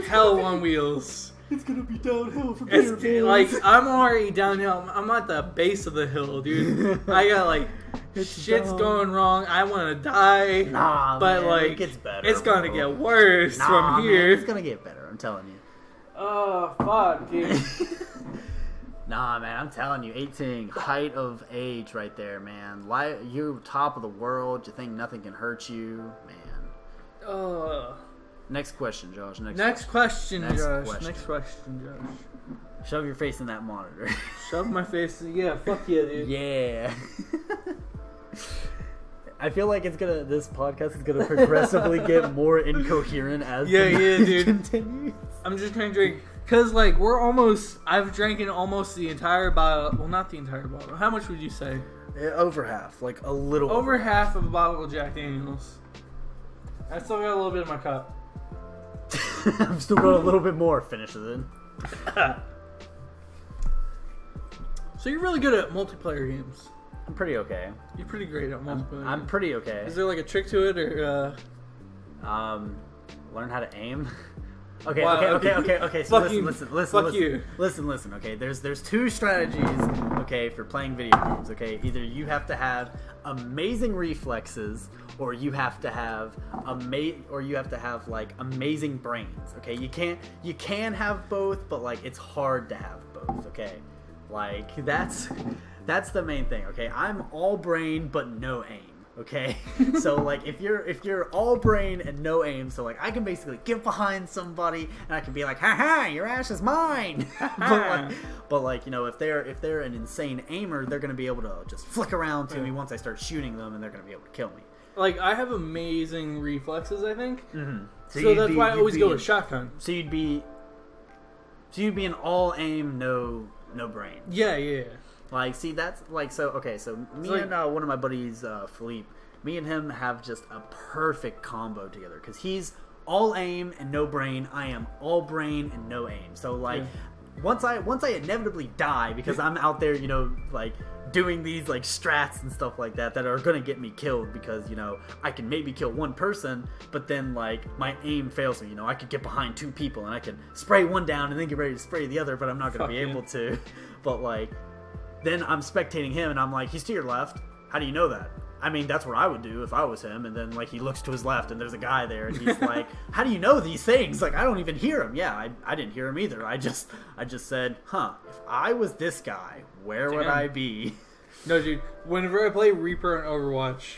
hell on wheels. It's gonna be downhill from here, boys. Like I'm already downhill. I'm at the base of the hill, dude. I got like shit's going wrong. I want to die. Nah, but man, like it gets better. It's gonna get worse from here. Man, it's gonna get better. I'm telling you. Oh fuck, dude. Nah, man, I'm telling you, 18, height of age right there, man. You're top of the world. You think nothing can hurt you, man. Next question, Josh. Next question, Josh. Shove your face in that monitor. Shove my face in... Yeah, fuck yeah, dude. Yeah. I feel like this podcast is gonna progressively get more incoherent as dude. continues. I'm just trying to drink... Because, like, I've drank almost the entire bottle. Well, not the entire bottle. How much would you say? Over half. Like, a little over half of a bottle of Jack Daniels. I still got a little bit in my cup. I've still got a little bit more. Finishes it. So you're really good at multiplayer games. I'm pretty okay. You're pretty great at multiplayer I'm pretty okay. Is there, like, a trick to it, or... Learn how to aim. Okay. So listen. Okay, there's two strategies. Okay, for playing video games. Okay, either you have to have amazing reflexes, or you have to have like amazing brains. Okay, you can have both, but like it's hard to have both. Okay, like that's the main thing. Okay, I'm all brain but no aim. Okay, so like if you're all brain and no aim, so like I can basically get behind somebody and I can be like, ha, your ass is mine. but like you know, if they're an insane aimer, they're gonna be able to just flick around to me once I start shooting them, and they're gonna be able to kill me. Like I have amazing reflexes, I think. Mm-hmm. So that's why I always go with shotgun. So you'd be an all aim, no brain. Yeah. Like, see, that's, like, so, okay, so me and one of my buddies, Philippe, me and him have just a perfect combo together, because he's all aim and no brain, I am all brain and no aim, so, like, once I inevitably die, because I'm out there, you know, like, doing these, like, strats and stuff like that are gonna get me killed, because, you know, I can maybe kill one person, but then, like, my aim fails me, you know, I could get behind two people, and I can spray one down and then get ready to spray the other, but I'm not gonna be able to, but, like, then I'm spectating him, and I'm like, he's to your left. How do you know that? I mean, that's what I would do if I was him. And then, like, he looks to his left, and there's a guy there, and he's like, how do you know these things? Like, I don't even hear him. Yeah, I didn't hear him either. I just said, if I was this guy, where would I be? No, dude, whenever I play Reaper on Overwatch,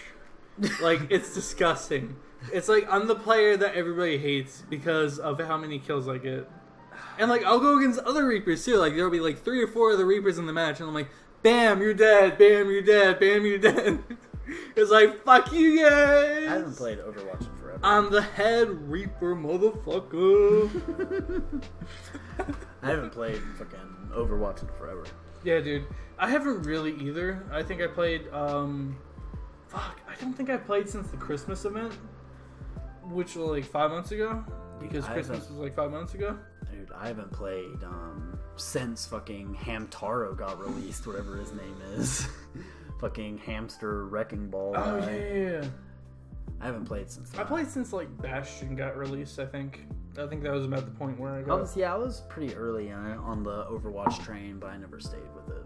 like, it's disgusting. It's like, I'm the player that everybody hates because of how many kills I get. And, like, I'll go against other Reapers, too. Like, there'll be, like, 3 or 4 other Reapers in the match. And I'm like, bam, you're dead. Bam, you're dead. Bam, you're dead. It's like, fuck you guys. I haven't played Overwatch in forever. I'm the head Reaper, motherfucker. I haven't played fucking Overwatch in forever. Yeah, dude. I haven't really either. I think I played, I don't think I played since the Christmas event. Which was, like, 5 months ago. Because Christmas was, like, 5 months ago. Dude, I haven't played since fucking Hamtaro got released, whatever his name is. Fucking hamster wrecking ball. Oh, yeah. I haven't played since then. I played since, like, Bastion got released, I think. I think that was about the point where I got... I was pretty early on the Overwatch train, but I never stayed with it.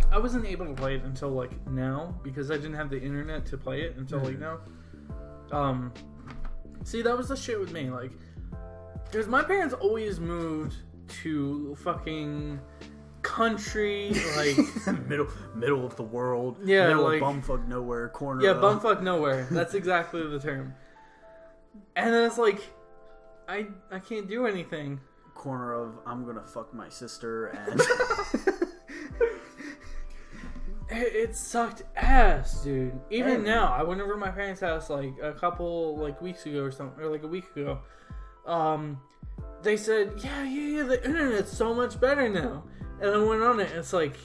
I wasn't able to play it until, like, now, because I didn't have the internet to play it until, like, now. See, that was the shit with me, like... Because my parents always moved to fucking country, like... middle of the world. Yeah, middle like... of bumfuck nowhere, corner Yeah, of... bumfuck nowhere. That's exactly the term. And then it's like... I can't do anything. Corner of, I'm gonna fuck my sister, and... It sucked ass, dude. Even now, I went over to my parents' house like a couple like weeks ago or something, or like a week ago. They said, yeah, the internet's so much better now. And I went on it, and it's like,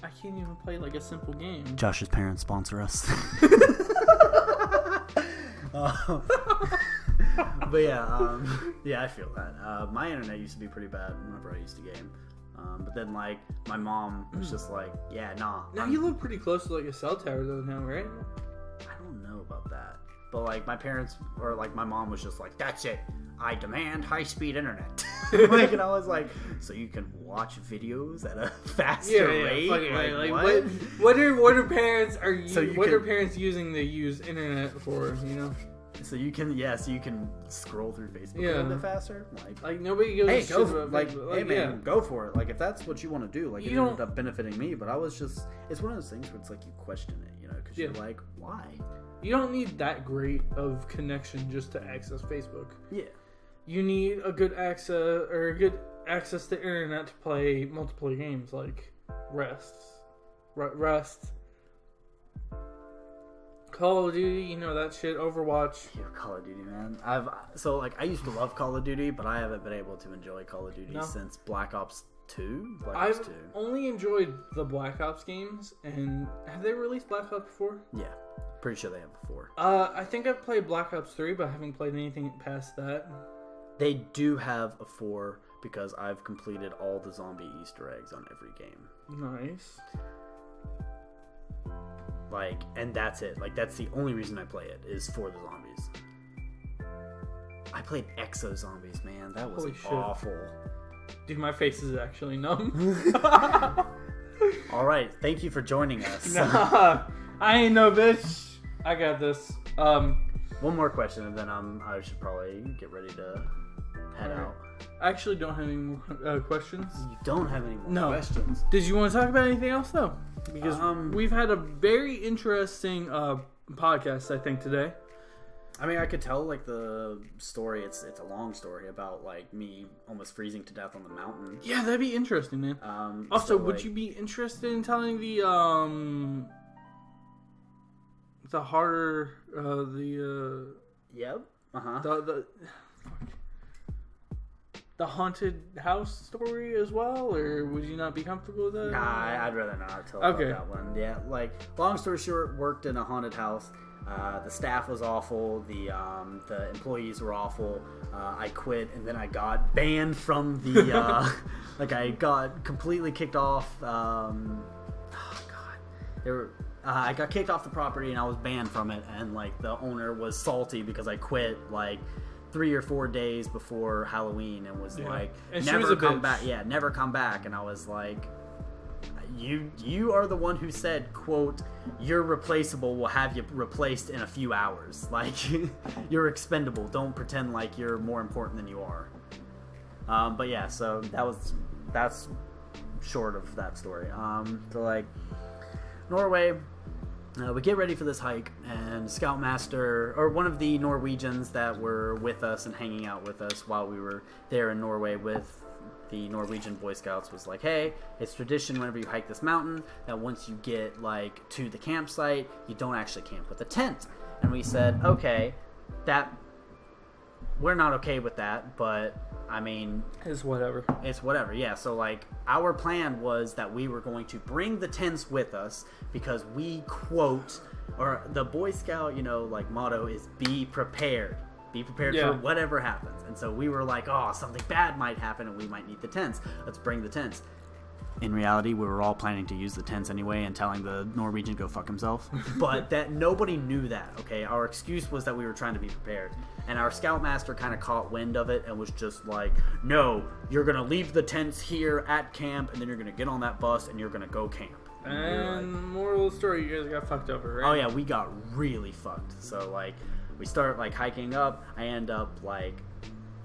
I can't even play like a simple game. Josh's parents sponsor us. But yeah, I feel that. My internet used to be pretty bad whenever I used to game. But then, like, my mom was just like, yeah, nah. Now you live pretty close to, like, a cell tower, though, now, right? I don't know about that. But, like, my parents, or, like, my mom was just like, that's it. I demand high-speed internet. Like, and I was like, so you can watch videos at a faster rate? Like, what? What are parents parents using to use internet for, you know? So you can scroll through Facebook a little bit faster. Like nobody goes. Hey, go for it. Hey man, go for it. Like if that's what you want to do, like it ended up benefiting me. But I was just, it's one of those things where it's like you question it, you know, because you're like, why? You don't need that great of connection just to access Facebook. Yeah. You need a good access to internet to play multiplayer games like Rust. Call of Duty, you know that shit. Overwatch. Yeah, Call of Duty, man. I used to love Call of Duty, but I haven't been able to enjoy Call of Duty since Black Ops 2. I've only enjoyed the Black Ops games, and have they released Black Ops before? Yeah, pretty sure they have before. I think I've played Black Ops 3, but I haven't played anything past that. They do have a 4 because I've completed all the zombie Easter eggs on every game. Nice. Like, and that's it. Like, that's the only reason I play it, is for the zombies. I played Exo Zombies, man. That was Holy shit. awful. Dude, my face is actually numb. All right, thank you for joining us. Nah, I ain't no bitch. I got this. One more question, and then I should probably get ready to head out. I actually don't have any more questions. You don't have any more questions? Did you want to talk about anything else, though? Because we've had a very interesting podcast, I think, today. I mean, I could tell, like, the story. It's a long story about, like, me almost freezing to death on the mountain. Yeah, that'd be interesting, man. Also, so, would you be interested in telling the harder, Yep. Uh-huh. The haunted house story as well, or would you not be comfortable with that? Nah, I'd rather not tell about that one. Yeah, like, long story short, worked in a haunted house. The staff was awful. The employees were awful. I quit, and then I got banned from the like, I got completely kicked off. I got kicked off the property, and I was banned from it. And like, the owner was salty because I quit like 3 or 4 days before Halloween, and was like, and never come back. Yeah, never come back. And I was like, You are the one who said, quote, "You're replaceable. We'll have you replaced in a few hours. Like, you're expendable. Don't pretend like you're more important than you are." But yeah, so that's short of that story. So like, Norway, we get ready for this hike, and Scoutmaster, or one of the Norwegians that were with us and hanging out with us while we were there in Norway with the Norwegian Boy Scouts, was like, hey, it's tradition whenever you hike this mountain that once you get like to the campsite, you don't actually camp with a tent. And we said, okay, we're not okay with that, but I mean, it's whatever. Yeah, so like, our plan was that we were going to bring the tents with us because we, quote, or the Boy Scout, like, motto is be prepared. Be prepared for whatever happens. And so we were like, oh, something bad might happen and we might need the tents. Let's bring the tents. In reality, we were all planning to use the tents anyway and telling the Norwegian to go fuck himself. But that nobody knew that, okay? Our excuse was that we were trying to be prepared. And our Scoutmaster kind of caught wind of it and was just like, no, you're going to leave the tents here at camp, and then you're going to get on that bus and you're going to go camp. And moral of the story, you guys got fucked over, right? Oh yeah, we got really fucked. So like, we start like hiking up. I end up like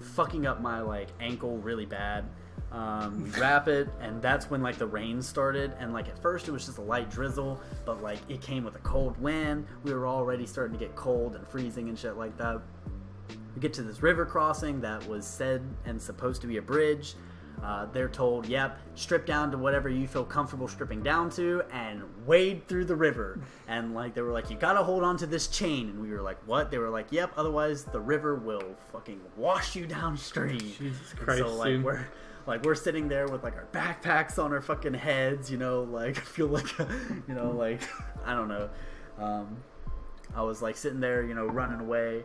fucking up my like ankle really bad. We wrap it, and that's when like the rain started. And like, at first it was just a light drizzle, but like, it came with a cold wind. We were already starting to get cold and freezing and shit like that. We get to this river crossing that was said and supposed to be a bridge. They're told, yep, strip down to whatever you feel comfortable stripping down to and wade through the river. And like, they were like, you gotta hold on to this chain. And we were like, what? They were like, yep, otherwise the river will fucking wash you downstream. Jesus Christ. And so like, we're sitting there with like our backpacks on our fucking heads, like, I feel like, like, I don't know. I was like sitting there, running away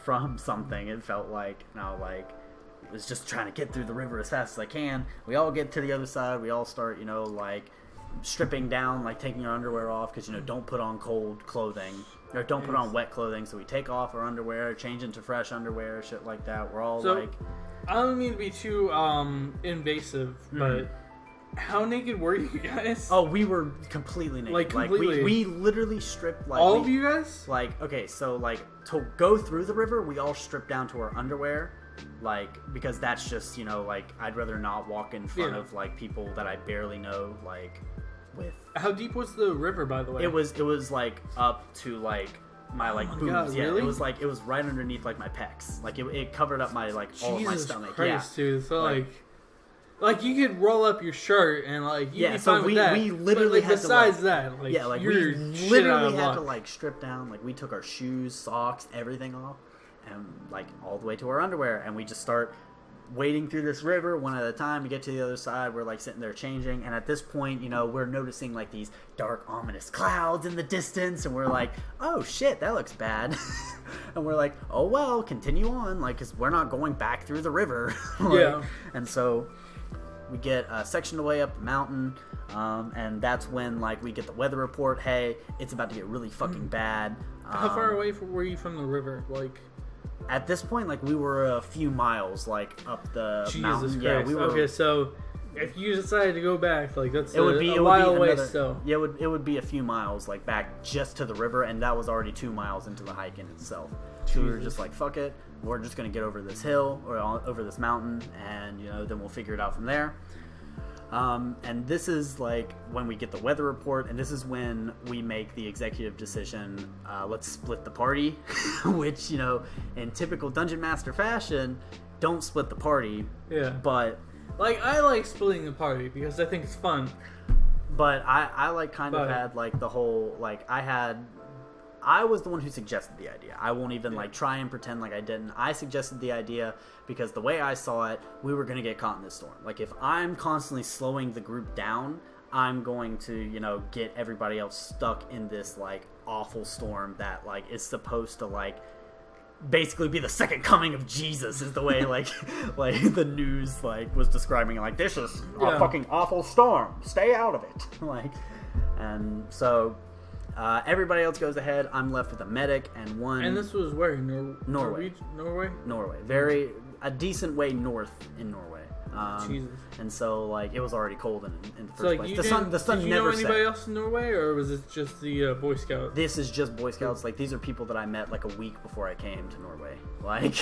from something. It felt like, was just trying to get through the river as fast as I can. We all get to the other side. We all start, like, stripping down, like taking our underwear off, because, don't put on cold clothing, or don't put on wet clothing. So we take off our underwear, change into fresh underwear, shit like that. We're all like, I don't mean to be too invasive, but how naked were you guys? Oh, we were completely naked. Like, completely. Like, we literally stripped, like, all of you guys? Like, okay, so like, to go through the river, we all stripped down to our underwear. Like, because that's just, like, I'd rather not walk in front of, like, people that I barely know, like, with... How deep was the river, by the way? It was like, up to, like, my, like, boobs. God, yeah, really? It was, like, it was right underneath, like, my pecs. Like, it covered up my, like, all of my stomach. Christ, dude. So, like, you could roll up your shirt and, like, you'd be fine with that. We literally had besides to, that, like, yeah, like, we literally had to, like, strip down. Like, we took our shoes, socks, everything off. And like, all the way to our underwear, and we just start wading through this river one at a time. We get to the other side, we're like sitting there changing, and at this point, we're noticing like these dark, ominous clouds in the distance, and we're like, oh shit, that looks bad. And we're like, oh well, continue on, like, because we're not going back through the river. Yeah. And so we get a section away up the mountain, and that's when like we get the weather report. Hey, it's about to get really fucking bad. How far away were you from the river? Like, At this point, like, we were a few miles, like, up the mountain. Christ. Yeah, we were. Okay, so if you decided to go back, like, that's it would be a while away another, still. Yeah, it would be a few miles, like, back just to the river, and that was already 2 miles into the hike in itself. So we were just like, fuck it, we're just going to get over this hill, or over this mountain, and, then we'll figure it out from there. And this is like when we get the weather report, and this is when we make the executive decision, let's split the party, which, in typical Dungeon Master fashion, don't split the party. Yeah. But like, I like splitting the party because I think it's fun. But I like kind of had like the whole, like, I was the one who suggested the idea. I won't even like try and pretend like I didn't. I suggested the idea because the way I saw it, we were going to get caught in this storm. Like, if I'm constantly slowing the group down, I'm going to, get everybody else stuck in this like awful storm that like is supposed to like basically be the second coming of Jesus, is the way like the news like was describing it. Like, this is a fucking awful storm. Stay out of it. Like, and so everybody else goes ahead. I'm left with a medic and one. And this was where? Norway. Norway. A decent way north in Norway. Jesus. And so, like, it was already cold in the first So, like, place. the sun did never you know anybody else in Norway, or was it just the Boy Scouts? This is just Boy Scouts. Like, these are people that I met like a week before I came to Norway. Like,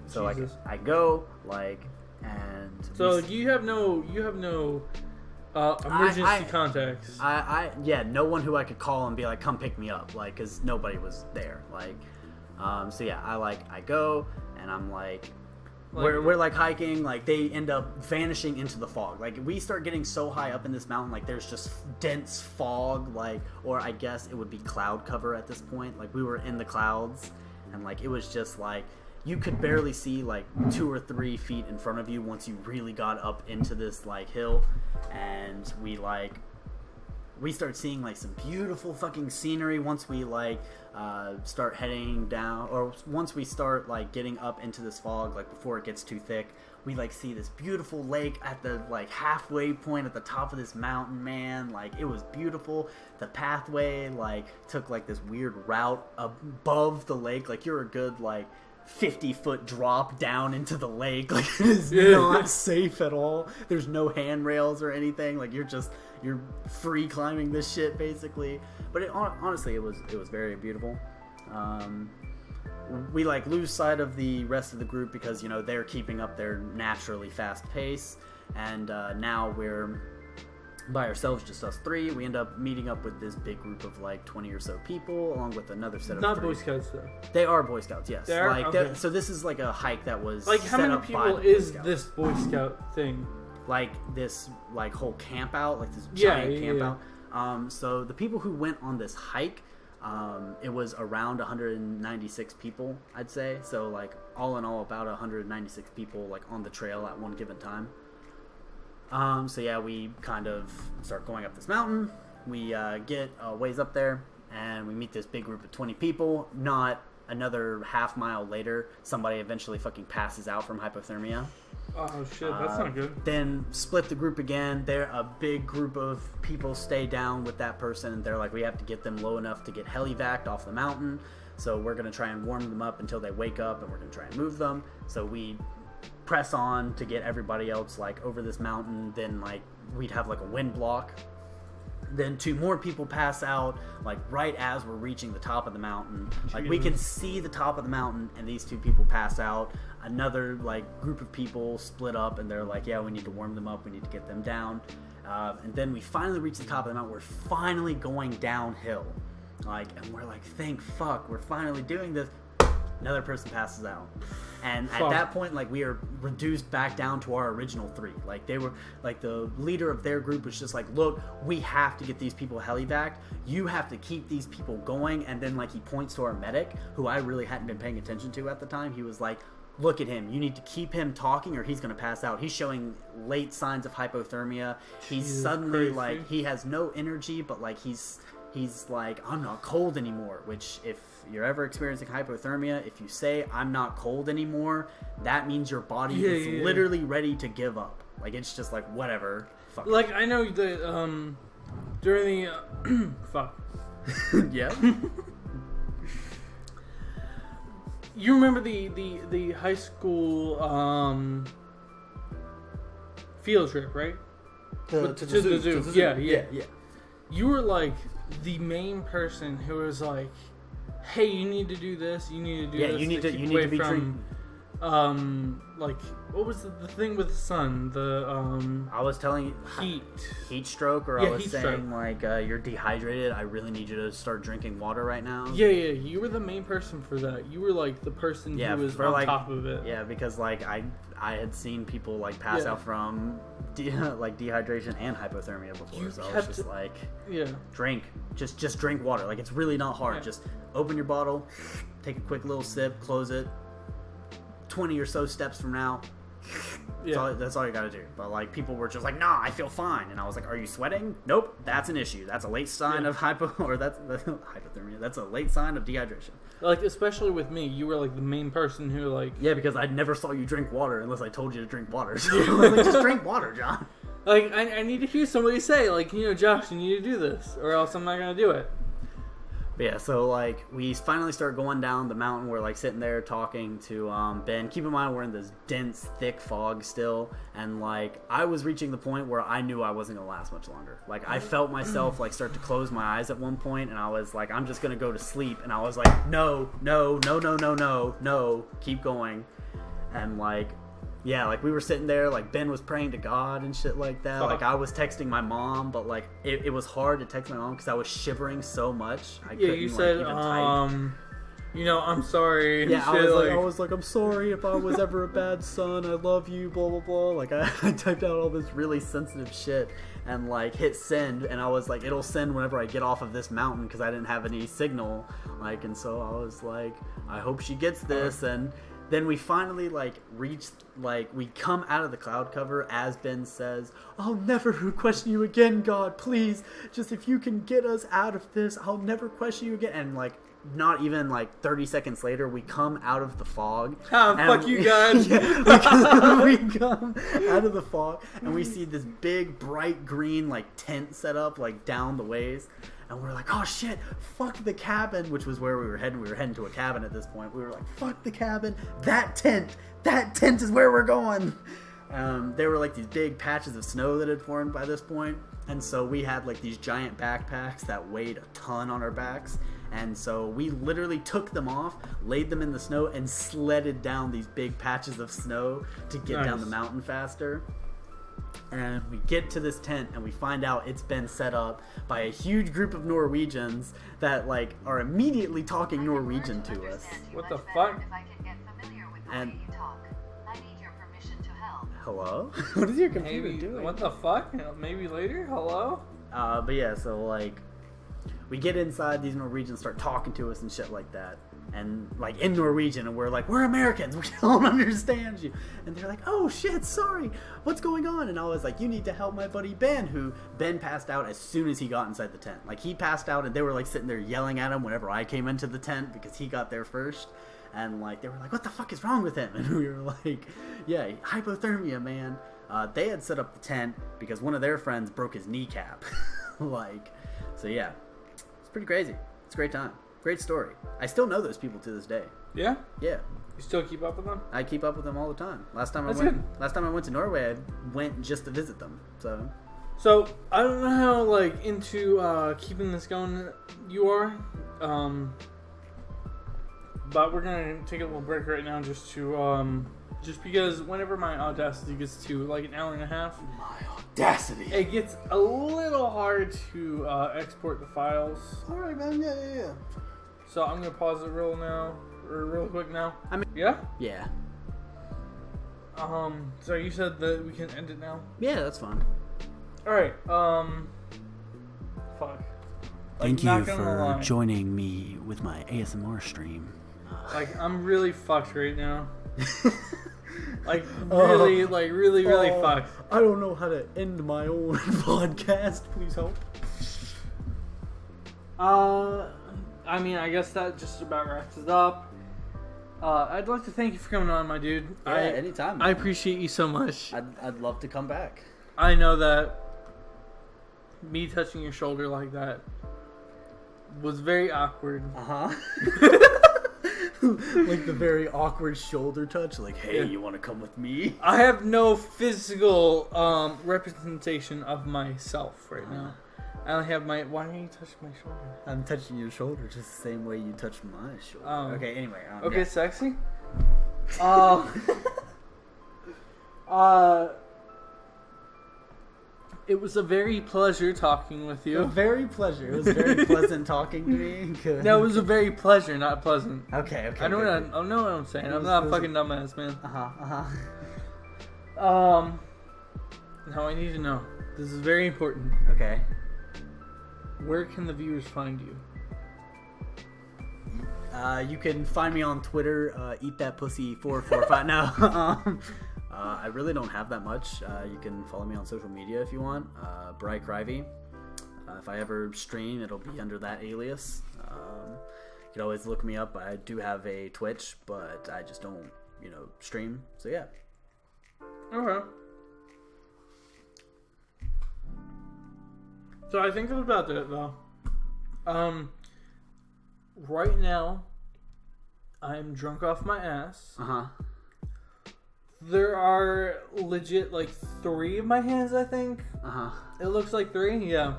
so like I go like, and so you have no emergency contacts. No one who I could call and be like, come pick me up, like, because nobody was there. Like, so yeah, I go and I'm like, we're like hiking, like they end up vanishing into the fog. Like, we start getting so high up in this mountain, like there's just dense fog, like, or I guess it would be cloud cover at this point. Like, we were in the clouds, and like it was just like you could barely see like 2 or 3 feet in front of you once you really got up into this like hill. And we start seeing like some beautiful fucking scenery once we like start heading down, or once we start like getting up into this fog, like before it gets too thick. We like see this beautiful lake at the like halfway point at the top of this mountain, man. Like, it was beautiful. The pathway like took like this weird route above the lake. Like, you're a good like 50-foot drop down into the lake. Like, it is not safe at all. There's no handrails or anything. Like, you're free climbing this shit basically. But honestly, it was very beautiful. We like lose sight of the rest of the group because they're keeping up their naturally fast pace, and now we're by ourselves, just us 3. We end up meeting up with this big group of like 20 or so people, along with another set of not 3. Boy Scouts though. They are Boy Scouts, yes. They are? Like, okay. So this is like a hike that was like, set how many up people by is this Boy Scout thing? Like, this like whole camp out, like this giant camp out. So the people who went on this hike, it was around 196 people, I'd say. So like all in all, about 196 people like on the trail at one given time. So yeah, we kind of start going up this mountain. We get a ways up there, and we meet this big group of 20 people. Not another half mile later, somebody eventually fucking passes out from hypothermia. Oh shit, that's not good. Then split the group again. A big group of people stay down with that person, and they're like, we have to get them low enough to get helivac'd off the mountain. So we're going to try and warm them up until they wake up, and we're going to try and move them. So we press on to get everybody else like over this mountain. Then like we'd have like a wind block. Then 2 more people pass out like right as we're reaching the top of the mountain. Like, we can see the top of the mountain, and these 2 people pass out. Another like group of people split up, and they're like, yeah, we need to warm them up, we need to get them down. And then we finally reach the top of the mountain. We're finally going downhill, like, and we're like, thank fuck, we're finally doing this. Another person passes out, and at that point, like, we are reduced back down to our original 3. Like, they were like, the leader of their group was just like, look, we have to get these people helivac'd. You have to keep these people going. And then like he points to our medic, who I really hadn't been paying attention to at the time. He was like, look at him, you need to keep him talking or he's going to pass out. He's showing late signs of hypothermia. He's suddenly like, he has no energy, but like he's like, I'm not cold anymore. Which, if you're ever experiencing hypothermia, if you say I'm not cold anymore, that means your body is literally ready to give up. Like, it's just like, whatever. Fuck. Like, I know that during the fuck. Yeah. You remember the high school field trip, right? To the zoo. Yeah. You were like the main person who was like, "Hey, you need to do this. You need to do this. You need to be from, like, what was the thing with the sun? I was telling you heat stroke, or I was saying like you're dehydrated. I really need you to start drinking water right now. Yeah. You were the main person for that. You were like the person who was on top of it. Yeah, because like I had seen people like pass out from dehydration and hypothermia before, so I was just like, drink, just drink water. Like, it's really not hard. Just open your bottle, take a quick little sip, close it. 20 or so steps from now, that's all you gotta do. But like, people were just like, nah, I feel fine, and I was like, are you sweating? Nope, that's an issue. That's a late sign of hypothermia. That's a late sign of dehydration. Like, especially with me, you were like the main person who like, because I never saw you drink water unless I told you to drink water. So I was like, just drink water, John. Like, I need to hear somebody say, like, Josh, you need to do this, or else I'm not gonna do it. But yeah, so like, we finally start going down the mountain. We're like sitting there talking to Ben. Keep in mind, we're in this dense, thick fog still, and like, I was reaching the point where I knew I wasn't gonna last much longer. Like, I felt myself like start to close my eyes at one point, and I was like, I'm just gonna go to sleep. And I was like, no, keep going. And like, like, we were sitting there, like, Ben was praying to God and shit like that. Like, I was texting my mom, but like, it was hard to text my mom because I was shivering so much. I couldn't, you said, even type. I'm sorry. Yeah, I was like, I'm sorry if I was ever a bad son. I love you, blah, blah, blah. Like, I typed out all this really sensitive shit and, like, hit send. And I was like, it'll send whenever I get off of this mountain because I didn't have any signal. Like, and so I was like, I hope she gets this. And then we finally, like, we come out of the cloud cover as Ben says, I'll never question you again, God, please. Just if you can get us out of this, I'll never question you again. And, like, not even, like, 30 seconds later, we come out of the fog. Fuck you, God. We come out of the fog, and we see this big, bright green, like, tent set up, like, down the ways. And we're like, oh shit, fuck the cabin, which was where we were heading. We were heading to a cabin at this point. We were like, fuck the cabin, that tent is where we're going. There were like these big patches of snow that had formed by this point. And so we had like these giant backpacks that weighed a ton on our backs. And so we literally took them off, laid them in the snow, and sledded down these big patches of snow to get down the mountain faster. And we get to this tent and we find out it's been set up by a huge group of Norwegians that like are immediately talking Norwegian to us. What the fuck? And hello? What is your computer doing? What the fuck? Maybe later? Hello? But yeah, so like, we get inside, these Norwegians start talking to us and shit like that. And like in Norwegian, and we're like, we're Americans, we don't understand you. And they're like, oh shit, sorry, what's going on? And I was like, you need to help my buddy Ben, who Ben passed out as soon as he got inside the tent. Like, he passed out and they were like sitting there yelling at him whenever I came into the tent because he got there first. And like, they were like, what the fuck is wrong with him? And we were like, yeah, hypothermia, man. They had set up the tent because one of their friends broke his kneecap. Like, so yeah, it's pretty crazy. It's a great time. Great story. I still know those people to this day. Yeah? Yeah. You still keep up with them? I keep up with them all the time. Last time I went to Norway, I went just to visit them. So I don't know how like into keeping this going you are. But we're gonna take a little break right now just to just because whenever my Audacity gets to like an hour and a half, it gets a little hard to export the files. All right, man. Yeah. So I'm gonna pause it real quick now. Yeah. So you said that we can end it now. Yeah, that's fine. All right. Fuck. Thank you for joining me with my ASMR stream. Like, I'm really fucked right now. Really fucked. I don't know how to end my own podcast. Please help. I mean, I guess that just about wraps it up. I'd like to thank you for coming on, my dude. Yeah, anytime. I appreciate you so much. I'd love to come back. I know that me touching your shoulder like that was very awkward. Like the very awkward shoulder touch, like, hey, you want to come with me? I have no physical representation of myself right now. I only have my... Why are you touching my shoulder? I'm touching your shoulder just the same way you touch my shoulder. Okay, anyway. Okay, yeah. sexy? It was a very pleasure talking with you. A very pleasure. It was very pleasant talking to me. No, it was a very pleasure, not pleasant. Okay. I know what I'm saying. I'm not a fucking dumbass, man. Now I need to know. This is very important. Okay. Where can the viewers find you? You can find me on Twitter, eatthatpussy445. No, I really don't have that much. You can follow me on social media if you want. Bryce. If I ever stream, it'll be under that alias. You can always look me up. I do have a Twitch, but I just don't, stream. So yeah. Okay. So I think about that though. Right now, I'm drunk off my ass. There are legit like 3 of my hands, I think. It looks like 3, yeah.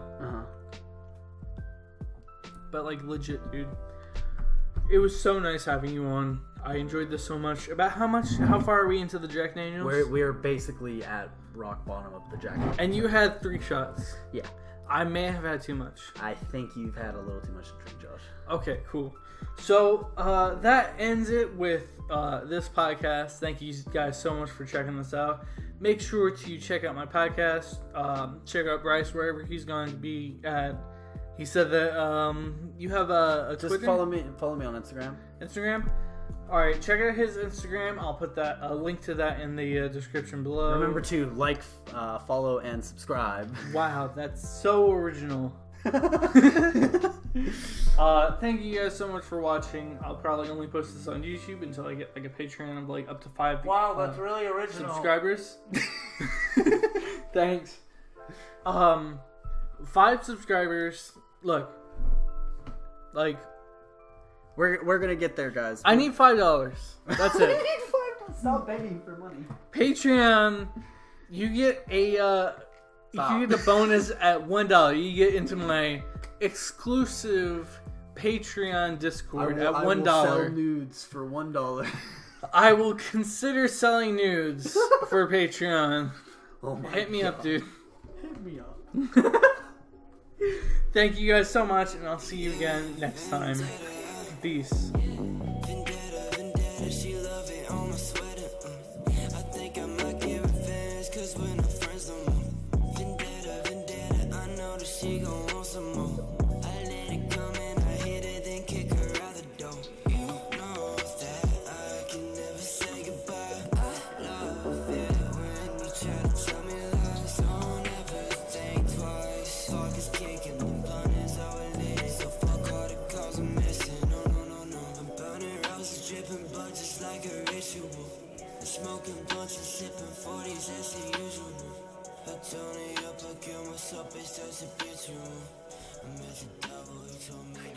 But like legit, dude. It was so nice having you on. I enjoyed this so much. How far are we into the Jack Daniels? We're basically at rock bottom of the Jack Daniels. And you had 3 shots. Yeah. I may have had too much. I think you've had a little too much to drink, Josh. Okay, cool. So that ends it with this podcast. Thank you guys so much for checking this out. Make sure to check out my podcast. Check out Bryce wherever he's going to be at. He said that you have a Just Twitter? follow me on Instagram. Instagram? Alright, check out his Instagram. I'll put a link to that in the description below. Remember to like, follow, and subscribe. Wow, that's so original. Thank you guys so much for watching. I'll probably only post this on YouTube until I get like a Patreon of like up to 5 Wow, that's really original. Subscribers. Thanks. 5 subscribers. Look, like we're gonna get there, guys. I need $5. That's it. I need $5. Stop begging for money. Patreon, you get a bonus at $1. You get into my exclusive Patreon Discord at $1. I will sell nudes for $1. I will consider selling nudes for Patreon. Oh my Hit me up, dude. Hit me up. Thank you guys so much, and I'll see you again next time. Peace. Smoking blunts and sipping 40s as the usual. I turn it up, I kill myself, it's just a bitch. I met the devil, he told me